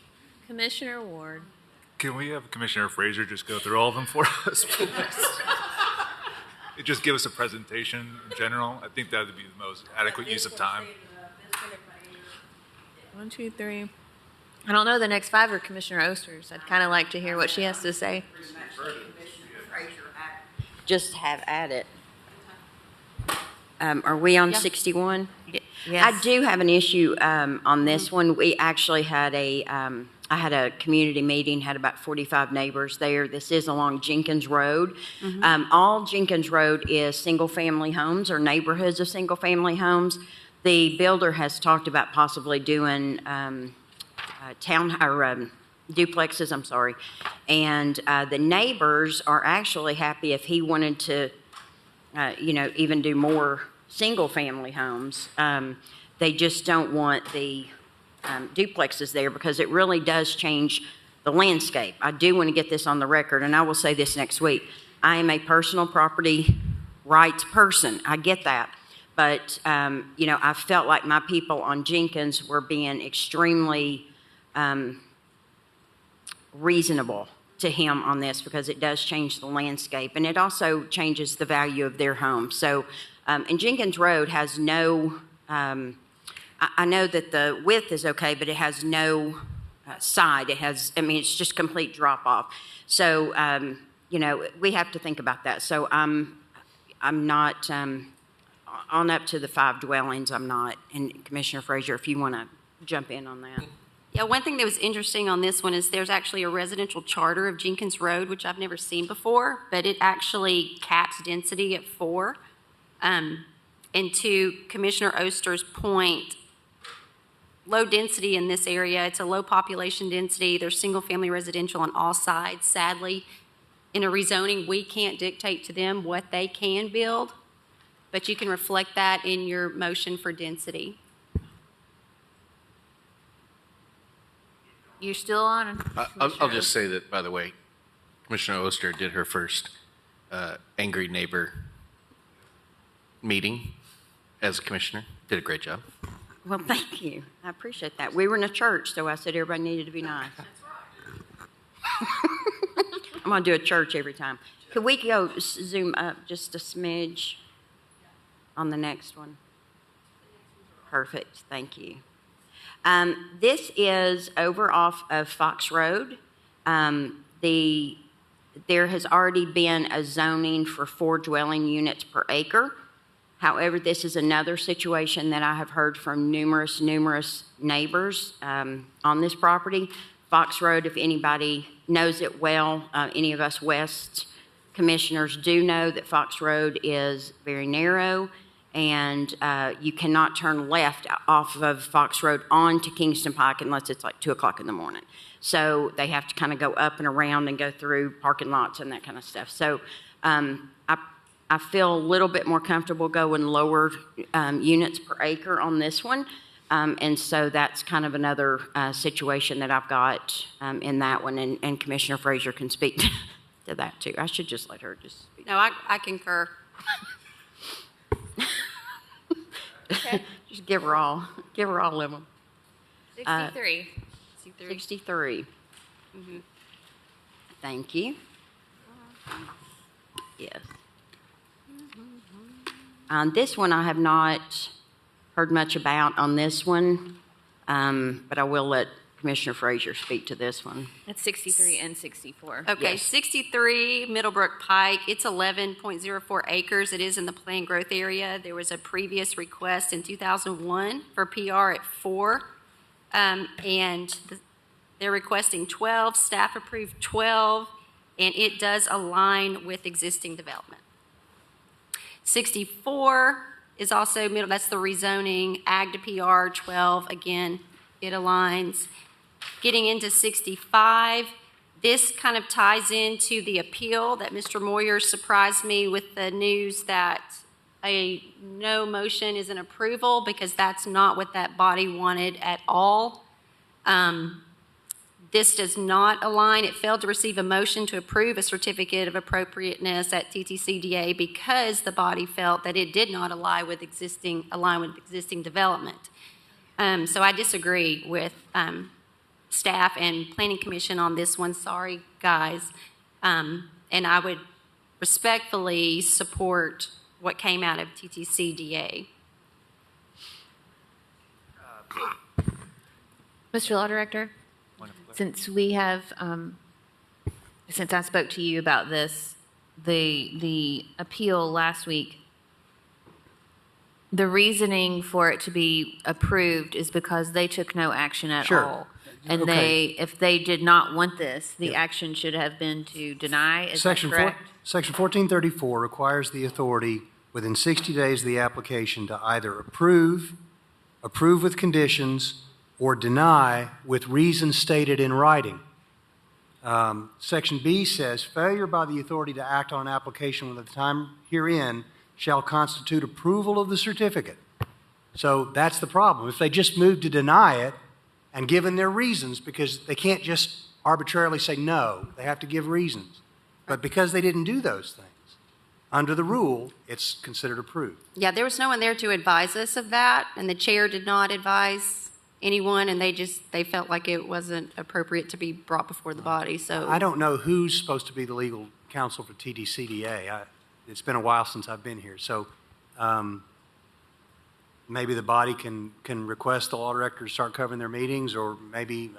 Commissioner Ward. Can we have Commissioner Frazier just go through all of them for us, please? Just give us a presentation in general. I think that would be the most adequate use of time. 1, 2, 3. I don't know the next 5 are Commissioner Oster's. I'd kind of like to hear what she has to say. Just have at it. Are we on 61? Yes. I do have an issue on this one. We actually had I had a community meeting, had about 45 neighbors there. This is along Jenkins Road. All Jenkins Road is single-family homes or neighborhoods of single-family homes. The builder has talked about possibly doing duplexes, I'm sorry. And the neighbors are actually happy if he wanted to, even do more single-family homes. They just don't want the duplexes there because it really does change the landscape. I do want to get this on the record, and I will say this next week. I am a personal property rights person. I get that. But, I felt like my people on Jenkins were being extremely reasonable to him on this because it does change the landscape, and it also changes the value of their home. So, and Jenkins Road has no... I know that the width is okay, but it has no side. It's just complete drop off. So, we have to think about that. So I'm not on up to the 5 dwellings, I'm not. And Commissioner Frazier, if you want to jump in on that. Yeah, one thing that was interesting on this one is there's actually a residential charter of Jenkins Road, which I've never seen before, but it actually caps density at 4. And to Commissioner Oster's point, low density in this area, it's a low population density. There's single-family residential on all sides. Sadly, in a rezoning, we can't dictate to them what they can build, but you can reflect that in your motion for density. You're still on? I'll just say that, by the way, Commissioner Oster did her first angry neighbor meeting as a commissioner. Did a great job. Well, thank you. I appreciate that. We were in a church, so I said everybody needed to be nice. I'm going to do a church every time. Could we go zoom up just a smidge on the next one? Perfect. Thank you. This is over off of Fox Road. There has already been a zoning for 4 dwelling units per acre. However, this is another situation that I have heard from numerous neighbors on this property. Fox Road, if anybody knows it well, any of us West commissioners do know that Fox Road is very narrow, and you cannot turn left off of Fox Road onto Kingston Pike unless it's like 2 o'clock in the morning. So they have to kind of go up and around and go through parking lots and that kind of stuff. So I feel a little bit more comfortable going lower units per acre on this one. And so that's kind of another situation that I've got in that one. And Commissioner Frazier can speak to that too. I should just let her just speak. No, I concur. Okay. Just give her all of them. 63. 63. Mm-hmm. Thank you. Yes. This one I have not heard much about on this one, but I will let Commissioner Frazier speak to this one. That's 63 and 64. Okay, Yes. 63 Middlebrook Pike, it's 11.04 acres. It is in the planned growth area. There was a previous request in 2001 for PR at 4, they're requesting 12. Staff approved 12, and it does align with existing development. 64 is also middle, that's the rezoning, ag to PR 12, again, it aligns. Getting into 65, this kind of ties into the appeal that Mr. Moyer surprised me with the news that a no motion is an approval, because that's not what that body wanted at all. This does not align. It failed to receive a motion to approve a certificate of appropriateness at TTCDA because the body felt that it did not align with existing development. So I disagree with staff and Planning Commission on this one. Sorry, guys. And I would respectfully support what came out of TTCDA. Mr. Law Director, since we have, since I spoke to you about this, the appeal last week, the reasoning for it to be approved is because they took no action at Sure. all. And Okay. if they did not want this, the action should have been to deny. Is that correct? Section 1434 requires the authority within 60 days of the application to either approve with conditions, or deny with reasons stated in writing. Section B says, failure by the authority to act on an application within the time herein shall constitute approval of the certificate. So that's the problem. If they just moved to deny it and given their reasons, because they can't just arbitrarily say no, they have to give reasons. But because they didn't do those things, under the rule, it's considered approved. Yeah, there was no one there to advise us of that, and the chair did not advise anyone, and they felt like it wasn't appropriate to be brought before the body, so. I don't know who's supposed to be the legal counsel for TDCDA. It's been a while since I've been here, so maybe the body can request the law director to start covering their meetings, or maybe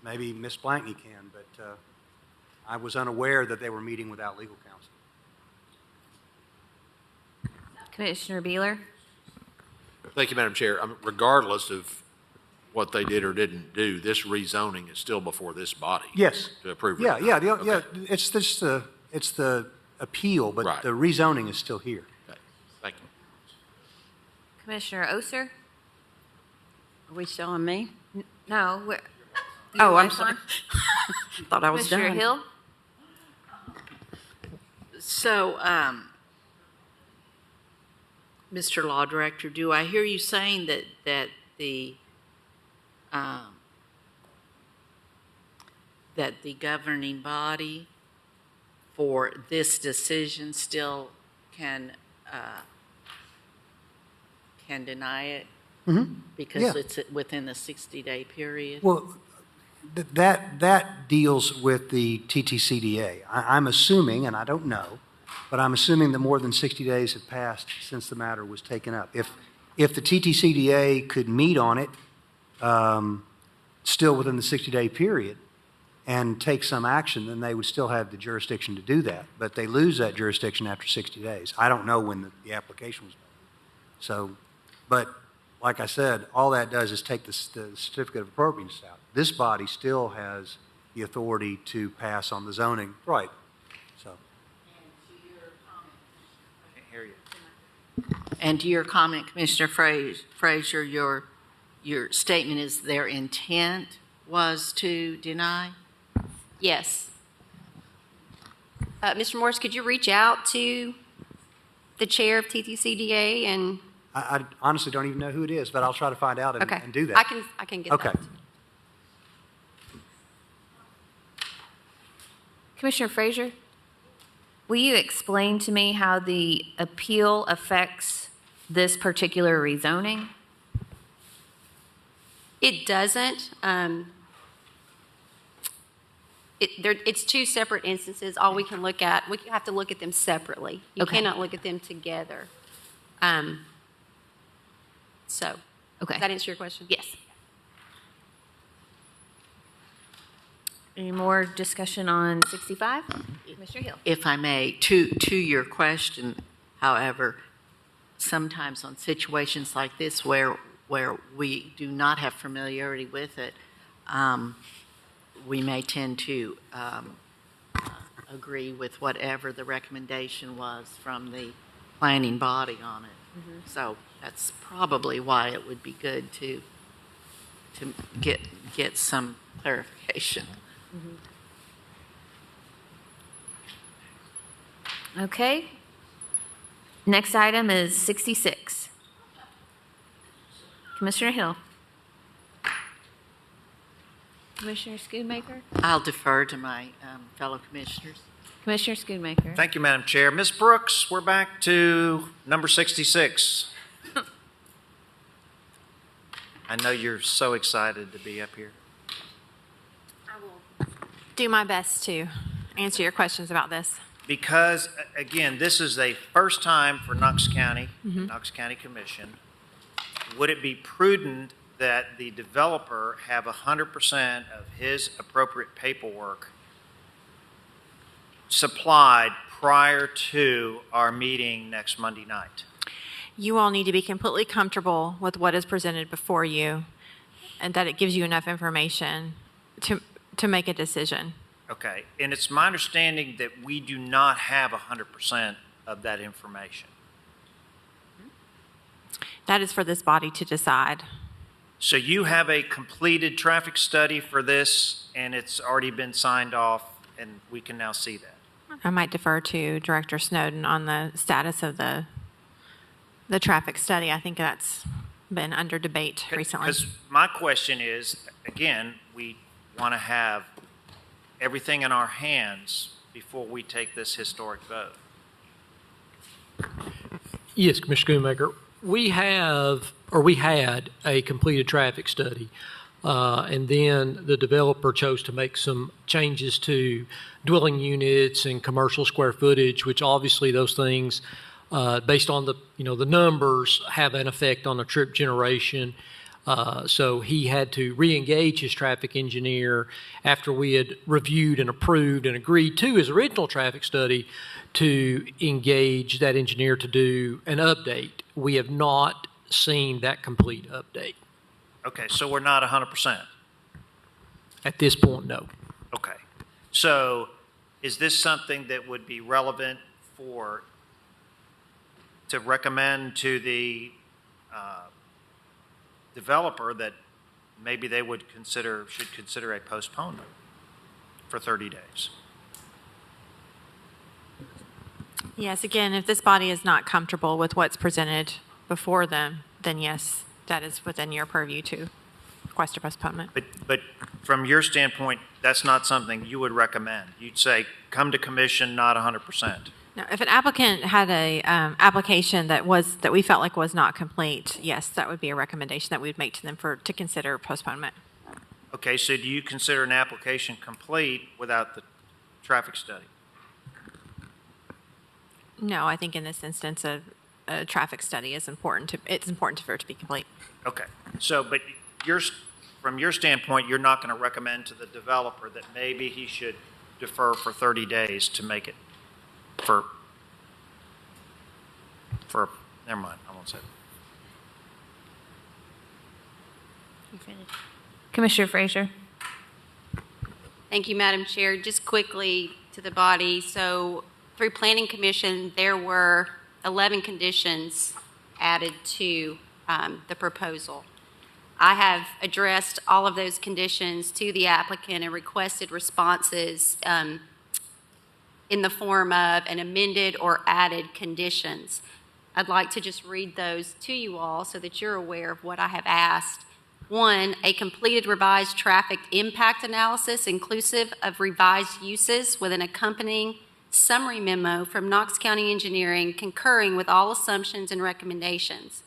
Ms. Blankney can, but I was unaware that they were meeting without legal counsel. Commissioner Beeler? Thank you, Madam Chair. Regardless of what they did or didn't do, this rezoning is still before this body. Yes. To approve it. Yeah, it's just the appeal, but Right. the rezoning is still here. Okay. Thank you. Commissioner Oster? Are we still on me? No. Oh, I'm sorry. Thought I was Commissioner done. Hill? So, Mr. Law Director, do I hear you saying that the governing body for this decision still can deny it because Yeah. it's within the 60-day period? Well, that deals with the TTCDA. I'm assuming, and I don't know, but I'm assuming that more than 60 days have passed since the matter was taken up. If the TTCDA could meet on it still within the 60-day period and take some action, then they would still have the jurisdiction to do that. But they lose that jurisdiction after 60 days. I don't know when the application was made. So, but like I said, all that does is take the certificate of appropriateness out. This body still has the authority to pass on the zoning. Right. So. Can't hear you. And to your comment, Commissioner Frazier, your statement is their intent was to deny? Yes. Mr. Morris, could you reach out to the chair of TTCDA and? I honestly don't even know who it is, but I'll try to find out Okay. and do that. I can get Okay. that. Commissioner Frazier, will you explain to me how the appeal affects this particular rezoning? It doesn't. It's two separate instances. All we can look at, we have to look at them separately. You Okay. cannot look at them together. So, Okay. does that answer your question? Yes. Any more discussion on 65? Commissioner Hill? If I may, to your question, however, sometimes on situations like this where we do not have familiarity with it, we may tend to agree with whatever the recommendation was from the planning body on it. So that's probably why it would be good to get some clarification. Okay. Next item is 66. Commissioner Hill? Commissioner Schoonmaker? I'll defer to my fellow commissioners. Commissioner Schoonmaker? Thank you, Madam Chair. Ms. Brooks, we're back to number 66. I know you're so excited to be up here. Do my best to answer your questions about this. Because, again, this is a first time for Knox County, Knox County Commission. Would it be prudent that the developer have 100% of his appropriate paperwork supplied prior to our meeting next Monday night? You all need to be completely comfortable with what is presented before you and that it gives you enough information to make a decision. Okay, and it's my understanding that we do not have 100% of that information. That is for this body to decide. So you have a completed traffic study for this, and it's already been signed off, and we can now see that? I might defer to Director Snowden on the status of the traffic study. I think that's been under debate recently. Because my question is, again, we want to have everything in our hands before we take this historic vote. Yes, Commissioner Schoonmaker. We had a completed traffic study, and then the developer chose to make some changes to dwelling units and commercial square footage, which obviously those things, based on the numbers, have an effect on the trip generation. So he had to re-engage his traffic engineer after we had reviewed and approved and agreed to his original traffic study to engage that engineer to do an update. We have not seen that complete update. Okay, so we're not 100%. At this point, no. Okay. So is this something that would be relevant to recommend to the developer that maybe they should consider a postponement for 30 days? Yes, again, if this body is not comfortable with what's presented before them, then yes, that is within your purview to request a postponement. But from your standpoint, that's not something you would recommend. You'd say, come to commission, not 100%. No, if an applicant had a application that we felt like was not complete, yes, that would be a recommendation that we would make to them to consider postponement. Okay, so do you consider an application complete without the traffic study? No, I think in this instance, a traffic study is important. It's important for it to be complete. Okay, so but from your standpoint, you're not going to recommend to the developer that maybe he should defer for 30 days to make it for never mind, I won't say it. Commissioner Frazier. Thank you, Madam Chair. Just quickly to the body. So through Planning Commission, there were 11 conditions added to the proposal. I have addressed all of those conditions to the applicant and requested responses in the form of an amended or added conditions. I'd like to just read those to you all so that you're aware of what I have asked. 1, a completed revised traffic impact analysis inclusive of revised uses with an accompanying summary memo from Knox County Engineering concurring with all assumptions and recommendations.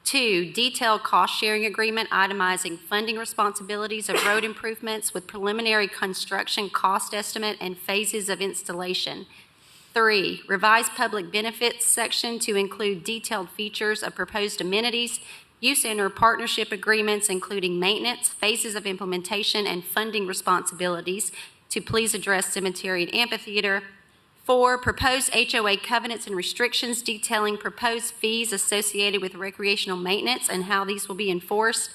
2, detailed cost-sharing agreement itemizing funding responsibilities of road improvements with preliminary construction cost estimate and phases of installation. 3, revised public benefits section to include detailed features of proposed amenities, use and/or partnership agreements, including maintenance, phases of implementation, and funding responsibilities to please address cemetery and amphitheater. 4, proposed HOA covenants and restrictions detailing proposed fees associated with recreational maintenance and how these will be enforced.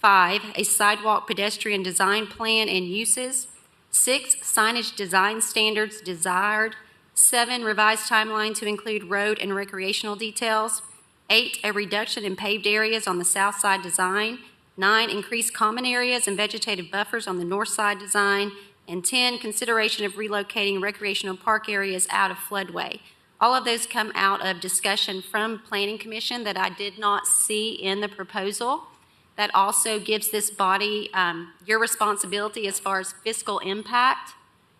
5, a sidewalk pedestrian design plan and uses. 6, signage design standards desired. 7, revised timeline to include road and recreational details. 8, a reduction in paved areas on the south side design. 9, increased common areas and vegetative buffers on the north side design. And 10, consideration of relocating recreational park areas out of floodway. All of those come out of discussion from Planning Commission that I did not see in the proposal. That also gives this body your responsibility as far as fiscal impact,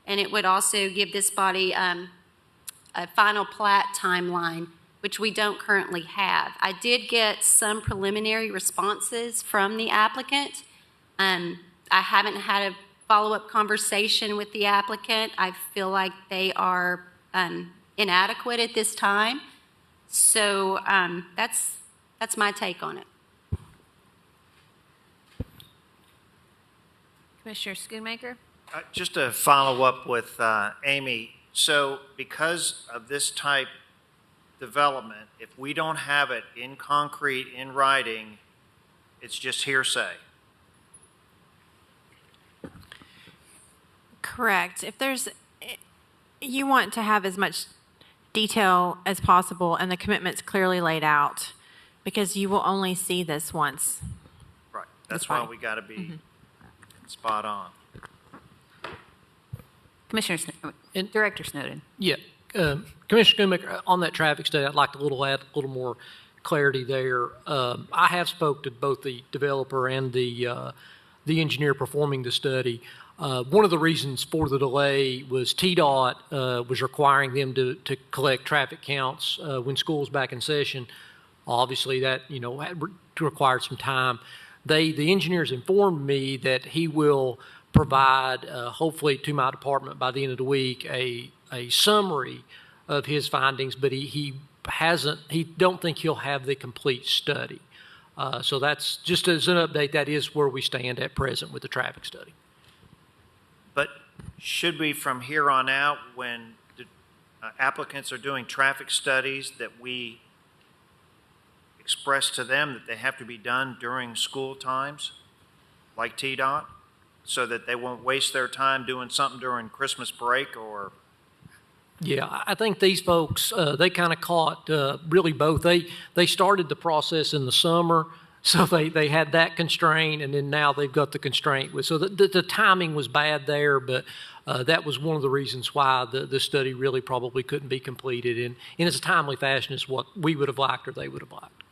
and it would also give this body a final plat timeline, which we don't currently have. I did get some preliminary responses from the applicant. I haven't had a follow-up conversation with the applicant. I feel like they are inadequate at this time. So that's my take on it. Commissioner Schoonmaker. Just to follow up with Amy, so because of this type development, if we don't have it in concrete, in writing, it's just hearsay. Correct. You want to have as much detail as possible and the commitments clearly laid out because you will only see this once. Right. That's why we got to be spot on. Director Snowden. Yeah. Commissioner Schoonmaker, on that traffic study, I'd like to add a little more clarity there. I have spoke to both the developer and the engineer performing the study. One of the reasons for the delay was TDOT was requiring them to collect traffic counts when school's back in session. Obviously, that had required some time. The engineers informed me that he will provide, hopefully to my department by the end of the week, a summary of his findings, but he don't think he'll have the complete study. So that's just as an update, that is where we stand at present with the traffic study. But should we, from here on out, when the applicants are doing traffic studies, that we express to them that they have to be done during school times, like TDOT, so that they won't waste their time doing something during Christmas break or? Yeah, I think these folks, they kind of caught really both. They started the process in the summer, so they had that constraint, and then now they've got the constraint. So the timing was bad there, but that was one of the reasons why the study really probably couldn't be completed in as a timely fashion as what we would have liked or they would have liked.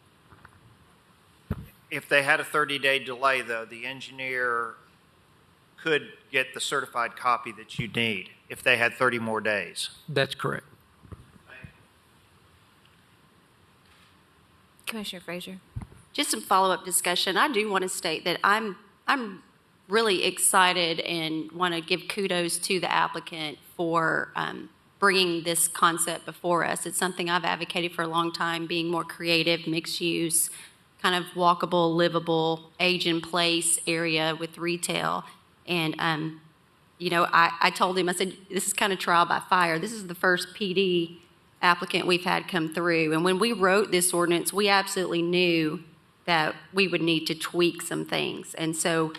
If they had a 30-day delay, though, the engineer could get the certified copy that you need if they had 30 more days. That's correct. Commissioner Frazier. Just some follow-up discussion. I do want to state that I'm really excited and want to give kudos to the applicant for bringing this concept before us. It's something I've advocated for a long time, being more creative, mixed use, kind of walkable, livable, age-in-place area with retail. And, I told him, I said, this is kind of trial by fire. This is the first PD applicant we've had come through. And when we wrote this ordinance, we absolutely knew that we would need to tweak some things. And so,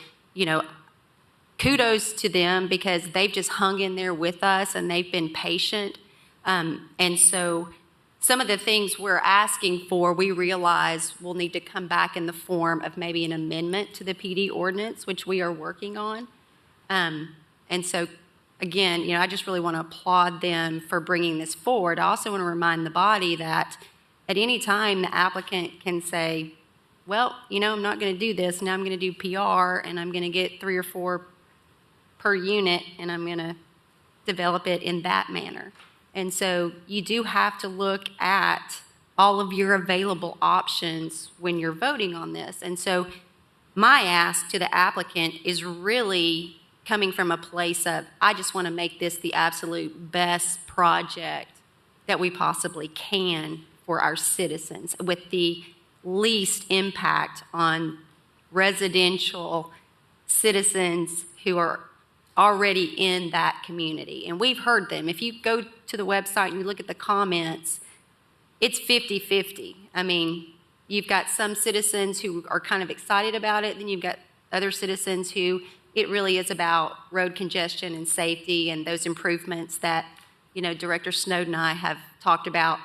kudos to them because they've just hung in there with us and they've been patient. And so some of the things we're asking for, we realize will need to come back in the form of maybe an amendment to the PD ordinance, which we are working on. And so, again, I just really want to applaud them for bringing this forward. I also want to remind the body that at any time the applicant can say, well, I'm not going to do this. Now I'm going to do PR, and I'm going to get 3 or 4 per unit, and I'm going to develop it in that manner. And so you do have to look at all of your available options when you're voting on this. And so my ask to the applicant is really coming from a place of, I just want to make this the absolute best project that we possibly can for our citizens with the least impact on residential citizens who are already in that community. And we've heard them. If you go to the website and you look at the comments, it's 50-50. I mean, you've got some citizens who are kind of excited about it, then you've got other citizens who it really is about road congestion and safety and those improvements that, Director Snowden and I have talked about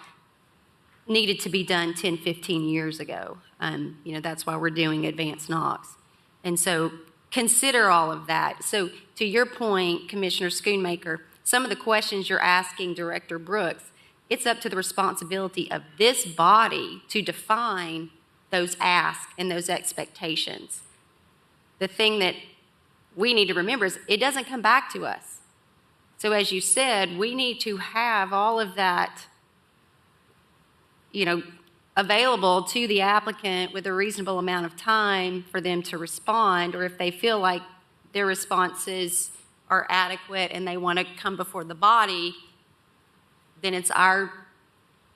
needed to be done 10, 15 years ago. That's why we're doing Advanced Knox. And so consider all of that. So to your point, Commissioner Schoonmaker, some of the questions you're asking Director Brooks, it's up to the responsibility of this body to define those asks and those expectations. The thing that we need to remember is it doesn't come back to us. So as you said, we need to have all of that, available to the applicant with a reasonable amount of time for them to respond, or if they feel like their responses are adequate and they want to come before the body, then it's our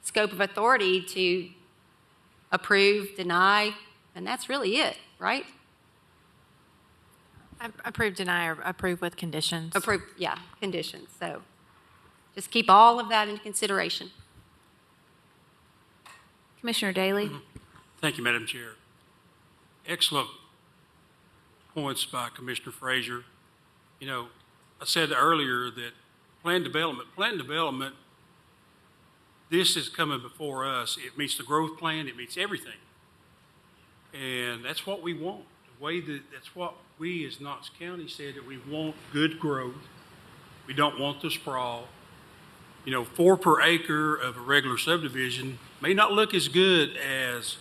scope of authority to approve, deny, and that's really it, right? Approve, deny, or approve with conditions. Approve, yeah, conditions. So just keep all of that in consideration. Commissioner Daly. Thank you, Madam Chair. Excellent points by Commissioner Frazier. I said earlier that plan development, this is coming before us. It meets the growth plan. It meets everything. And that's what we want. That's what we as Knox County said, that we want good growth. We don't want the sprawl. 4 per acre of a regular subdivision may not look as good as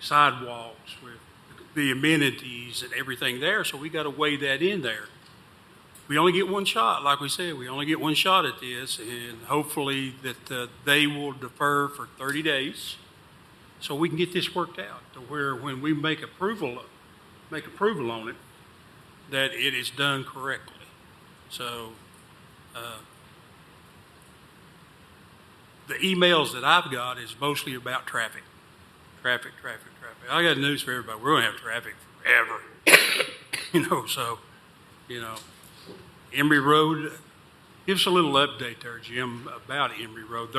sidewalks with the amenities and everything there, so we got to weigh that in there. We only get one shot, like we said, we only get one shot at this, and hopefully that they will defer for 30 days so we can get this worked out to where when we make approval on it, that it is done correctly. So the emails that I've got is mostly about traffic. Traffic. I got news for everybody. We're going to have traffic forever. So, Emory Road, give us a little update there, Jim, about Emory Road.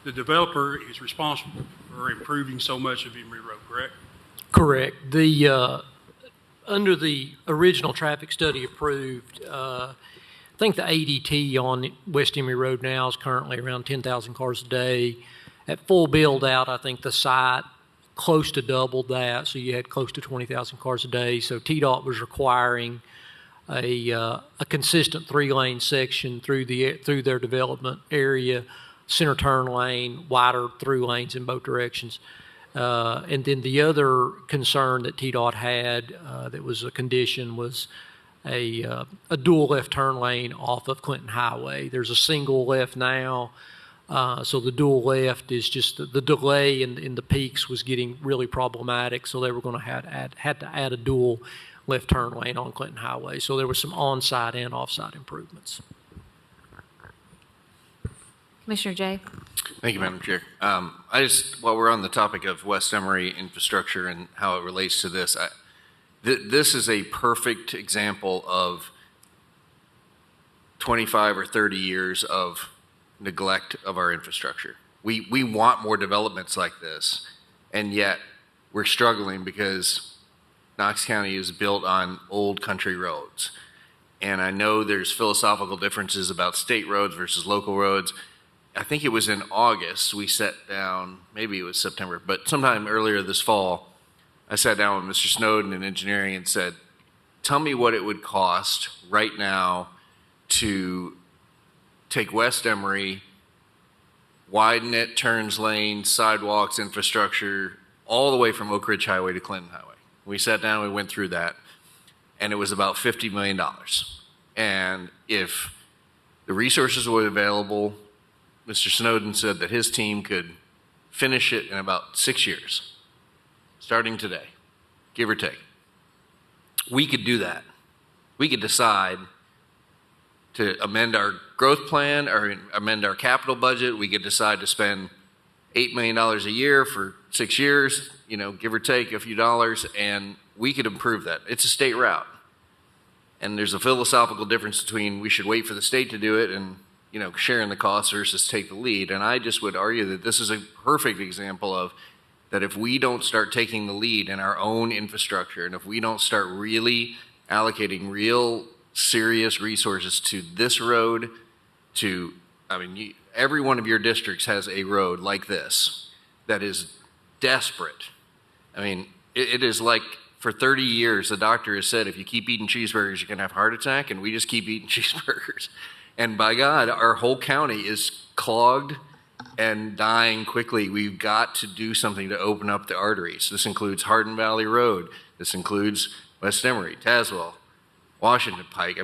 The developer is responsible for improving so much of Emory Road, correct? Correct. Under the original traffic study approved, I think the ADT on West Emory Road now is currently around 10,000 cars a day. At full build out, I think the site close to doubled that, so you had close to 20,000 cars a day. So TDOT was requiring a consistent 3-lane section through their development area, center turn lane, wider through lanes in both directions. And then the other concern that TDOT had that was a condition was a dual left turn lane off of Clinton Highway. There's a single left now, so the dual left is just the delay in the peaks was getting really problematic, so they were going to had to add a dual left turn lane on Clinton Highway. So there were some on-site and off-site improvements. Commissioner Jay? Thank you, Madam Chair. While we're on the topic of West Emory infrastructure and how it relates to this, this is a perfect example of 25 or 30 years of neglect of our infrastructure. We want more developments like this, and yet we're struggling because Knox County is built on old country roads. And I know there's philosophical differences about state roads versus local roads. I think it was in August we sat down, maybe it was September, but sometime earlier this fall, I sat down with Mr. Snowden in engineering and said, tell me what it would cost right now to take West Emory, widen it, turns lanes, sidewalks, infrastructure, all the way from Oak Ridge Highway to Clinton Highway. We sat down, we went through that, and it was about $50 million. And if the resources were available, Mr. Snowden said that his team could finish it in about 6 years, starting today, give or take. We could do that. We could decide to amend our growth plan or amend our capital budget. We could decide to spend $8 million a year for 6 years, give or take a few dollars, and we could improve that. It's a state route. And there's a philosophical difference between we should wait for the state to do it and sharing the cost versus take the lead. And I just would argue that this is a perfect example of that if we don't start taking the lead in our own infrastructure, and if we don't start really allocating real serious resources to this road, every one of your districts has a road like this that is desperate. It is like for 30 years, the doctor has said, if you keep eating cheeseburgers, you're going to have a heart attack, and we just keep eating cheeseburgers. And by God, our whole county is clogged and dying quickly. We've got to do something to open up the arteries. This includes Hardin Valley Road. This includes West Emory, Tazewell, Washington Pike.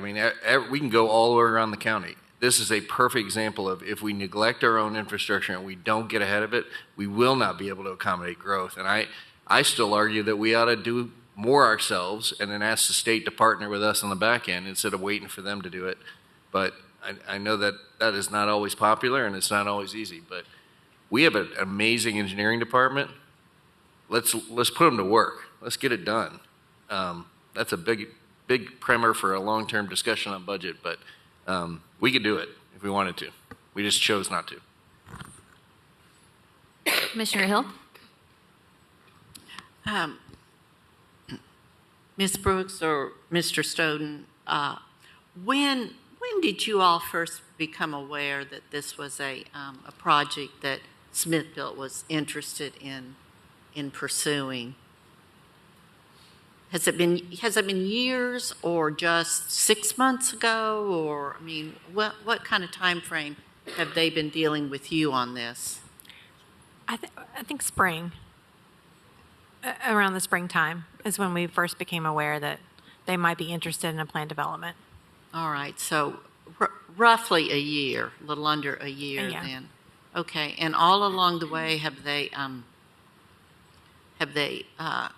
We can go all the way around the county. This is a perfect example of if we neglect our own infrastructure and we don't get ahead of it, we will not be able to accommodate growth. And I still argue that we ought to do more ourselves and then ask the state to partner with us on the back end instead of waiting for them to do it. But I know that is not always popular and it's not always easy, but we have an amazing engineering department. Let's put them to work. Let's get it done. That's a big primer for a long-term discussion on budget, but we could do it if we wanted to. We just chose not to. Commissioner Hill? Ms. Brooks or Mr. Snowden, when did you all first become aware that this was a project that Smithfield was interested in pursuing? Has it been years or just 6 months ago, or what kind of time frame have they been dealing with you on this? I think spring, around the springtime, is when we first became aware that they might be interested in a plan development. All right, so roughly a year, a little under a year Yeah. then. Okay, and all along the way, have they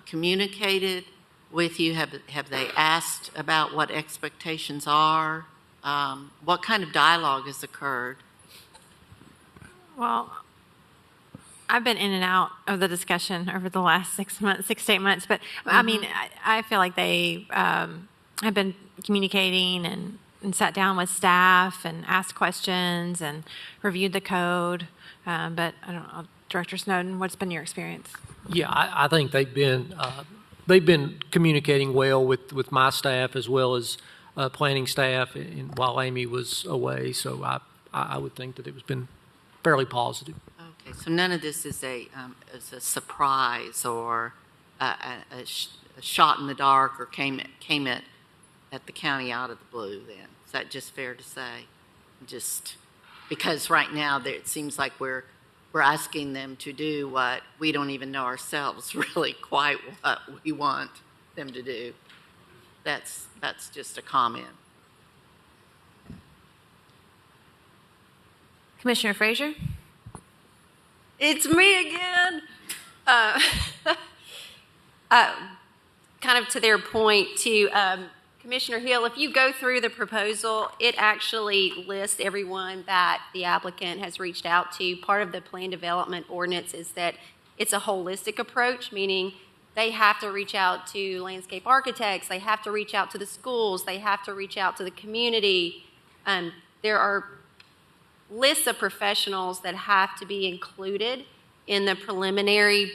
communicated with you? Have they asked about what expectations are? What kind of dialogue has occurred? Well, I've been in and out of the discussion over the last 6 to 8 months, but I mean, I feel like they have been communicating and sat down with staff and asked questions and reviewed the code. But I don't know, Director Snowden, what's been your experience? Yeah, I think they've been communicating well with my staff as well as planning staff while Amy was away. So I would think that it was been fairly positive. Okay, so none of this is a surprise or a shot in the dark or came at the county out of the blue then. Is that just fair to say? Just because right now it seems like we're asking them to do what we don't even know ourselves really quite what we want them to do. That's just a comment. Commissioner Frazier? It's me again. Kind of to their point, to Commissioner Hill, if you go through the proposal, it actually lists everyone that the applicant has reached out to. Part of the plan development ordinance is that it's a holistic approach, meaning they have to reach out to landscape architects, they have to reach out to the schools, they have to reach out to the community. There are lists of professionals that have to be included in the preliminary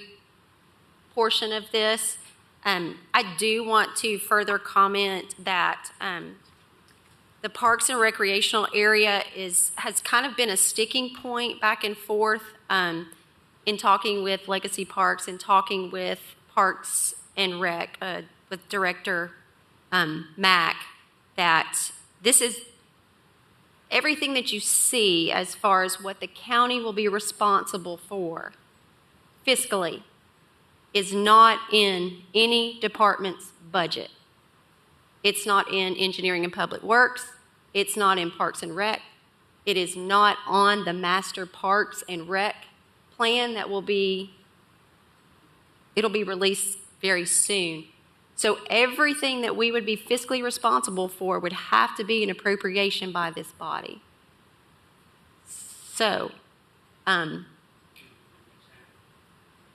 portion of this. I do want to further comment that the Parks and Recreational area has kind of been a sticking point back and forth in talking with Legacy Parks and talking with Parks and Rec, with Director Mack, that this is everything that you see as far as what the county will be responsible for fiscally is not in any department's budget. It's not in Engineering and Public Works. It's not in Parks and Rec. It is not on the Master Parks and Rec plan that it'll be released very soon. So everything that we would be fiscally responsible for would have to be an appropriation by this body. So,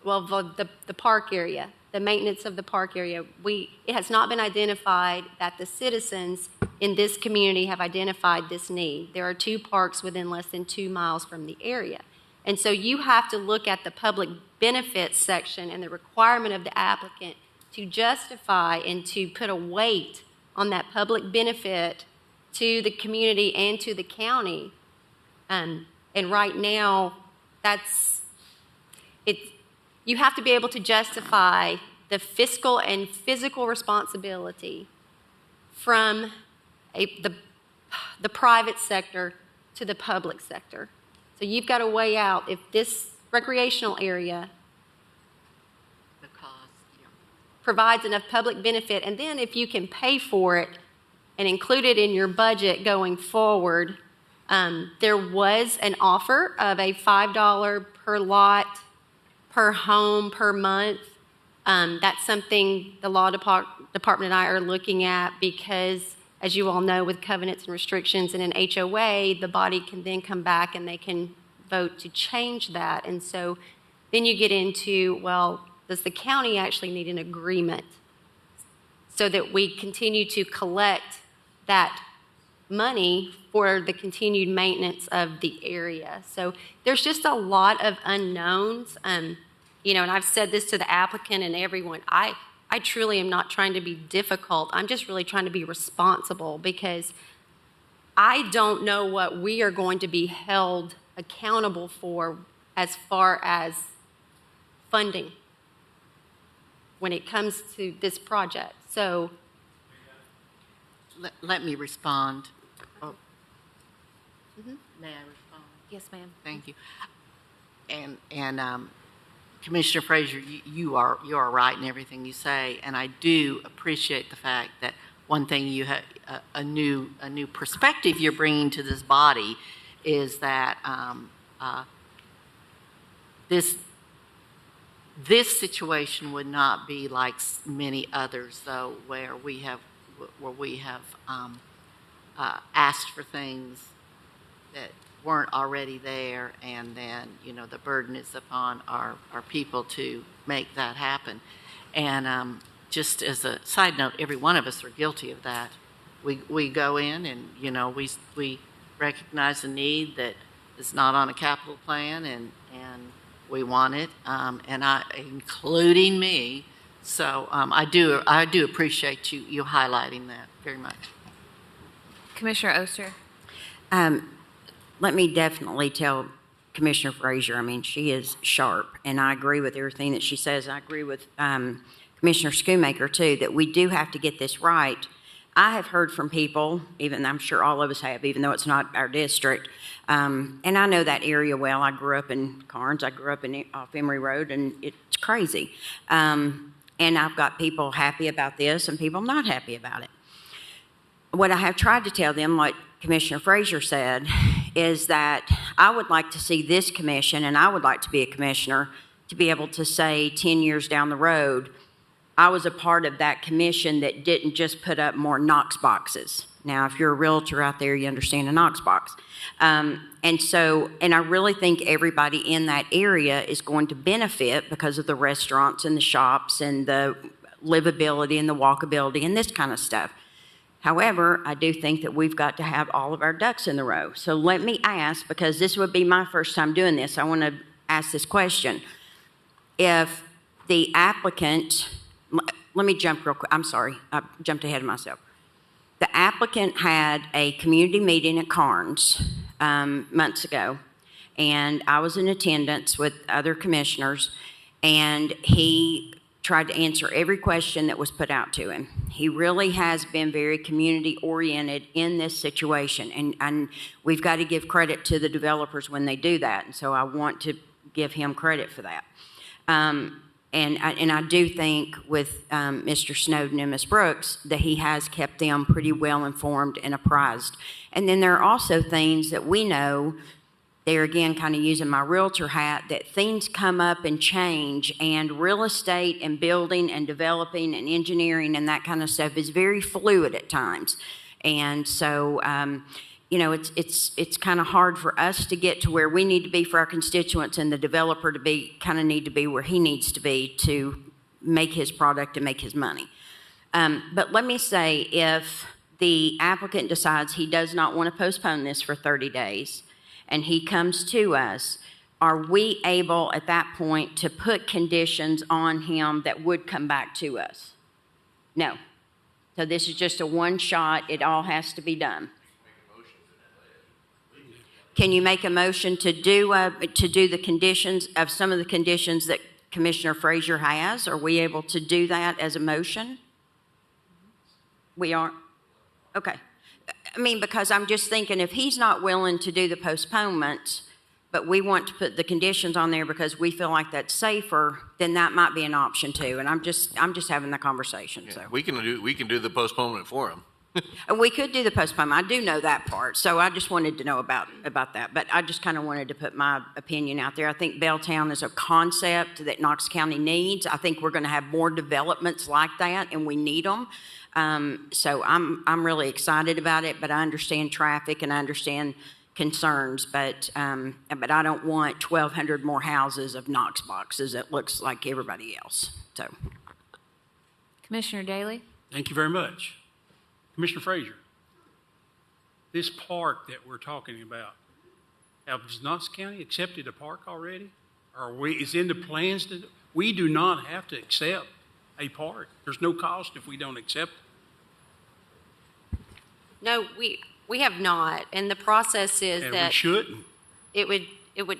well, the park area, the maintenance of the park area, it has not been identified that the citizens in this community have identified this need. There are 2 parks within less than 2 miles from the area. And so you have to look at the public benefits section and the requirement of the applicant to justify and to put a weight on that public benefit to the community and to the county. And right now, you have to be able to justify the fiscal and physical responsibility from the private sector to the public sector. So you've got to weigh out if this recreational area provides enough public benefit, and then if you can pay for it and include it in your budget going forward. There was an offer of a $5 per lot, per home, per month. That's something the law department and I are looking at because, as you all know, with covenants and restrictions in an HOA, the body can then come back and they can vote to change that. And so then you get into, well, does the county actually need an agreement so that we continue to collect that money for the continued maintenance of the area? So there's just a lot of unknowns. And I've said this to the applicant and everyone. I truly am not trying to be difficult. I'm just really trying to be responsible because I don't know what we are going to be held accountable for as far as funding when it comes to this project. So let me respond. Oh. Mm-hmm. May I respond? Yes, ma'am. Thank you. And Commissioner Frazier, you are right in everything you say, and I do appreciate the fact that one thing you have a new perspective you're bringing to this body is that this situation would not be like many others, though, where we have asked for things that weren't already there, and then, the burden is upon our people to make that happen. And just as a side note, every one of us are guilty of that. We go in and, we recognize a need that is not on a capital plan, and we want it, including me. So I do appreciate you highlighting that very much. Commissioner Oster. Let me definitely tell Commissioner Frazier, I mean, she is sharp, and I agree with everything that she says. I agree with Commissioner Schoonmaker, too, that we do have to get this right. I have heard from people, even I'm sure all of us have, even though it's not our district, and I know that area well. I grew up in Carnes. I grew up off Emory Road, and it's crazy. And I've got people happy about this and people not happy about it. What I have tried to tell them, like Commissioner Frazier said, is that I would like to see this commission, and I would like to be a commissioner, to be able to say 10 years down the road, I was a part of that commission that didn't just put up more Knox boxes. Now, if you're a realtor out there, you understand a Knox box. And I really think everybody in that area is going to benefit because of the restaurants and the shops and the livability and the walkability and this kind of stuff. However, I do think that we've got to have all of our ducks in the row. So let me ask, because this would be my first time doing this, I want to ask this question. If the applicant, let me jump real quick. I'm sorry, I jumped ahead of myself. The applicant had a community meeting at Carnes months ago, and I was in attendance with other commissioners, and he tried to answer every question that was put out to him. He really has been very community-oriented in this situation, and we've got to give credit to the developers when they do that, and so I want to give him credit for that. And I do think with Mr. Snowden and Ms. Brooks that he has kept them pretty well informed and apprised. And then there are also things that we know, there again kind of using my realtor hat, that things come up and change, and real estate and building and developing and engineering and that kind of stuff is very fluid at times. And so it's kind of hard for us to get to where we need to be for our constituents, and the developer to need to be where he needs to be to make his product and make his money. But let me say, if the applicant decides he does not want to postpone this for 30 days and he comes to us, are we able at that point to put conditions on him that would come back to us? No. So this is just a one shot. It all has to be done. Can you make a motion to do the conditions of some of the conditions that Commissioner Frazier has? Are we able to do that as a motion? We are? Okay. I mean, because I'm just thinking if he's not willing to do the postponement, but we want to put the conditions on there because we feel like that's safer, then that might be an option too. And I'm just having the conversation. Yeah, so we can do the postponement for him. And we could do the postponement. I do know that part. So I just wanted to know about that. But I just kind of wanted to put my opinion out there. I think Belltown is a concept that Knox County needs. I think we're going to have more developments like that, and we need them. So I'm really excited about it, but I understand traffic and I understand concerns, but I don't want 1,200 more houses of Knox boxes. It looks like everybody else. So, Commissioner Daly. Thank you very much. Commissioner Frazier, this park that we're talking about, has Knox County accepted a park already? Is in the plans we do not have to accept a park. There's no cost if we don't accept it. No, we have not, and the process is And that we shouldn't. it would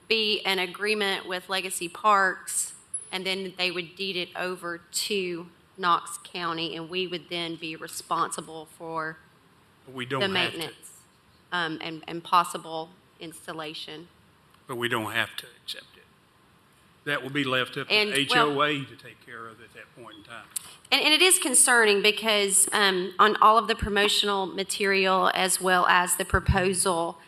be an agreement with Legacy Parks, and then they would deed it over to Knox County, and we would then be responsible for We don't the have to. maintenance and possible installation. But we don't have to accept it. That will be left up to And, the well- HOA to take care of at that point in time. And it is concerning because on all of the promotional material as well as the proposal,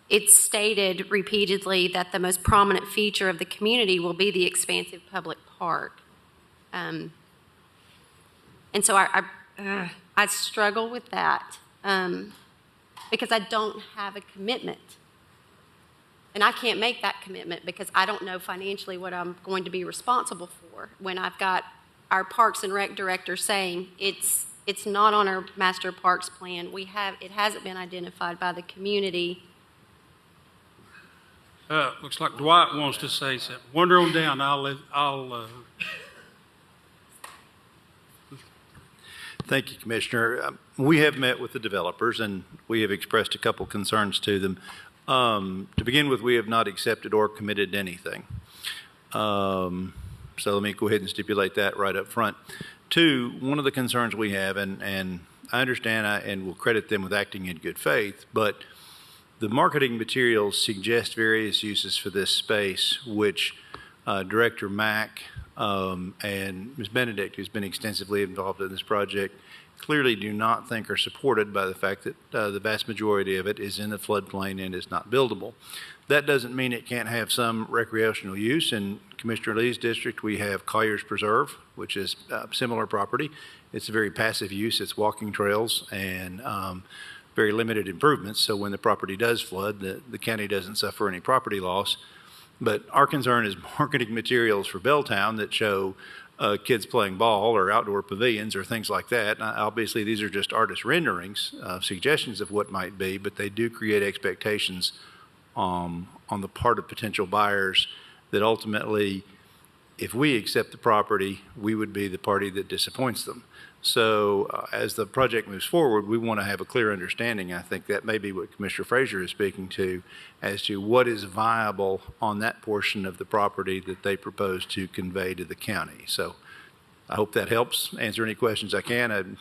it's stated repeatedly that the most prominent feature of the community will be the expansive public park. And so I struggle with that. because I don't have a commitment. And I can't make that commitment because I don't know financially what I'm going to be responsible for when I've got our Parks and Rec director saying it's not on our master parks plan. It hasn't been identified by the community. Looks like Dwight wants to say something. Wander on down. Thank you, Commissioner. We have met with the developers, and we have expressed a couple concerns to them. To begin with, we have not accepted or committed to anything. So let me go ahead and stipulate that right up front. Two, one of the concerns we have, and I understand and will credit them with acting in good faith, but the marketing materials suggest various uses for this space, which Director Mack and Ms. Benedict, who's been extensively involved in this project, clearly do not think are supported by the fact that the vast majority of it is in the floodplain and is not buildable. That doesn't mean it can't have some recreational use. In Commissioner Lee's district, we have Collier's Preserve, which is similar property. It's a very passive use. It's walking trails and very limited improvements. So when the property does flood, the county doesn't suffer any property loss. But our concern is marketing materials for Belltown that show kids playing ball or outdoor pavilions or things like that. Now, obviously, these are just artist renderings, suggestions of what might be, but they do create expectations on the part of potential buyers that ultimately, if we accept the property, we would be the party that disappoints them. So as the project moves forward, we want to have a clear understanding. I think that may be what Commissioner Frazier is speaking to as to what is viable on that portion of the property that they propose to convey to the county. So I hope that helps answer any questions I can.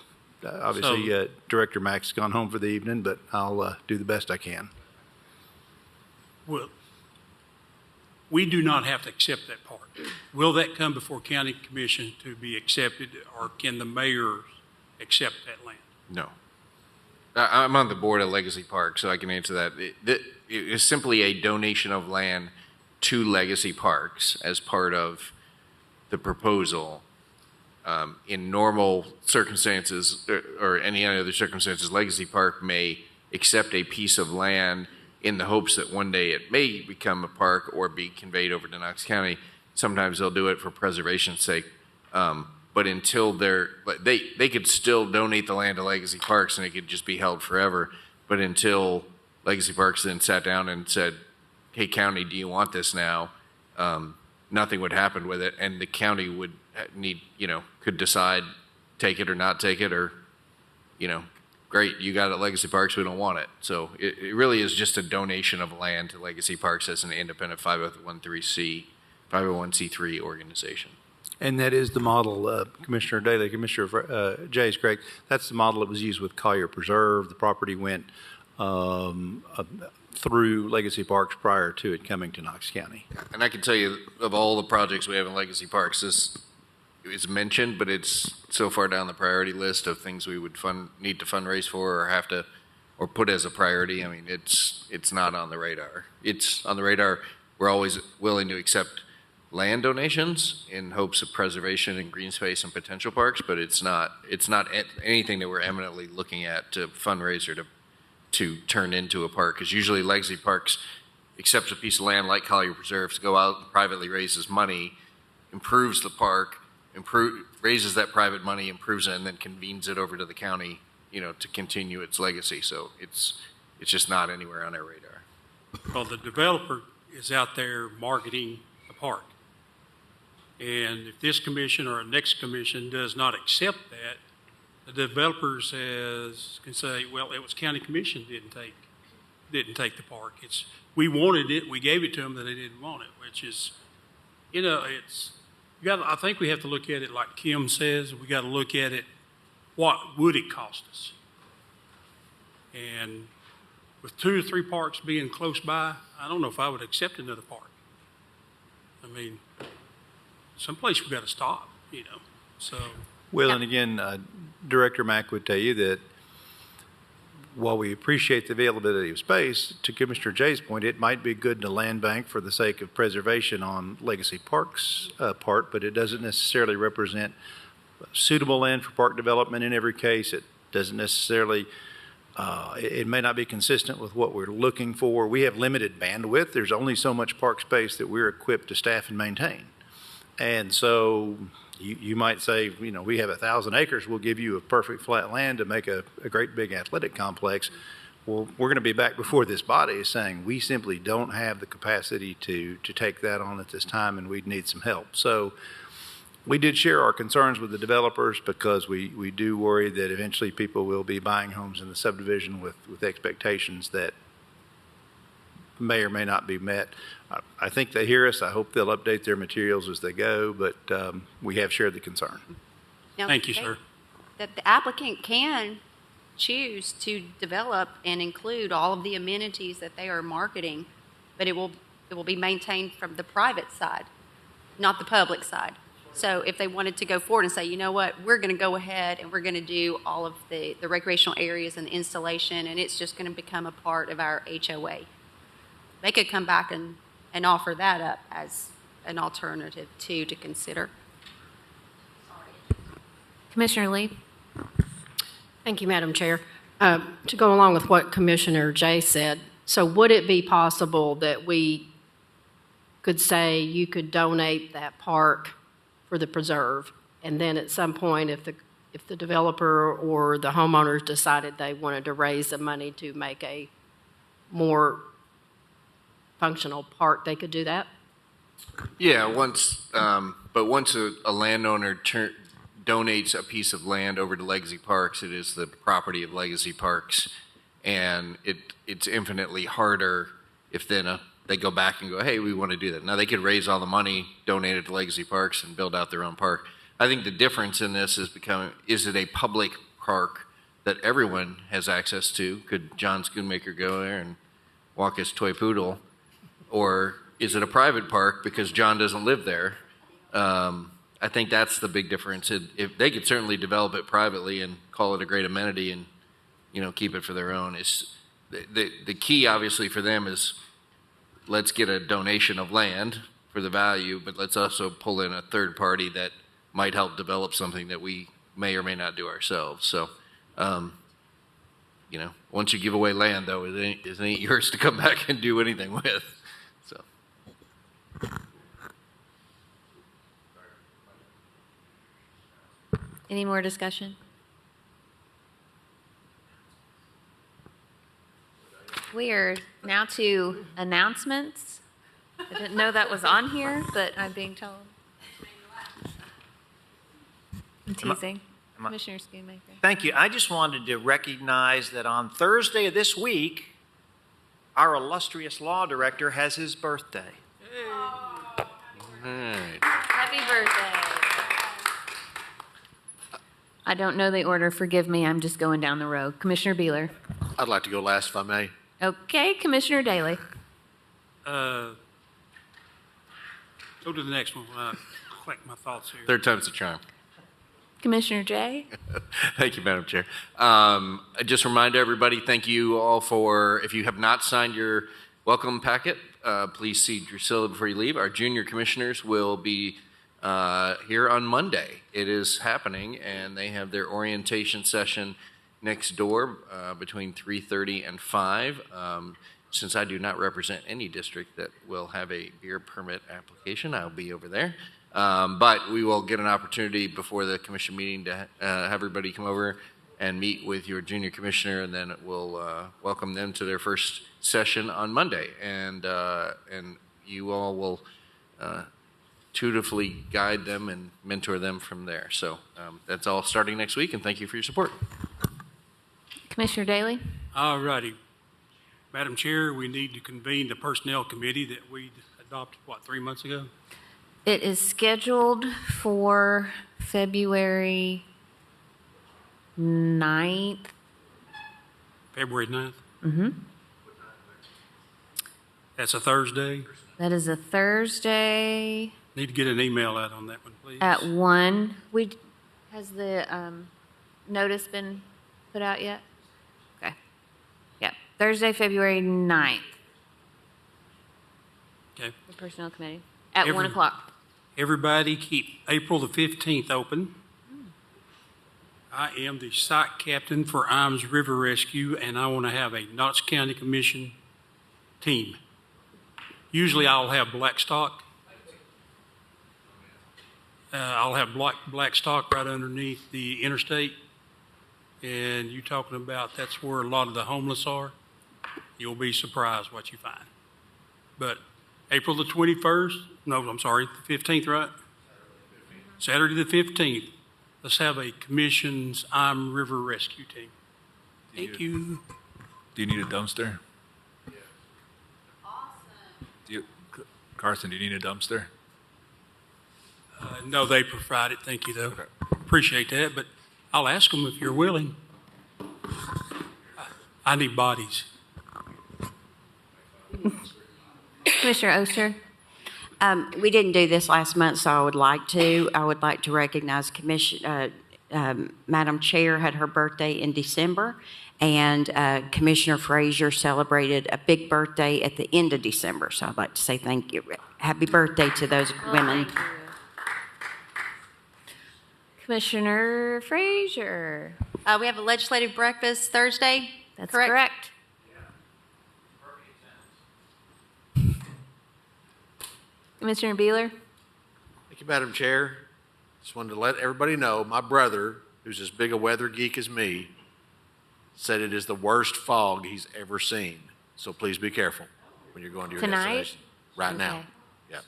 Obviously, Director Mack's gone home for the evening, but I'll do the best I can. Well, we do not have to accept that part. Will that come before county commission to be accepted, or can the mayor accept that land? No. I'm on the board of Legacy Park, so I can answer that. It is simply a donation of land to Legacy Parks as part of the proposal. In normal circumstances or any other circumstances, Legacy Park may accept a piece of land in the hopes that one day it may become a park or be conveyed over to Knox County. Sometimes they'll do it for preservation's sake. But until they could still donate the land to Legacy Parks and it could just be held forever. But until Legacy Parks then sat down and said, hey, county, do you want this now? Nothing would happen with it. And the county would could decide take it or not take it, or, great, you got it at Legacy Parks, we don't want it. So it really is just a donation of land to Legacy Parks as an independent 501c3 organization. And that is the model, Commissioner Daly, Commissioner Jay is correct. That's the model that was used with Collier Preserve. The property went through Legacy Parks prior to it coming to Knox County. And I can tell you, of all the projects we have in Legacy Parks, this is mentioned, but it's so far down the priority list of things we would need to fundraise for or have to, or put as a priority. I mean, it's not on the radar. It's on the radar. We're always willing to accept land donations in hopes of preservation and green space and potential parks, but it's not anything that we're eminently looking at to fundraise or to turn into a park. Because usually Legacy Parks accepts a piece of land like Collier Preserve to go out and privately raises money, improves the park, raises that private money, improves it, and then convenes it over to the county, to continue its legacy. So it's just not anywhere on our radar. Well, the developer is out there marketing the park. And if this commission or a next commission does not accept that, the developers can say, well, it was county commission didn't take the park. We wanted it, we gave it to them, that they didn't want it, which is, I think we have to look at it like Kim says. We got to look at it, what would it cost us? And with 2 or 3 parks being close by, I don't know if I would accept another park. I mean, someplace we got to stop, So. Well, and again, Director Mack would tell you that while we appreciate the availability of space, to Commissioner Jay's point, it might be good in a land bank for the sake of preservation on Legacy Park's part, but it doesn't necessarily represent suitable land for park development in every case. It doesn't necessarily It may not be consistent with what we're looking for. We have limited bandwidth. There's only so much park space that we're equipped to staff and maintain. And so you might say, we have 1,000 acres. We'll give you a perfect flat land to make a great big athletic complex. Well, we're going to be back before this body saying we simply don't have the capacity to take that on at this time, and we'd need some help. So we did share our concerns with the developers because we do worry that eventually people will be buying homes in the subdivision with expectations that may or may not be met. I think they hear us. I hope they'll update their materials as they go, but we have shared the concern. Now, Thank you, sir. That the applicant can choose to develop and include all of the amenities that they are marketing, but it will be maintained from the private side, not the public side. So if they wanted to go forward and say, you know what, we're going to go ahead and we're going to do all of the recreational areas and the installation, and it's just going to become a part of our HOA, they could come back and offer that up as an alternative to consider. Commissioner Lee? Thank you, Madam Chair. To go along with what Commissioner Jay said, so would it be possible that we could say you could donate that park for the preserve, and then at some point, if the developer or the homeowners decided they wanted to raise the money to make a more functional park, they could do that? Yeah, once a landowner donates a piece of land over to Legacy Parks, it is the property of Legacy Parks, and it's infinitely harder if then they go back and go, hey, we want to do that. Now, they could raise all the money, donate it to Legacy Parks, and build out their own park. I think the difference in this is it a public park that everyone has access to? Could John Schoonmaker go there and walk his toy poodle? Or is it a private park because John doesn't live there? I think that's the big difference. If they could certainly develop it privately and call it a great amenity and keep it for their own. The key, obviously, for them is let's get a donation of land for the value, but let's also pull in a third party that might help develop something that we may or may not do ourselves. So, once you give away land, though, it ain't yours to come back and do anything with. So. Any more discussion? We are now to announcements. I didn't know that was on here, but I'm being told. I'm teasing. Commissioner Schoonmaker. Thank you. I just wanted to recognize that on Thursday of this week, our illustrious law director has his birthday. Happy birthday. I don't know the order. Forgive me. I'm just going down the road. Commissioner Beeler. I'd like to go last if I may. Okay. Commissioner Daly. Go to the next one. Collect my thoughts here. Third time's the charm. Commissioner Jay. Thank you, Madam Chair. Just remind everybody, thank you all if you have not signed your welcome packet, please see Drusilla before you leave. Our junior commissioners will be here on Monday. It is happening, and they have their orientation session next door between 3:30 and 5. Since I do not represent any district that will have a beer permit application, I'll be over there. But we will get an opportunity before the commission meeting to have everybody come over and meet with your junior commissioner, and then we'll welcome them to their first session on Monday. And you all will dutifully guide them and mentor them from there. So that's all starting next week, and thank you for your support. Commissioner Daly. All righty. Madam Chair, we need to convene the personnel committee that we adopted, 3 months ago? It is scheduled for February 9th. February 9th? Mm-hmm. That's a Thursday? That is a Thursday. Need to get an email out on that one, please. At 1. Has the notice been put out yet? Okay. Yeah. Thursday, February 9th. Okay. The Personnel Committee. At 1 o'clock. Everybody keep April the 15th open. I am the site captain for Imes River Rescue, and I want to have a Knox County Commission team. Usually I'll have black stock. I'll have black stock right underneath the interstate. And you're talking about that's where a lot of the homeless are. You'll be surprised what you find. But April the 21st, no, I'm sorry, the 15th, right? Saturday the 15th, let's have a commission's Imes River Rescue team. Thank you. Do you need a dumpster? Awesome. Carson, do you need a dumpster? No, they provide it. Thank you, though. Okay. Appreciate that, but I'll ask them if you're willing. I need bodies. Commissioner Oster? We didn't do this last month, so I would like to. I would like to recognize Madam Chair had her birthday in December, and Commissioner Frazier celebrated a big birthday at the end of December. So I'd like to say thank you. Happy birthday to those women. Commissioner Frazier? We have a legislative breakfast Thursday. That's correct. correct. Commissioner Beeler? Thank you, Madam Chair. Just wanted to let everybody know, my brother, who's as big a weather geek as me, said it is the worst fog he's ever seen. So please be careful when you're going to your Tonight? destination. Right now. Yeah.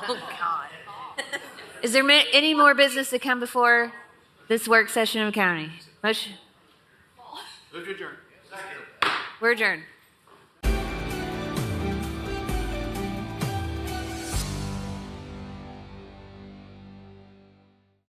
Oh, God. Is there any more business to come before this work session of county? Motion? Move to adjourn. We're adjourned.